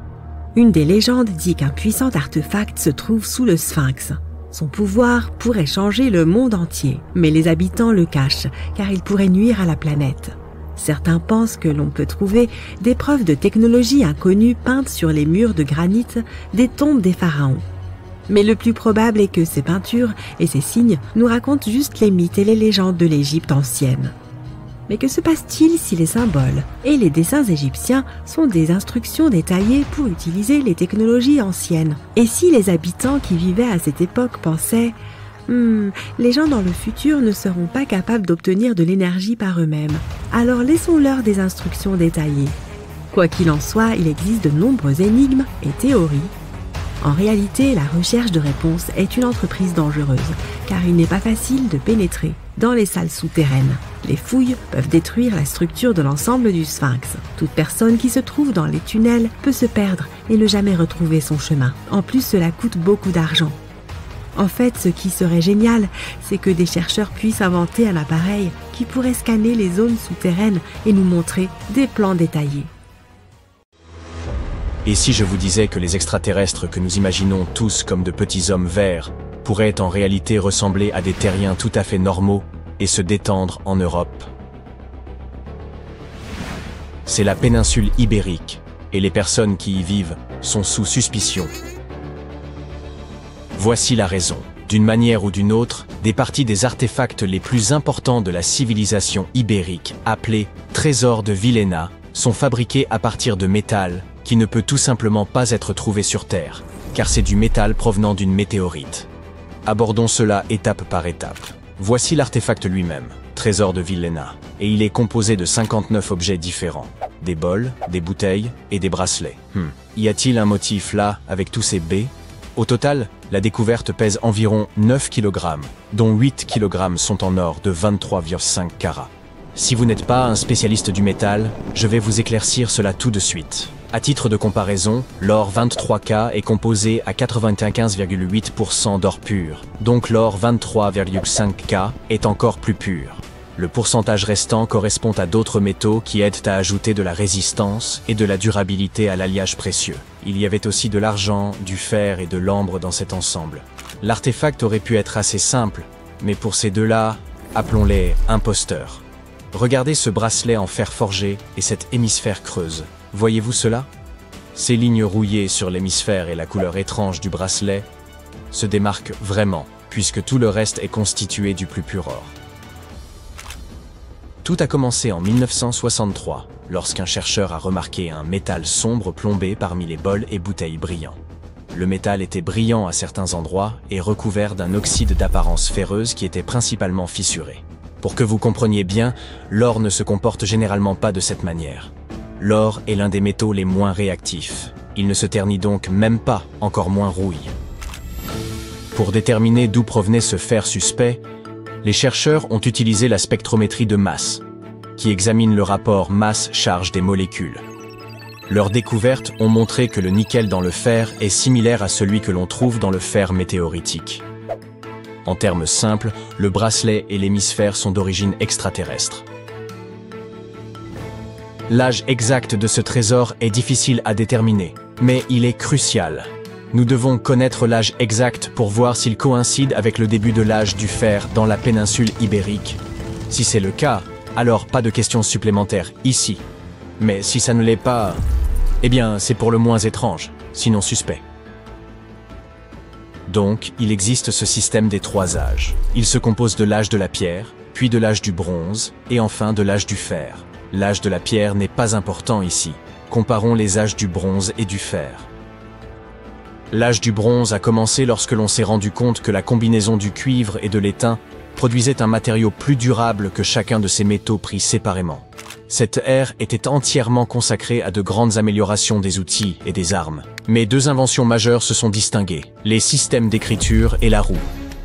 Une des légendes dit qu'un puissant artefact se trouve sous le Sphinx. Son pouvoir pourrait changer le monde entier, mais les habitants le cachent car il pourrait nuire à la planète. Certains pensent que l'on peut trouver des preuves de technologie inconnue peintes sur les murs de granit des tombes des pharaons. Mais le plus probable est que ces peintures et ces signes nous racontent juste les mythes et les légendes de l'Égypte ancienne. Mais que se passe-t-il si les symboles et les dessins égyptiens sont des instructions détaillées pour utiliser les technologies anciennes? Et si les habitants qui vivaient à cette époque pensaient les gens dans le futur ne seront pas capables d'obtenir de l'énergie par eux-mêmes. Alors laissons-leur des instructions détaillées. Quoi qu'il en soit, il existe de nombreuses énigmes et théories. En réalité, la recherche de réponses est une entreprise dangereuse, car il n'est pas facile de pénétrer dans les salles souterraines. Les fouilles peuvent détruire la structure de l'ensemble du Sphinx. Toute personne qui se trouve dans les tunnels peut se perdre et ne jamais retrouver son chemin. En plus, cela coûte beaucoup d'argent. En fait, ce qui serait génial, c'est que des chercheurs puissent inventer un appareil qui pourrait scanner les zones souterraines et nous montrer des plans détaillés. Et si je vous disais que les extraterrestres que nous imaginons tous comme de petits hommes verts pourraient en réalité ressembler à des terriens tout à fait normaux et se détendre en Europe? C'est la péninsule ibérique, et les personnes qui y vivent sont sous suspicion. Voici la raison. D'une manière ou d'une autre, des parties des artefacts les plus importants de la civilisation ibérique, appelés trésors de Villena, sont fabriqués à partir de métal qui ne peut tout simplement pas être trouvé sur Terre, car c'est du métal provenant d'une météorite. Abordons cela étape par étape. Voici l'artefact lui-même, trésor de Villena, et il est composé de 59 objets différents. Des bols, des bouteilles et des bracelets. Y a-t-il un motif là, avec tous ces baies? Au total, la découverte pèse environ 9 kg, dont 8 kg sont en or de 23,5 carats. Si vous n'êtes pas un spécialiste du métal, je vais vous éclaircir cela tout de suite. À titre de comparaison, l'or 23K est composé à 95,8% d'or pur, donc l'or 23,5K est encore plus pur. Le pourcentage restant correspond à d'autres métaux qui aident à ajouter de la résistance et de la durabilité à l'alliage précieux. Il y avait aussi de l'argent, du fer et de l'ambre dans cet ensemble. L'artefact aurait pu être assez simple, mais pour ces deux-là, appelons-les imposteurs. Regardez ce bracelet en fer forgé et cet hémisphère creuse. Voyez-vous cela? Ces lignes rouillées sur l'hémisphère et la couleur étrange du bracelet se démarquent vraiment, puisque tout le reste est constitué du plus pur or. Tout a commencé en 1963, lorsqu'un chercheur a remarqué un métal sombre plombé parmi les bols et bouteilles brillants. Le métal était brillant à certains endroits et recouvert d'un oxyde d'apparence ferreuse qui était principalement fissuré. Pour que vous compreniez bien, l'or ne se comporte généralement pas de cette manière. L'or est l'un des métaux les moins réactifs. Il ne se ternit donc même pas, encore moins rouille. Pour déterminer d'où provenait ce fer suspect, les chercheurs ont utilisé la spectrométrie de masse, qui examine le rapport masse-charge des molécules. Leurs découvertes ont montré que le nickel dans le fer est similaire à celui que l'on trouve dans le fer météoritique. En termes simples, le bracelet et l'hémisphère sont d'origine extraterrestre. L'âge exact de ce trésor est difficile à déterminer, mais il est crucial. Nous devons connaître l'âge exact pour voir s'il coïncide avec le début de l'âge du fer dans la péninsule ibérique. Si c'est le cas, alors pas de questions supplémentaires ici. Mais si ça ne l'est pas, eh bien c'est pour le moins étrange, sinon suspect. Donc, il existe ce système des 3 âges. Il se compose de l'âge de la pierre, puis de l'âge du bronze, et enfin de l'âge du fer. L'âge de la pierre n'est pas important ici. Comparons les âges du bronze et du fer. L'âge du bronze a commencé lorsque l'on s'est rendu compte que la combinaison du cuivre et de l'étain produisait un matériau plus durable que chacun de ces métaux pris séparément. Cette ère était entièrement consacrée à de grandes améliorations des outils et des armes. Mais 2 inventions majeures se sont distinguées, les systèmes d'écriture et la roue.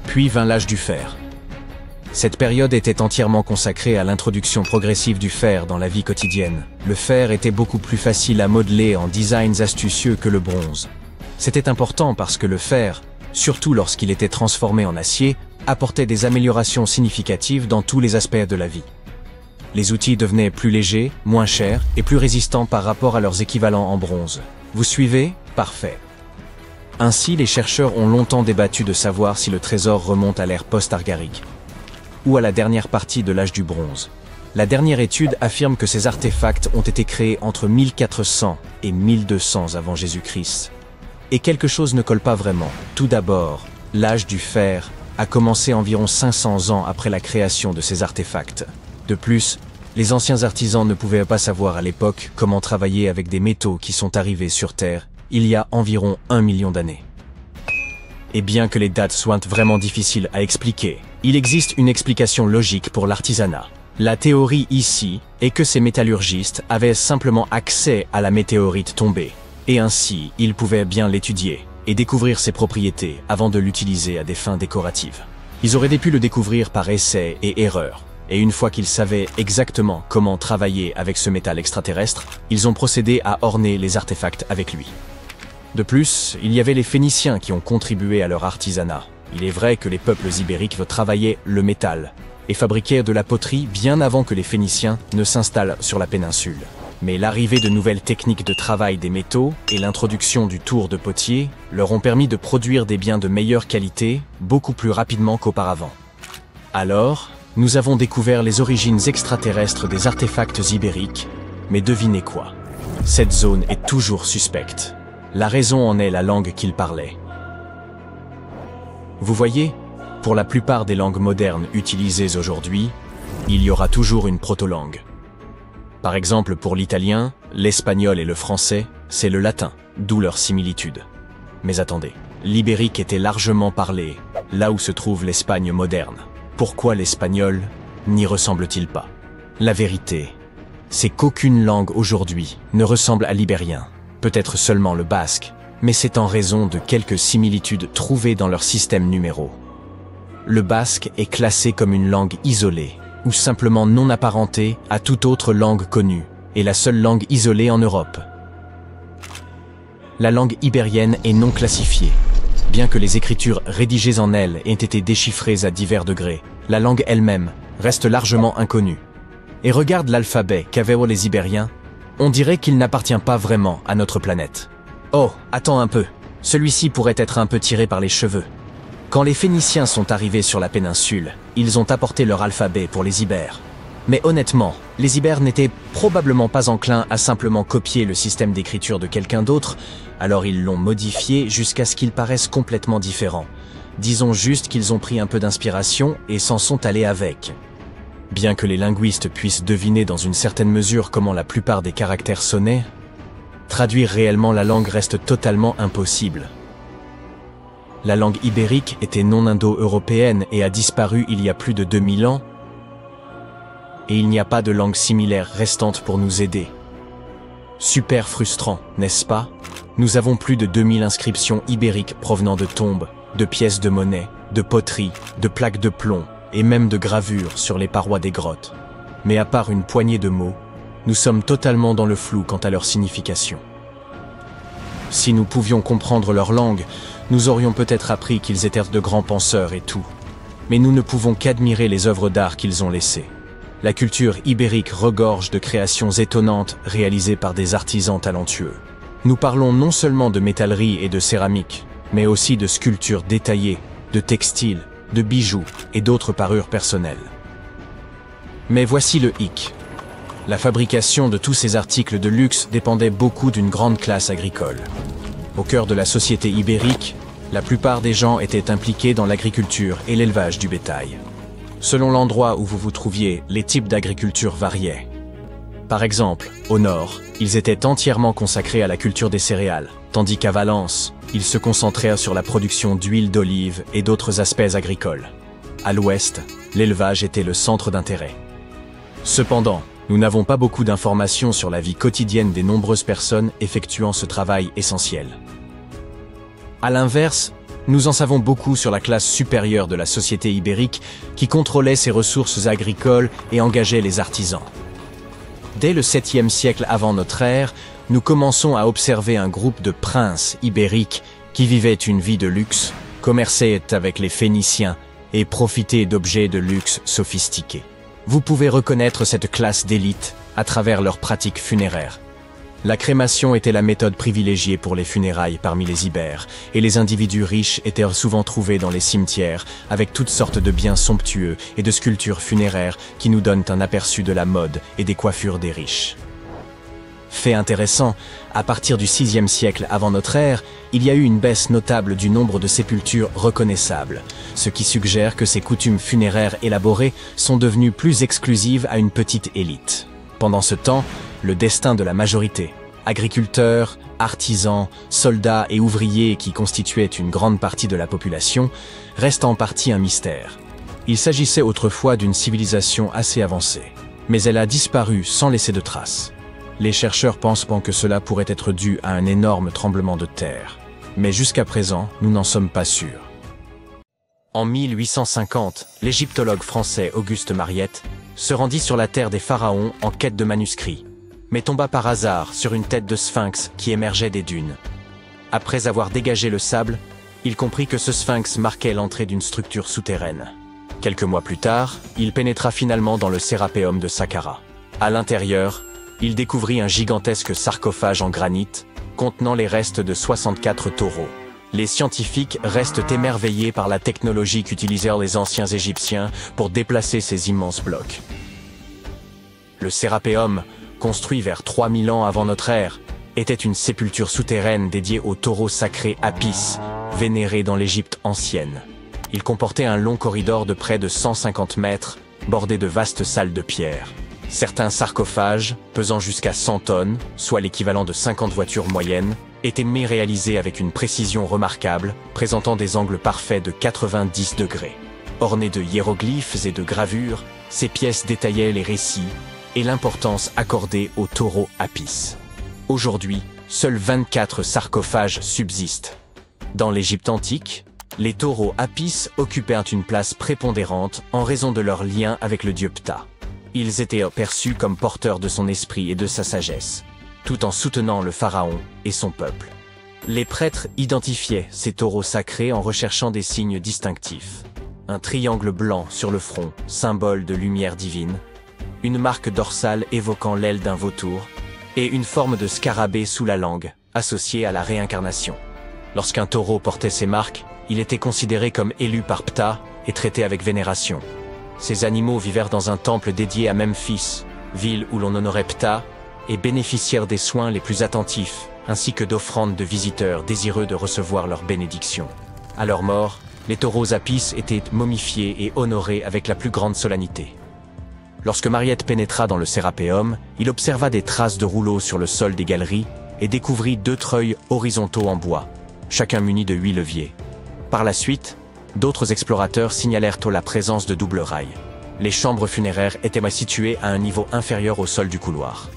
Puis vint l'âge du fer. Cette période était entièrement consacrée à l'introduction progressive du fer dans la vie quotidienne. Le fer était beaucoup plus facile à modeler en designs astucieux que le bronze. C'était important parce que le fer, surtout lorsqu'il était transformé en acier, apportait des améliorations significatives dans tous les aspects de la vie. Les outils devenaient plus légers, moins chers et plus résistants par rapport à leurs équivalents en bronze. Vous suivez? Parfait. Ainsi, les chercheurs ont longtemps débattu de savoir si le trésor remonte à l'ère post-argarique ou à la dernière partie de l'âge du bronze. La dernière étude affirme que ces artefacts ont été créés entre 1400 et 1200 avant Jésus-Christ. Et quelque chose ne colle pas vraiment. Tout d'abord, l'âge du fer a commencé environ 500 ans après la création de ces artefacts. De plus, les anciens artisans ne pouvaient pas savoir à l'époque comment travailler avec des métaux qui sont arrivés sur Terre il y a environ 1 million d'années. Et bien que les dates soient vraiment difficiles à expliquer, il existe une explication logique pour l'artisanat. La théorie ici est que ces métallurgistes avaient simplement accès à la météorite tombée, et ainsi ils pouvaient bien l'étudier et découvrir ses propriétés avant de l'utiliser à des fins décoratives. Ils auraient pu le découvrir par essai et erreur, et une fois qu'ils savaient exactement comment travailler avec ce métal extraterrestre, ils ont procédé à orner les artefacts avec lui. De plus, il y avait les Phéniciens qui ont contribué à leur artisanat. Il est vrai que les peuples ibériques travaillaient le métal et fabriquaient de la poterie bien avant que les Phéniciens ne s'installent sur la péninsule. Mais l'arrivée de nouvelles techniques de travail des métaux et l'introduction du tour de potier leur ont permis de produire des biens de meilleure qualité beaucoup plus rapidement qu'auparavant. Alors, nous avons découvert les origines extraterrestres des artefacts ibériques, mais devinez quoi? Cette zone est toujours suspecte. La raison en est la langue qu'ils parlaient. Vous voyez, pour la plupart des langues modernes utilisées aujourd'hui, il y aura toujours une proto-langue. Par exemple, pour l'italien, L'espagnol et le français, c'est le latin, d'où leur similitude. Mais attendez, l'ibérique était largement parlé, là où se trouve l'Espagne moderne. Pourquoi l'espagnol n'y ressemble-t-il pas? La vérité, c'est qu'aucune langue aujourd'hui ne ressemble à l'ibérien, peut-être seulement le basque, mais c'est en raison de quelques similitudes trouvées dans leur système numéraux. Le basque est classé comme une langue isolée, ou simplement non apparentée à toute autre langue connue, et la seule langue isolée en Europe. La langue ibérienne est non classifiée. Bien que les écritures rédigées en elle aient été déchiffrées à divers degrés, la langue elle-même reste largement inconnue. Et regarde l'alphabet qu'avaient les Ibériens, on dirait qu'il n'appartient pas vraiment à notre planète. Oh, attends un peu, celui-ci pourrait être un peu tiré par les cheveux. Quand les Phéniciens sont arrivés sur la péninsule, ils ont apporté leur alphabet pour les Ibères. Mais honnêtement, les Ibères n'étaient probablement pas enclins à simplement copier le système d'écriture de quelqu'un d'autre, alors ils l'ont modifié jusqu'à ce qu'il paraisse complètement différent. Disons juste qu'ils ont pris un peu d'inspiration et s'en sont allés avec. Bien que les linguistes puissent deviner dans une certaine mesure comment la plupart des caractères sonnaient, traduire réellement la langue reste totalement impossible. La langue ibérique était non indo-européenne et a disparu il y a plus de 2000 ans, et il n'y a pas de langue similaire restante pour nous aider. Super frustrant, n'est-ce pas? Nous avons plus de 2000 inscriptions ibériques provenant de tombes, de pièces de monnaie, de poteries, de plaques de plomb, et même de gravures sur les parois des grottes. Mais à part une poignée de mots, nous sommes totalement dans le flou quant à leur signification. Si nous pouvions comprendre leur langue, nous aurions peut-être appris qu'ils étaient de grands penseurs et tout. Mais nous ne pouvons qu'admirer les œuvres d'art qu'ils ont laissées. La culture ibérique regorge de créations étonnantes réalisées par des artisans talentueux. Nous parlons non seulement de métallerie et de céramique, mais aussi de sculptures détaillées, de textiles, de bijoux et d'autres parures personnelles. Mais voici le hic. La fabrication de tous ces articles de luxe dépendait beaucoup d'une grande classe agricole. Au cœur de la société ibérique, la plupart des gens étaient impliqués dans l'agriculture et l'élevage du bétail. Selon l'endroit où vous vous trouviez, les types d'agriculture variaient. Par exemple, au nord, ils étaient entièrement consacrés à la culture des céréales, tandis qu'à Valence, ils se concentraient sur la production d'huile d'olive et d'autres aspects agricoles. À l'ouest, l'élevage était le centre d'intérêt. Cependant, nous n'avons pas beaucoup d'informations sur la vie quotidienne des nombreuses personnes effectuant ce travail essentiel. À l'inverse, nous en savons beaucoup sur la classe supérieure de la société ibérique qui contrôlait ses ressources agricoles et engageait les artisans. Dès le 7e siècle avant notre ère, nous commençons à observer un groupe de princes ibériques qui vivaient une vie de luxe, commerçaient avec les Phéniciens et profitaient d'objets de luxe sophistiqués. Vous pouvez reconnaître cette classe d'élite à travers leurs pratiques funéraires. La crémation était la méthode privilégiée pour les funérailles parmi les Ibères, et les individus riches étaient souvent trouvés dans les cimetières avec toutes sortes de biens somptueux et de sculptures funéraires qui nous donnent un aperçu de la mode et des coiffures des riches. Fait intéressant, à partir du 6e siècle avant notre ère, il y a eu une baisse notable du nombre de sépultures reconnaissables, ce qui suggère que ces coutumes funéraires élaborées sont devenues plus exclusives à une petite élite. Pendant ce temps, le destin de la majorité, agriculteurs, artisans, soldats et ouvriers qui constituaient une grande partie de la population, reste en partie un mystère. Il s'agissait autrefois d'une civilisation assez avancée, mais elle a disparu sans laisser de traces. Les chercheurs pensent que cela pourrait être dû à un énorme tremblement de terre, mais jusqu'à présent, nous n'en sommes pas sûrs. En 1850, l'égyptologue français Auguste Mariette se rendit sur la terre des pharaons en quête de manuscrits, mais tomba par hasard sur une tête de sphinx qui émergeait des dunes. Après avoir dégagé le sable, il comprit que ce sphinx marquait l'entrée d'une structure souterraine. Quelques mois plus tard, il pénétra finalement dans le Sérapéum de Saqqara. À l'intérieur, il découvrit un gigantesque sarcophage en granit contenant les restes de 64 taureaux. Les scientifiques restent émerveillés par la technologie qu'utilisèrent les anciens Égyptiens pour déplacer ces immenses blocs. Le Sérapéum, construit vers 3000 ans avant notre ère, était une sépulture souterraine dédiée au taureau sacré Apis, vénéré dans l'Égypte ancienne. Il comportait un long corridor de près de 150 mètres, bordé de vastes salles de pierre. Certains sarcophages, pesant jusqu'à 100 tonnes, soit l'équivalent de 50 voitures moyennes, étaient réalisés avec une précision remarquable, présentant des angles parfaits de 90 degrés. Ornés de hiéroglyphes et de gravures, ces pièces détaillaient les récits et l'importance accordée au taureau Apis. Aujourd'hui, seuls 24 sarcophages subsistent. Dans l'Égypte antique, les taureaux Apis occupaient une place prépondérante en raison de leur lien avec le dieu Ptah. Ils étaient perçus comme porteurs de son esprit et de sa sagesse, tout en soutenant le pharaon et son peuple. Les prêtres identifiaient ces taureaux sacrés en recherchant des signes distinctifs. Un triangle blanc sur le front, symbole de lumière divine, une marque dorsale évoquant l'aile d'un vautour, et une forme de scarabée sous la langue, associée à la réincarnation. Lorsqu'un taureau portait ces marques, il était considéré comme élu par Ptah et traité avec vénération. Ces animaux vivèrent dans un temple dédié à Memphis, ville où l'on honorait Ptah, et bénéficièrent des soins les plus attentifs, ainsi que d'offrandes de visiteurs désireux de recevoir leur bénédiction. À leur mort, les taureaux Apis étaient momifiés et honorés avec la plus grande solennité. Lorsque Mariette pénétra dans le Sérapéum, il observa des traces de rouleaux sur le sol des galeries et découvrit 2 treuils horizontaux en bois, chacun muni de 8 leviers. Par la suite, d'autres explorateurs signalèrent la présence de doubles rails. Les chambres funéraires étaient situées à un niveau inférieur au sol du couloir.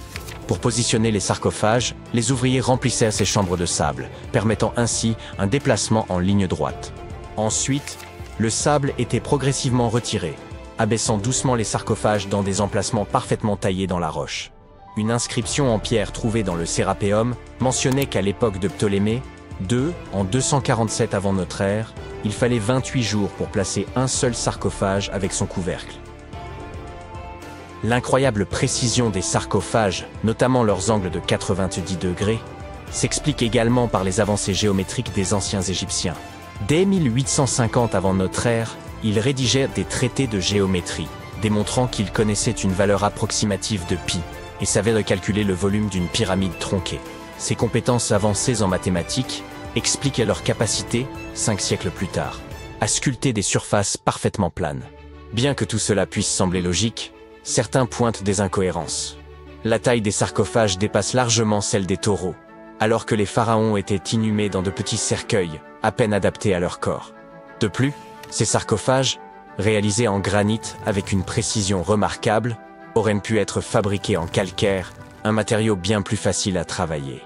Pour positionner les sarcophages, les ouvriers remplissaient ces chambres de sable, permettant ainsi un déplacement en ligne droite. Ensuite, le sable était progressivement retiré, abaissant doucement les sarcophages dans des emplacements parfaitement taillés dans la roche. Une inscription en pierre trouvée dans le Sérapéum mentionnait qu'à l'époque de Ptolémée II, en 247 avant notre ère, il fallait 28 jours pour placer un seul sarcophage avec son couvercle. L'incroyable précision des sarcophages, notamment leurs angles de 90 degrés, s'explique également par les avancées géométriques des anciens Égyptiens. Dès 1850 avant notre ère, ils rédigeaient des traités de géométrie, démontrant qu'ils connaissaient une valeur approximative de pi et savaient recalculer le volume d'une pyramide tronquée. Ces compétences avancées en mathématiques expliquaient leur capacité, 5 siècles plus tard, à sculpter des surfaces parfaitement planes. Bien que tout cela puisse sembler logique, certains pointent des incohérences. La taille des sarcophages dépasse largement celle des taureaux, alors que les pharaons étaient inhumés dans de petits cercueils, à peine adaptés à leur corps. De plus, ces sarcophages, réalisés en granit avec une précision remarquable, auraient pu être fabriqués en calcaire, un matériau bien plus facile à travailler.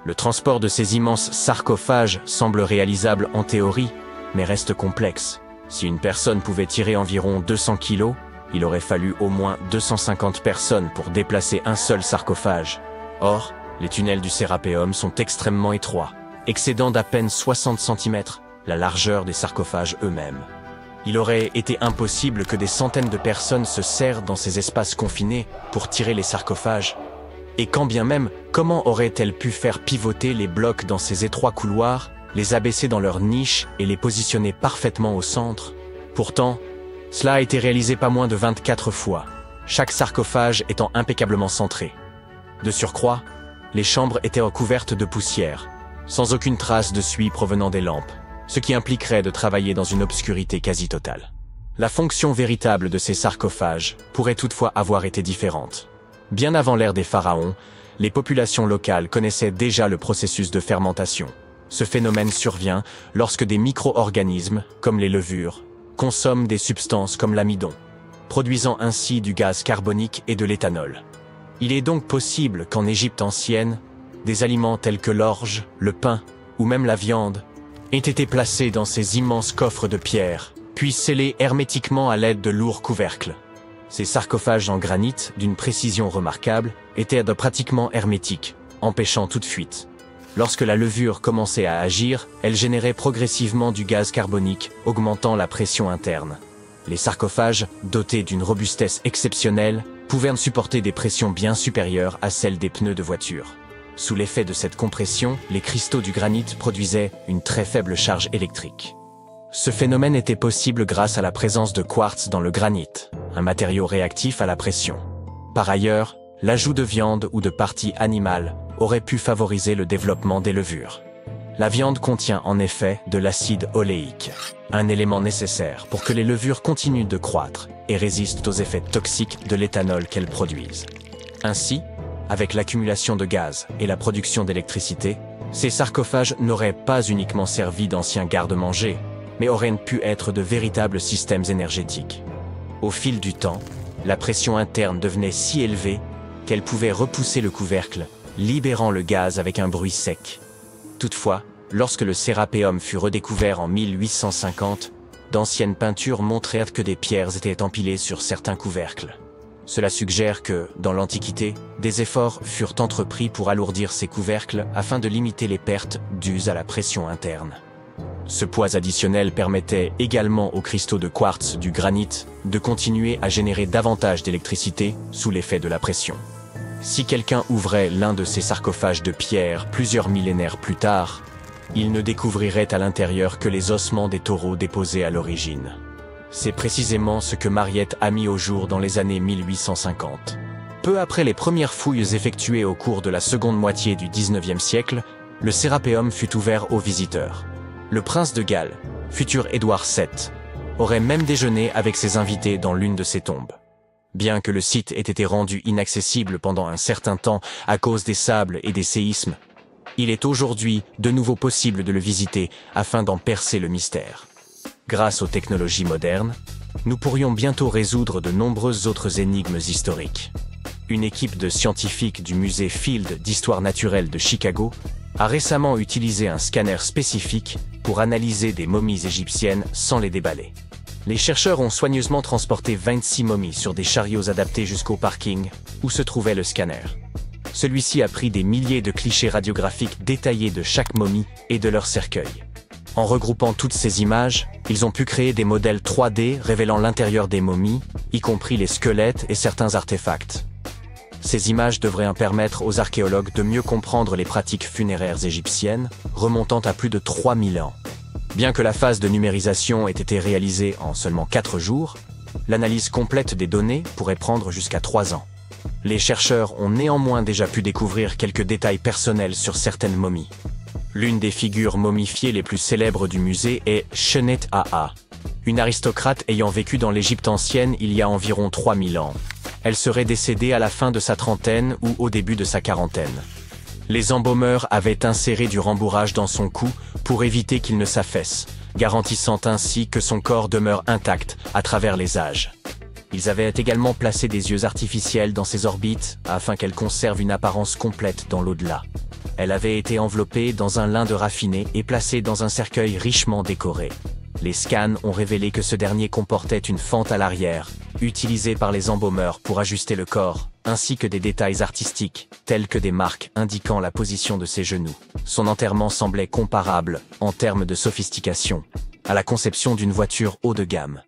Le transport de ces immenses sarcophages semble réalisable en théorie, mais reste complexe. Si une personne pouvait tirer environ 200 kilos, il aurait fallu au moins 250 personnes pour déplacer un seul sarcophage. Or, les tunnels du Sérapéum sont extrêmement étroits, excédant d'à peine 60 cm la largeur des sarcophages eux-mêmes. Il aurait été impossible que des centaines de personnes se serrent dans ces espaces confinés pour tirer les sarcophages. Et quand bien même, comment auraient-elles pu faire pivoter les blocs dans ces étroits couloirs, les abaisser dans leurs niches et les positionner parfaitement au centre? Pourtant, cela a été réalisé pas moins de 24 fois, chaque sarcophage étant impeccablement centré. De surcroît, les chambres étaient recouvertes de poussière, sans aucune trace de suie provenant des lampes, ce qui impliquerait de travailler dans une obscurité quasi totale. La fonction véritable de ces sarcophages pourrait toutefois avoir été différente. Bien avant l'ère des pharaons, les populations locales connaissaient déjà le processus de fermentation. Ce phénomène survient lorsque des micro-organismes, comme les levures, consomment des substances comme l'amidon, produisant ainsi du gaz carbonique et de l'éthanol. Il est donc possible qu'en Égypte ancienne, des aliments tels que l'orge, le pain ou même la viande aient été placés dans ces immenses coffres de pierre, puis scellés hermétiquement à l'aide de lourds couvercles. Ces sarcophages en granit, d'une précision remarquable, étaient pratiquement hermétiques, empêchant toute fuite. Lorsque la levure commençait à agir, elle générait progressivement du gaz carbonique, augmentant la pression interne. Les sarcophages, dotés d'une robustesse exceptionnelle, pouvaient supporter des pressions bien supérieures à celles des pneus de voiture. Sous l'effet de cette compression, les cristaux du granit produisaient une très faible charge électrique. Ce phénomène était possible grâce à la présence de quartz dans le granit, un matériau réactif à la pression. Par ailleurs, l'ajout de viande ou de parties animales aurait pu favoriser le développement des levures. La viande contient en effet de l'acide oléique, un élément nécessaire pour que les levures continuent de croître et résistent aux effets toxiques de l'éthanol qu'elles produisent. Ainsi, avec l'accumulation de gaz et la production d'électricité, ces sarcophages n'auraient pas uniquement servi d'anciens garde-manger, mais auraient pu être de véritables systèmes énergétiques. Au fil du temps, la pression interne devenait si élevée qu'elle pouvait repousser le couvercle, libérant le gaz avec un bruit sec. Toutefois, lorsque le sérapéum fut redécouvert en 1850, d'anciennes peintures montrèrent que des pierres étaient empilées sur certains couvercles. Cela suggère que, dans l'Antiquité, des efforts furent entrepris pour alourdir ces couvercles afin de limiter les pertes dues à la pression interne. Ce poids additionnel permettait également aux cristaux de quartz du granit de continuer à générer davantage d'électricité sous l'effet de la pression. Si quelqu'un ouvrait l'un de ces sarcophages de pierre plusieurs millénaires plus tard, il ne découvrirait à l'intérieur que les ossements des taureaux déposés à l'origine. C'est précisément ce que Mariette a mis au jour dans les années 1850. Peu après les premières fouilles effectuées au cours de la seconde moitié du XIXe siècle, le sérapéum fut ouvert aux visiteurs. Le prince de Galles, futur Édouard VII, aurait même déjeuné avec ses invités dans l'une de ces tombes. Bien que le site ait été rendu inaccessible pendant un certain temps à cause des sables et des séismes, il est aujourd'hui de nouveau possible de le visiter afin d'en percer le mystère. Grâce aux technologies modernes, nous pourrions bientôt résoudre de nombreuses autres énigmes historiques. Une équipe de scientifiques du musée Field d'Histoire naturelle de Chicago a récemment utilisé un scanner spécifique pour analyser des momies égyptiennes sans les déballer. Les chercheurs ont soigneusement transporté 26 momies sur des chariots adaptés jusqu'au parking où se trouvait le scanner. Celui-ci a pris des milliers de clichés radiographiques détaillés de chaque momie et de leur cercueil. En regroupant toutes ces images, ils ont pu créer des modèles 3D révélant l'intérieur des momies, y compris les squelettes et certains artefacts. Ces images devraient permettre aux archéologues de mieux comprendre les pratiques funéraires égyptiennes, remontant à plus de 3000 ans. Bien que la phase de numérisation ait été réalisée en seulement 4 jours, l'analyse complète des données pourrait prendre jusqu'à 3 ans. Les chercheurs ont néanmoins déjà pu découvrir quelques détails personnels sur certaines momies. L'une des figures momifiées les plus célèbres du musée est Chenet Aa, une aristocrate ayant vécu dans l'Égypte ancienne il y a environ 3000 ans. Elle serait décédée à la fin de sa trentaine ou au début de sa quarantaine. Les embaumeurs avaient inséré du rembourrage dans son cou pour éviter qu'il ne s'affaisse, garantissant ainsi que son corps demeure intact à travers les âges. Ils avaient également placé des yeux artificiels dans ses orbites afin qu'elle conserve une apparence complète dans l'au-delà. Elle avait été enveloppée dans un lin de raffiné et placée dans un cercueil richement décoré. Les scans ont révélé que ce dernier comportait une fente à l'arrière, utilisée par les embaumeurs pour ajuster le corps, ainsi que des détails artistiques, tels que des marques indiquant la position de ses genoux. Son enterrement semblait comparable, en termes de sophistication, à la conception d'une voiture haut de gamme.